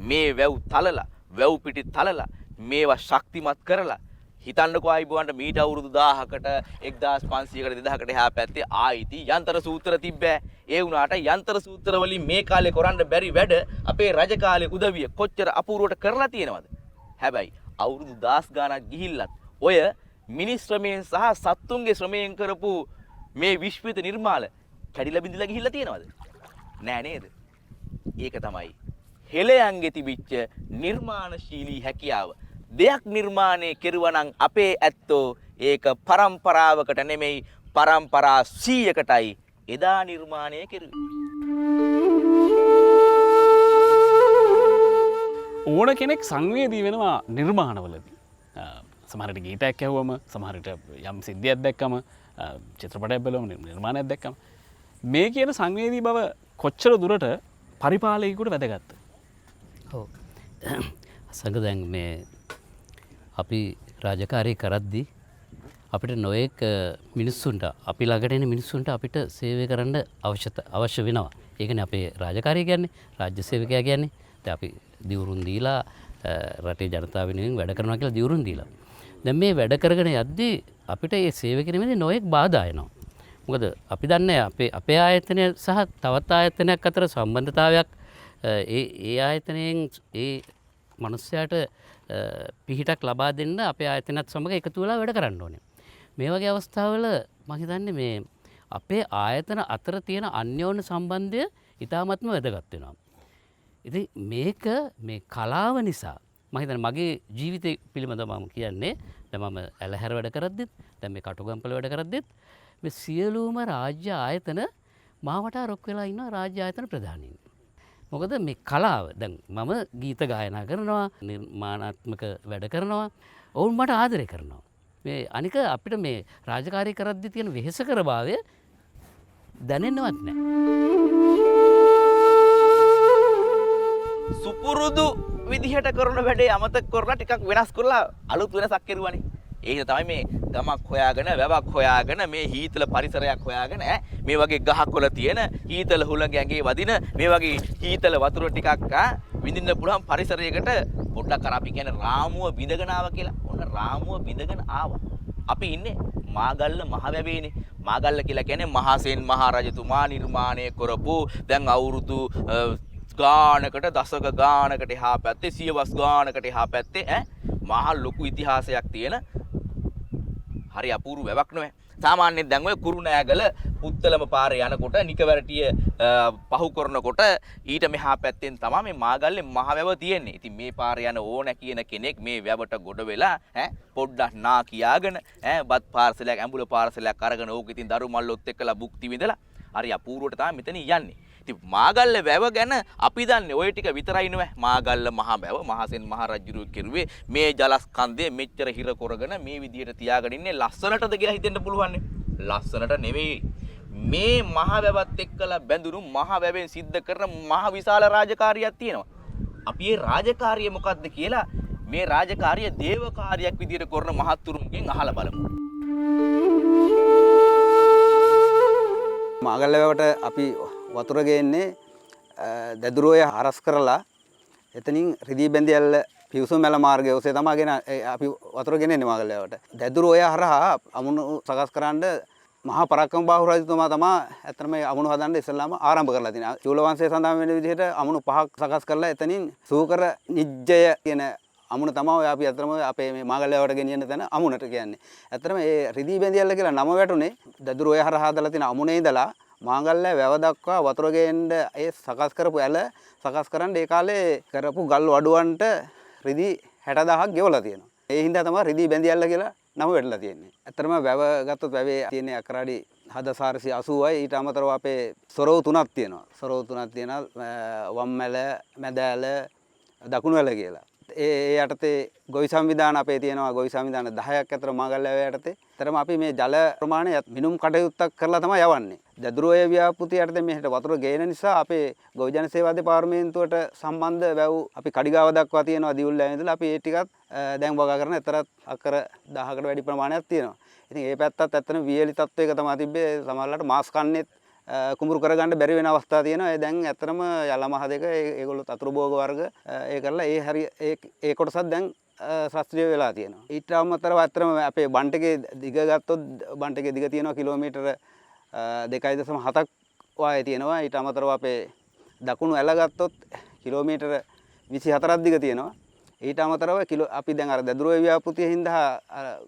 මේ වැව් තලලා වැව් පිටි තලලා මේවා ශක්තිමත් කරලා හිතන්නකෝ ආයිබෝන්ට මීට අවුරුදු 1000කට 1500කට 2000කට එහා පැත්තේ ආයිති යන්ත්‍ර සූත්‍ර තිබ්බෑ. ඒ වුණාට යන්ත්‍ර සූත්‍ර වලින් මේ කාලේ කරන්න බැරි වැඩ අපේ රජ කාලේ උදවිය කොච්චර අපූර්වට කරලා තියෙනවද? හැබැයි අවුරුදු 10 ගාණක් ගිහිල්ලත් ඔය මිනිස් ශ්‍රමයෙන් සහ සත්තුන්ගේ ශ්‍රමයෙන් කරපු මේ විශ්විත නිර්මාණ කැඩිලා බිඳිලා ගිහිල්ලා තියෙනවද? නෑ නේද? ඒක තමයි හෙළයන්ගේ තිබිච්ච නිර්මාණශීලී හැකියාව. දෙයක් නිර්මාණය කෙරුවා නම් අපේ ඇත්තෝ ඒක පරම්පරාවකට නෙමෙයි පරම්පරා 100කටයි එදා නිර්මාණය කෙරුවේ. ඕන කෙනෙක් සංවේදී වෙනවා නිර්මාණවලදී. සමහරට ගීතයක් ඇහුවම, සමහරට යම් සිද්ධියක් දැක්කම, චිත්‍රපටයක් බලවම, නිර්මාණයක් දැක්කම මේ කියන සංවේදී බව කොච්චර දුරට පරිපාලකයෙකුට වැදගත්ද? ඔව්. සංග දැන් මේ අපි රාජකාරී කරද්දී අපිට නොයෙක් මිනිස්සුන්ට අපි ළඟට එන මිනිස්සුන්ට අපිට සේවය කරන්න අවශ්‍ය වෙනවා. ඒ කියන්නේ අපේ රාජකාරී කියන්නේ රාජ්‍ය සේවකයා කියන්නේ. දැන් අපි දිවුරුන් දීලා රටේ ජනතාව වෙනුවෙන් වැඩ කරනවා කියලා දිවුරුන් දීලා. දැන් මේ වැඩ කරගෙන යද්දී අපිට මේ සේවකෙ නෙමෙයි නොයෙක් බාධා එනවා. මොකද අපි දන්නේ අපේ ආයතනය සහ තවත් ආයතනයක් අතර සම්බන්ධතාවයක් ඒ ආයතනයෙන් ඒ මනුස්සයාට පිහිටක් ලබා දෙන්න අපේ ආයතනත් සමග එකතු වෙලා වැඩ කරන්න ඕනේ. මේ වගේ අවස්ථාවල මම හිතන්නේ මේ අපේ ආයතන අතර තියෙන අන්‍යෝන්‍ය සම්බන්ධය ඉතාමත්ම වැදගත් වෙනවා. ඉතින් මේක මේ කලාව නිසා මම හිතන්නේ මගේ ජීවිතය පිළිබඳව මම කියන්නේ දැන් මම ඇලහැර වැඩ කරද්දිත් දැන් මේ කටුගම්පල වැඩ කරද්දිත් මේ සියලුම රාජ්‍ය ආයතන මාවට රොක් වෙලා ඉන්න රාජ්‍ය ආයතන ප්‍රධානීන්. මොකද මේ කලාව දැන් මම ගීත ගායනා කරනවා, නිර්මාණාත්මක වැඩ කරනවා, ඔවුන් මට ආදරය කරනවා. මේ අනික අපිට මේ රාජකාරී කරද්දී තියෙන වෙහෙසකරභාවය දැනෙන්නවත් නැහැ. සුපුරුදු විදිහට කරන වැඩේ අමතක කරලා ටිකක් වෙනස් කරලා අලුත් වෙනසක් කරුවානේ. ඒක තමයි මේ ගමක් හොයාගෙන වැවක් හොයාගෙන මේ හීතල පරිසරයක් හොයාගෙන මේ වගේ ගහකොළ තියෙන හීතල හුළඟ ඇඟේ වදින මේ වගේ හීතල වතුර ටිකක් විඳින්න පුළුවන් පරිසරයකට පොඩ්ඩක් අර අපි කියන්නේ රාමුව බිඳගෙන ආවා කියලා. ඔන්න රාමුව බිඳගෙන ආවා. අපි ඉන්නේ මාගල්ල මහ වැවේනේ. මාගල්ල කියලා කියන්නේ මහසෙන් මහ රජතුමා නිර්මාණය කරපු දැන් අවුරුදු ගානකට දශක ගානකට එහා පැත්තේ සියවස් ගානකට එහා පැත්තේ මහා ලොකු ඉතිහාසයක් තියෙන හරි අපූර්ව වැවක් නෙවෙයි. සාමාන්‍යයෙන් දැන් ඔය කුරුණෑගල පුත්තලම පාරේ යනකොට නිකවැරටිය පහු කරනකොට ඊට මෙහා පැත්තෙන් තමයි මේ මාගල්ලේ මහ වැව තියෙන්නේ. ඉතින් මේ පාරේ යන ඕන කියන කෙනෙක් මේ වැවට ගොඩ වෙලා පොඩ්ඩක් නා කියාගෙන බත් පාර්සලයක් ඇඹුල පාර්සලයක් අරගෙන ඕක ඉතින් දරු මල්ලොත් එක්කලා භුක්ති විඳලා හරි අපූර්වට තමයි මෙතන යන්නේ. ඉතින් මාගල්ල වැව ගැන අපි දන්නේ ওই ටික විතරයි නෙවෙයි. මාගල්ල මහ වැව මහසෙන් මහ රජුරු කෙරුවේ මේ ජලස්කන්ධය මෙච්චර හිර කරගෙන මේ විදියට තියාගෙන ඉන්නේ ලස්සනටද කියලා හිතෙන්න පුළුවන් නේ. ලස්සනට නෙවෙයි. මේ මහ වැවත් එක්කලා බැඳුණු මහ වැවෙන් සිද්ධ කරන මහ විශාල රාජකාරියක් තියෙනවා. අපි මේ රාජකාරිය මොකක්ද කියලා මේ රාජකාරිය දේවකාරියක් විදියට කරන මහත්තුරුන්ගෙන් අහලා බලමු. මාගල්ල වැවට අපි වතුර ගේන්නේ දැදුරුවේ හරස් කරලා එතනින් රිදී බැඳියල්ල පිවිසුම් මැල මාර්ගය ඔස්සේ තමයි අපි වතුර ගෙනෙන්නේ මාගල්ල වැවට. දැදුරුවේ හරහා අමුණු සකස් කරන්න මහා පරාක්‍රම බාහු රජතුමා තමයි ඇත්තටම මේ අමුණු හදන්න ඉස්සෙල්ලාම ආරම්භ කරලා තියෙනවා. චූල වංශයේ සඳහන් වෙන විදිහට අමුණු 5ක් සකස් කරලා එතනින් සූකර නිජ්ජය කියන අමුණ තමයි ඔය අපි ඇත්තටම අපේ මේ මාගල්ල වැවට ගෙනියන තැන අමුණට කියන්නේ. ඇත්තටම මේ රිදී බැඳියල්ල කියලා නම වැටුනේ දැදුරුවේ හරහා දාලා තියෙන අමුණේ ඉඳලා මාගල්ල වැව දක්වා වතුර ගේන්න ඒ සකස් කරපු ඇල සකස් කරන්න ඒ කාලේ කරපු ගල් වඩුවන්ට රිදී 60000ක් ගෙවලා තියෙනවා. ඒ හින්දා තමයි රිදී බැඳියල්ල කියලා නම වැටලා තියෙන්නේ. ඇත්තටම වැව ගත්තොත් වැවේ තියෙන අකරාඩි 7480යි. ඊට අමතරව අපේ සොරව තුනක් තියෙනවා. සොරව තුනක් තියෙනවා වම් ඇල, මැද ඇල, දකුණු ඇල කියලා. ඒ යටතේ ගොවි සංවිධාන අපේ තියෙනවා. ගොවි සංවිධාන 10ක් අතර මාගල්ල වැව යටතේ. ඇත්තටම අපි මේ ජල ප්‍රමාණය මිනුම් කටයුත්තක් කරලා තමයි යවන්නේ. දැදුරුවේ ව්‍යාපෘතිය යටතේ මෙහෙට වතුර ගේන නිසා අපේ ගොවි ජන සේවා දෙපාර්තමේන්තුවට සම්බන්ධ වැව් අපි කඩිගාව දක්වා තියෙනවා දියුල්ලා ඉඳලා අපි ඒ ටිකත් දැන් වගා කරන එතරම් අක්කර 1000කට වැඩි ප්‍රමාණයක් තියෙනවා. ඉතින් ඒ පැත්තත් ඇත්තටම වියලි තත්වයක තමයි තිබ්බේ. සමහරවිට මාස් කන්නේත් කුඹුරු කරගන්න බැරි වෙන අවස්ථා තියෙනවා. ඒ දැන් ඇත්තටම යලමහ දෙක ඒගොල්ලෝ අතුරු භෝග වර්ග ඒ කරලා ඒ හරි ඒ කොටසත් දැන් ශාස්ත්‍රීය වෙලා තියෙනවා. ඊට අමතරව ඇත්තටම අපේ බන්ටකේ දිග ගත්තොත් බන්ටකේ දිග තියෙනවා කිලෝමීටර 2.7ක් වායේ තියෙනවා. ඊට අමතරව අපේ දකුණු ඇල ගත්තොත් කිලෝමීටර 24ක් දිග තියෙනවා. ඊට අමතරව අපි දැන් අර දැදුරුවේ ව්‍යාපෘතිය හින්දා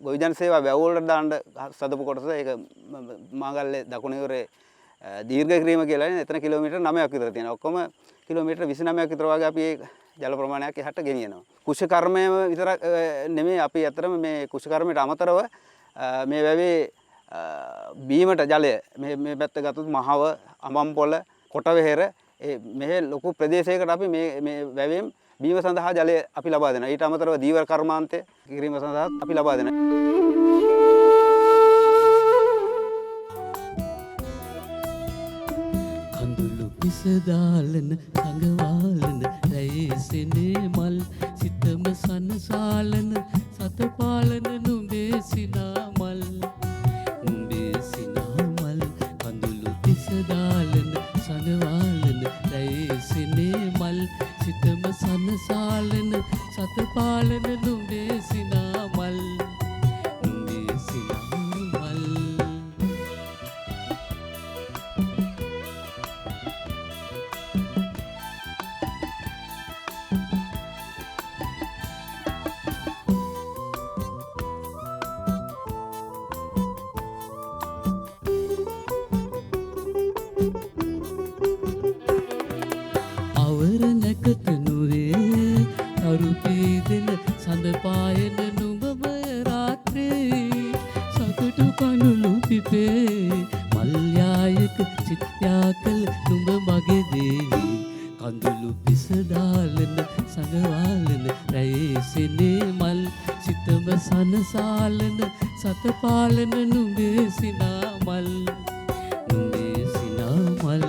ගොවි ජන සේවා වැව වලට දාන්න සදපු කොටස ඒක මාගල්ලේ දකුණු යුරේ දීර්ඝ ක්‍රීම කියලා නේ. එතන කිලෝමීටර 9ක් විතර තියෙනවා. ඔක්කොම කිලෝමීටර 29ක් විතර වගේ අපි ජල ප්‍රමාණයක් එහාට ගෙනියනවා. කුෂ්‍ය කර්මය විතර නෙමෙයි අපි අතරම මේ කුෂ්‍ය කර්මයට අමතරව මේ වැවේ බීමට ජලය මේ පැත්ත ගත්තොත් මහව, අමම්පොළ, කොටවෙහෙර මේ ලොකු ප්‍රදේශයකට අපි මේ වැවෙන් බීම සඳහා ජලය අපි ලබා දෙනවා. ඊට අමතරව දීවර කර්මාන්තය කිරීම සඳහා අපි ලබා දෙනවා. කඳුළු පිසදාලන සංගවාලන රැයසෙනේ මල් සිතම සනසාලන සතපාලන නුඹේ සිනා මල් නුඹේ සිනා මල් කඳුළු පිසදාලන සංගවාලන රැයසෙනේ මල් සිතම සනසාලන සතපාලන නුඹේ සිනා මල් නුඹේ සිනා මල් අවරණකට නුරේ අරුපීදෙන සඳ පායන නුඹම රාත්‍රේ සතුටු කනුළු පිපේ මල්යායක සිත්යා කළ නුඹ මගේ දේවි කඳුළු පිසදාලන සංගවාලන රැයසෙනේ මල් සිතම සනසාලන සතපාලන නුඹේ සිනා මල් නුඹේ සිනා මල්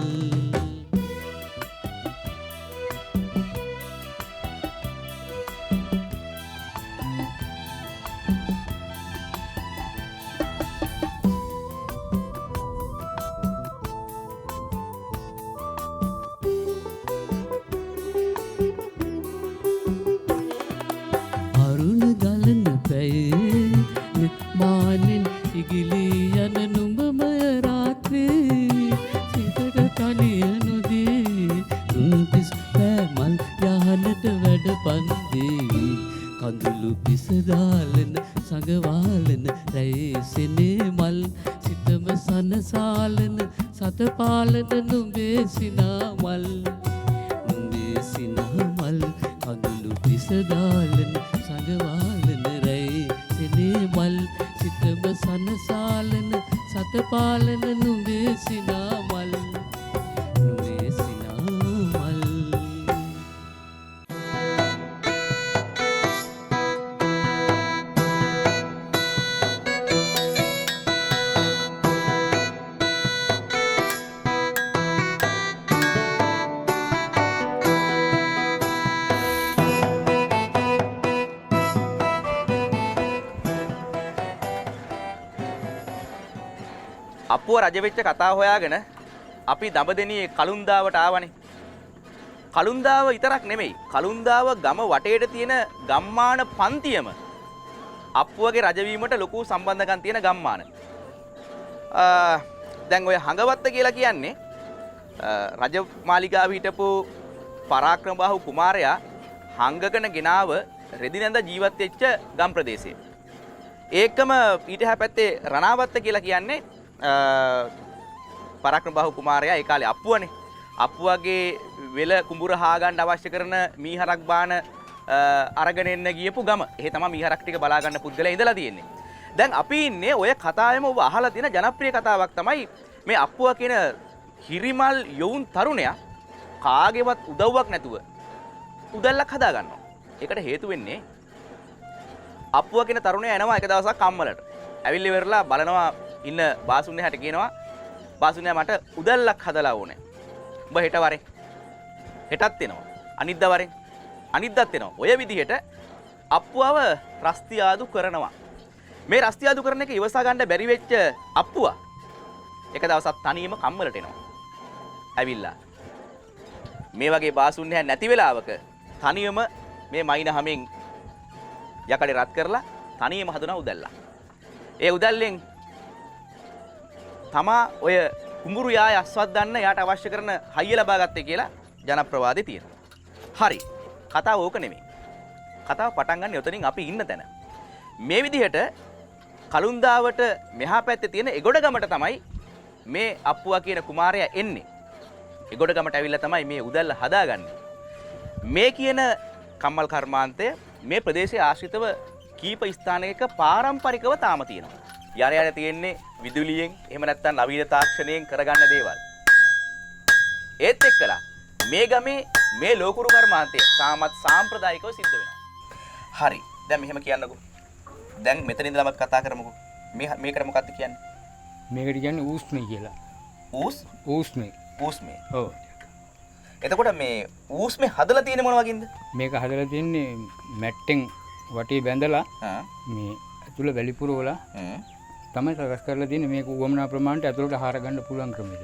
ඉගිලී යන නුඹම කඳුළු පිසදාලන සඟවාලන රැයසෙනේ මල් සිතම සනසාලන සතපාලන නුඹේ සිනා මල් නුඹේ සිනා මල් කඳුළු පිසදාලන සඟවාලන රැයසෙනේ මල් සිතම සනසාලන සතපාලන නුඹේ සිනා මල් නුඹේ සිනා මල් අප්පුව රජ වෙච්ච කතාව හොයාගෙන අපි දඹදෙණියේ කලුන්දාවට ආවනේ. කලුන්දාව විතරක් නෙමෙයි. කලුන්දාව ගම වටේට තියෙන ගම්මාන පන්තියම අප්පුවගේ රජවීමට ලොකු සම්බන්ධකම් තියෙන ගම්මාන. දැන් ඔය හඟවත්ත කියලා කියන්නේ රජ මාලිගාව හිටපු පරාක්‍රමබාහු කුමාරයා හංගකන ගෙනාව රෙදි නැඳ ජීවත් වෙච්ච ගම් ප්‍රදේශය. ඒකම ඊට එහා පැත්තේ රණාවත්ත කියලා කියන්නේ පරාක්‍රමබාහු කුමාරයා ඒ කාලේ අප්පුවනේ. අප්පුවගේ වෙල කුඹුර හාගන්න අවශ්‍ය කරන මීහරක් බාන අරගෙන එන්න ගියපු ගම. එහෙ තමයි මීහරක් ටික බලා ගන්න පුද්ගලයා ඉඳලා තියෙන්නේ. දැන් අපි ඉන්නේ ඔය කතාවෙම ඔබ අහලා තියෙන ජනප්‍රිය කතාවක් තමයි මේ අප්පුව කියන හිරිමල් යොවුන් තරුණයා කාගේවත් උදව්වක් නැතුව උදැල්ලක් හදා ගන්නවා. ඒකට හේතු වෙන්නේ අප්පුව කියන තරුණයා එනවා එක දවසක් කම්මලට. ඇවිල්ලි වෙරලා බලනවා ඉන්න බාසුන්නයාට කියනවා බාසුන්නයා මට උදැල්ලක් හදලා ඕනේ. උඹ හෙට වරේ. හෙටත් එනවා. අනිද්දා වරේ. අනිද්දාත් එනවා. ඔය විදිහට අප්පුවව රස්තියාදු කරනවා. මේ රස්තියාදු කරන එක ඉවසා ගන්න බැරි වෙච්ච අප්පුවා එක දවසක් තනියම කම්මලට එනවා. ඇවිල්ලා මේ වගේ බාසුන්නයා නැති වෙලාවක තනියම මේ මයින හැමෙන් යකඩේ රත් කරලා තනියම හදනවා උදැල්ලා. ඒ උදැල්ලෙන් තමා ඔය කුඹුරු යාය අස්වත් ගන්න යාට අවශ්‍ය කරන හයිය ලබා ගත්තේ කියලා ජනප්‍රවාදේ තියෙනවා. හරි. කතාව ඕක නෙමෙයි. කතාව පටන් ගන්න යොතනින් අපි ඉන්න තැන. මේ විදිහට කලුන්දාවට මෙහා පැත්තේ තියෙන එගොඩගමට තමයි මේ අප්පුවා කියන කුමාරයා එන්නේ. එගොඩගමට ඇවිල්ලා තමයි මේ උදැල්ල හදාගන්නේ. මේ කියන කම්මල් කර්මාන්තය මේ ප්‍රදේශයේ ආශ්‍රිතව කීප ස්ථානයක පාරම්පරිකව තාම තියෙනවා. යන යන තියෙන්නේ විදුලියෙන් එහෙම නැත්නම් නවීන තාක්ෂණයෙන් කරගන්න දේවල්. ඒත් එක්කලා මේ ගමේ මේ ලෝකුරු කර්මාන්තය තාමත් සාම්ප්‍රදායිකව සිද්ධ වෙනවා. හරි. දැන් මෙහෙම කියන්නකෝ. දැන් මෙතන ඉඳලාම කතා කරමුකෝ. මේකට මොකක්ද කියන්නේ? මේකට කියන්නේ ඌස්මේ කියලා. ඌස්මේ. ඌස්මේ. ඔව්. එතකොට මේ ඌස්මේ හදලා තියෙන්නේ මොන වගේද? මේක හදලා තියෙන්නේ මැට්ටෙන් වටේ බැඳලා මේ ඇතුළ වැලිපුර වල තමයි සකස් කරලා තියෙන්නේ. මේක උවමනා ප්‍රමාණයට ඇතුළට හාර ගන්න පුළුවන් ක්‍රමයක.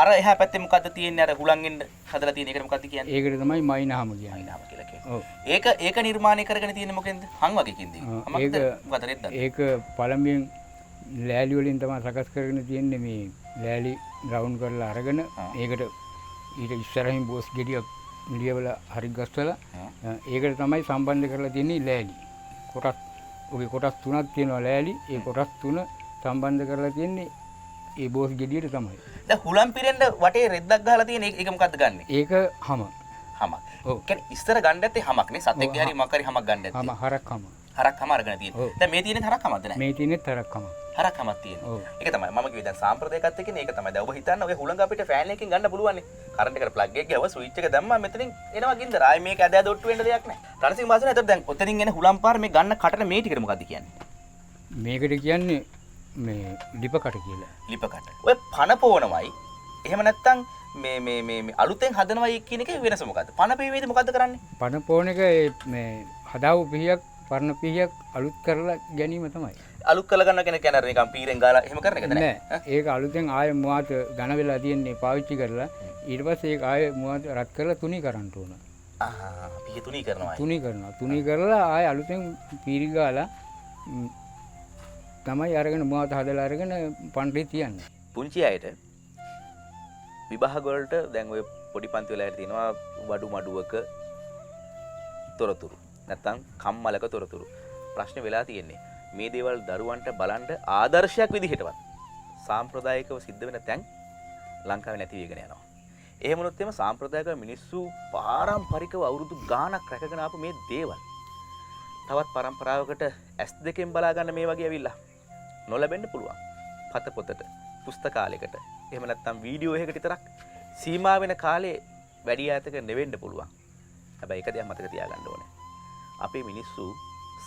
අර එහා පැත්තේ මොකද්ද තියෙන්නේ? අර හුලංගෙන් හදලා තියෙන එකට මොකද්ද කියන්නේ? ඒකට තමයි මයින්හම කියන්නේ. මයින්හම කියලා කියන්නේ. ඒක නිර්මාණය කරගෙන තියෙන්නේ මොකෙන්ද? හං වගේකින්ද? ඒක මොකද රෙද්දද? ඒක පළමුවෙන් ලෑලි වලින් තමයි සකස් කරගෙන තියෙන්නේ. මේ ලෑලි රවුන්ඩ් කරලා අරගෙන ඒකට ඊට ඉස්සරහින් බෝස් ගෙඩියක් ලියවලා හරි ගස්සලා ඒකට තමයි සම්බන්ධ කරලා තියෙන්නේ ලෑලි. කොටස් තුනක් තියෙනවා ලෑලි. ඒ කොටස් තුන සම්බන්ධ කරලා තියෙන්නේ ඒ බෝස් ගෙඩියට තමයි. දැන් හුලම් පිරෙන්න වටේ රෙද්දක් ගහලා තියෙන ඒක මොකද්ද ගන්නෙ? ඒක හම. ඔව්. කියන්නේ ඉස්සර ගන්න නැත්තේ හමක් නේ. සතෙක්ගේ හරි මොකක් හරි හමක් ගන්න නැත්තේ. හම හරක් හම. හරක් හම අරගෙන තියෙන්නේ. දැන් මේ තියෙන්නේ හරක් හමක්ද නැහැ? මේ තියෙන්නේ හරක් හම. හරක් හමක් තියෙනවා. ඒක තමයි මම කිව්වේ දැන් සාම්ප්‍රදායිකත් එක්කනේ ඒක තමයි. දැන් ඔබ හිතන්න ඔය හුලඟ අපිට ෆෑන් එකකින් ගන්න පුළුවන් නේ. කරන්ට් එකට ප්ලග් එක ගාව ස්විච් එක දැම්මම මෙතනින් එනවා ගින්දර. ආයේ මේක ඇද ඇද ඔට්ටු වෙන්න දෙයක් නැහැ. රණසිංහ මාසනේ එතකොට දැන් ඔතනින් එන හුලම් පාර මේ ගන්න කටට මේ ටිකට මොකද්ද කියන්නේ? මේකට කියන්නේ මේ ලිපකට කියලා. ලිපකට. ඔය පන පොවනවයි. එහෙම නැත්තම් මේ අලුතෙන් හදනවයි කියන එකේ වෙනස මොකද්ද? පන පෙවීමේදී මොකද්ද කරන්නේ? පන පොවන එක මේ හදාවු පිහියක් පරණ පිහියක් අලුත් කරලා ගැනීම තමයි. අලුත් කරලා ගන්න කෙනෙක් කියන්නේ නිකන් පීරෙන් ගාලා එහෙම කරන එකද නෑ? ඒක අලුතෙන් ආයෙ මුවාත ඝන වෙලා තියෙන්නේ පාවිච්චි කරලා ඊට පස්සේ ඒක ආයෙ මුවාත රත් කරලා තුනී කරන්න ඕන. පිහිය තුනී කරනවා. තුනී කරලා ආයෙ අලුතෙන් පීරි ගාලා තමයි අරගෙන මුවාත හදලා අරගෙන පන්ටි තියන්නේ. පුංචි අයට විභාග වලට දැන් ඔය පොඩි පන්ති වල තියෙනවා වඩු මඩුවක තොරතුරු. නැත්නම් කම්මලක තොරතුරු. ප්‍රශ්නේ වෙලා තියෙන්නේ මේ දේවල් දරුවන්ට බලන්න ආදර්ශයක් විදිහටවත් සාම්ප්‍රදායිකව සිද්ධ වෙන තැන් ලංකාවේ නැති වෙගෙන යනවා. එහෙම වුණොත් එimhe සාම්ප්‍රදායිකව මිනිස්සු පාරම්පරිකව අවුරුදු ගාණක් රැකගෙන ආපු මේ දේවල් තවත් පරම්පරාවකට S2 බලා ගන්න මේ වගේ ඇවිල්ලා නොලැබෙන්න පුළුවන්. පත පොතට, පුස්තකාලයකට, එහෙම නැත්නම් වීඩියෝ එකකට විතරක් සීමා වෙන කාලේ වැඩි ඈතක නෙවෙන්න පුළුවන්. හැබැයි එක දෙයක් මතක තියාගන්න ඕනේ. අපේ මිනිස්සු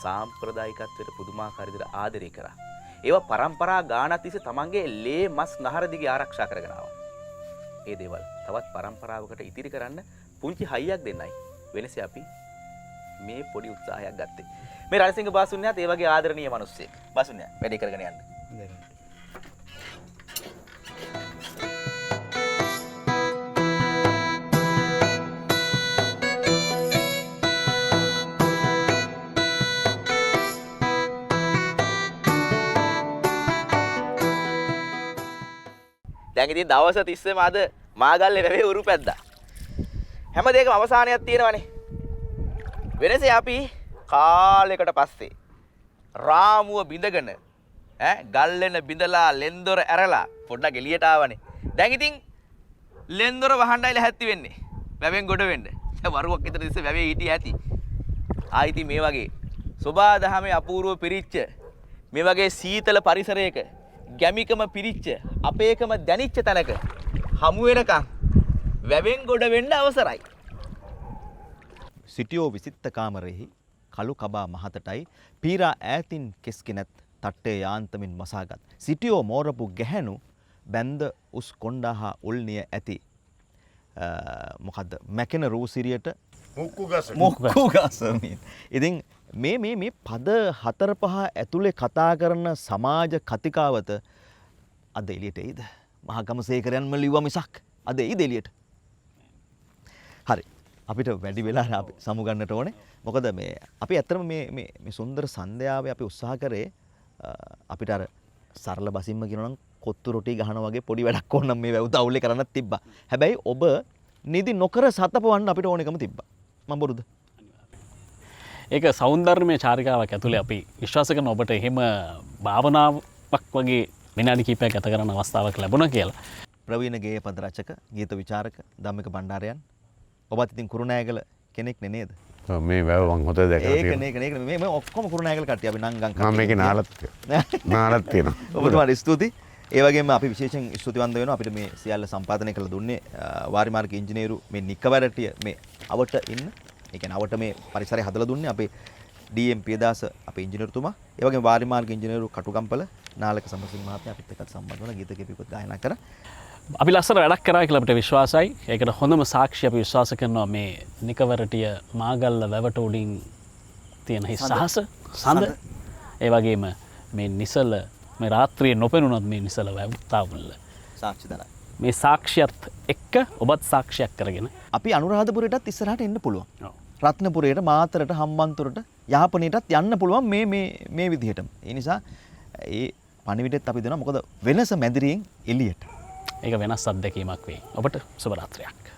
සාම්ප්‍රදායිකත්වයට පුදුමාකාර විදිහට ආදරය කරා. ඒවා පරම්පරා ගානක් තිස්සේ තමන්ගේ ලේ මස් නහර දිගේ ආරක්ෂා කරගෙන ආවා. ඒ දේවල් තවත් පරම්පරාවකට ඉතිරි කරන්න පුංචි හයියක් දෙන්නයි වෙනසේ අපි මේ පොඩි උත්සාහයක් ගත්තේ. මේ රණසිංහ බාසුන්යාත් ඒ වගේ ආදරණීය මිනිස්සෙක්. බාසුන්යා වැඩේ කරගෙන යන්න. දැන් ඉතින් දවස් 30ම අද මාගල්ලේ වැවේ උරු පැද්දා. හැම දෙයකම අවසානයක් තියෙනවනේ. වෙනසේ අපි කාලයකට පස්සේ රාමුව බිඳගෙන ගල්ලෙන බිඳලා ලෙන්දොර ඇරලා පොඩ්ඩක් එළියට ආවනේ. දැන් ඉතින් ලෙන්දොර වහන්නයි ලැහැත්ති වෙන්නේ. වැවෙන් ගොඩ වෙන්න. වරුවක් විතර තිස්සේ වැවේ හිටිය ඇති. ආයිති මේ වගේ සෝබා දහමේ අපූර්ව පිරිච්ච මේ වගේ සීතල පරිසරයක ගැමිකම පිරිච්ච අපේකම දැනිච්ච තැනක හමු වෙනකන් වැවෙන් ගොඩ වෙන්න අවසරයි. සිටියෝ විසිත්ත කාමරෙහි කළු කබා මහතටයි පීරා ඈතින් කෙස්කිනත් තට්ටේ යාන්තමින් මසාගත් සිටියෝ මෝරපු ගැහැණු බැන්ද උස් කොණ්ඩා උල්නිය ඇති මොකද්ද මැකෙන රූසිරියට මුක්කු ගසමින්. ඉතින් මේ පද 4-5 ඇතුලේ කතා කරන සමාජ කතිකාවත අද එළියට එයිද? මහගමසේකරයන්ම ලිව්වා මිසක් අද එයිද එළියට? හරි. අපිට වැඩි වෙලා අපි සමුගන්නට ඕනේ. මොකද මේ අපි ඇත්තටම මේ සුන්දර සන්ධ්‍යාවේ අපි උත්සාහ කරේ අපිට අර සරල බසින්ම කියනවා නම් කොත්තු රොටි ගහන වගේ පොඩි වැඩක් ඕනනම් මේ වැව් තවුලේ කරන්නත් තිබ්බා. හැබැයි ඔබ නිදි නොකර සතපවන්න අපිට ඕනෙකම තිබ්බා. මම බොරුද? ඒක සෞන්දර්යමය චාරිකාවක් ඇතුලේ අපි විශ්වාස කරන ඔබට එහෙම භාවනාවක් වගේ විනාඩි කිහිපයක් ගත කරන අවස්ථාවක් ලැබුණා කියලා. ප්‍රවීණ ගේය පද රචක, ගීත විචාරක ධම්මික බණ්ඩාරයන්. ඔබත් ඉතින් කුරුණෑගල කෙනෙක් නේද? මේ වැව මං හොත දැකලා තියෙනවා. ඒක මේ ඔක්කොම කුරුණෑගල කට්ටිය අපි නංගම් කට්ටිය. මම මේකේ නාලත් තියෙනවා. ඔබතුමාට ස්තුතියි. ඒ වගේම අපි විශේෂයෙන් ස්තුතිවන්ත වෙනවා අපිට මේ සියල්ල සම්පාදනය කළ දුන්නේ වාරිමාර්ග ඉංජිනේරු මේ නිකවරටිය මේ අවට ඉන්න. ඒ කියන්නේ අවට මේ පරිසරය හදලා දුන්නේ අපේ DM පියදාස අපේ ඉංජිනේරුතුමා. ඒ වගේම වාරිමාර්ග ඉංජිනේරු කටුගම්පල නාලක සමසිංහ මහත්මයා අපිත් එක්ක සම්බන්ධ වුණා ගීත කීපයක්වත් ගායනා කරා. අපි ලස්සන වැඩක් කරා කියලා අපිට විශ්වාසයි. ඒකට හොඳම සාක්ෂිය අපි විශ්වාස කරනවා මේ නිකවරටිය මාගල්ල වැවට උඩින් තියෙන හිස්සහස සඳ. ඒ වගේම මේ නිසල මේ රාත්‍රියේ නොපෙනුනත් මේ නිසල වැව්තාවුල්ල සාක්ෂි දරයි. මේ සාක්ෂියත් එක්ක ඔබත් සාක්ෂියක් කරගෙන අපි අනුරාධපුරයටත් ඉස්සරහට එන්න පුළුවන්. රත්නපුරයට, මාතරට, හම්බන්තොටට, යාපනයටත් යන්න පුළුවන් මේ විදිහටම. ඒ නිසා ඒ පණිවිඩෙත් අපි දෙනවා. මොකද වෙනස මැදිරියෙන් එළියට. ඒක වෙනස් අත්දැකීමක් වෙයි. ඔබට සුබ රාත්‍රියක්.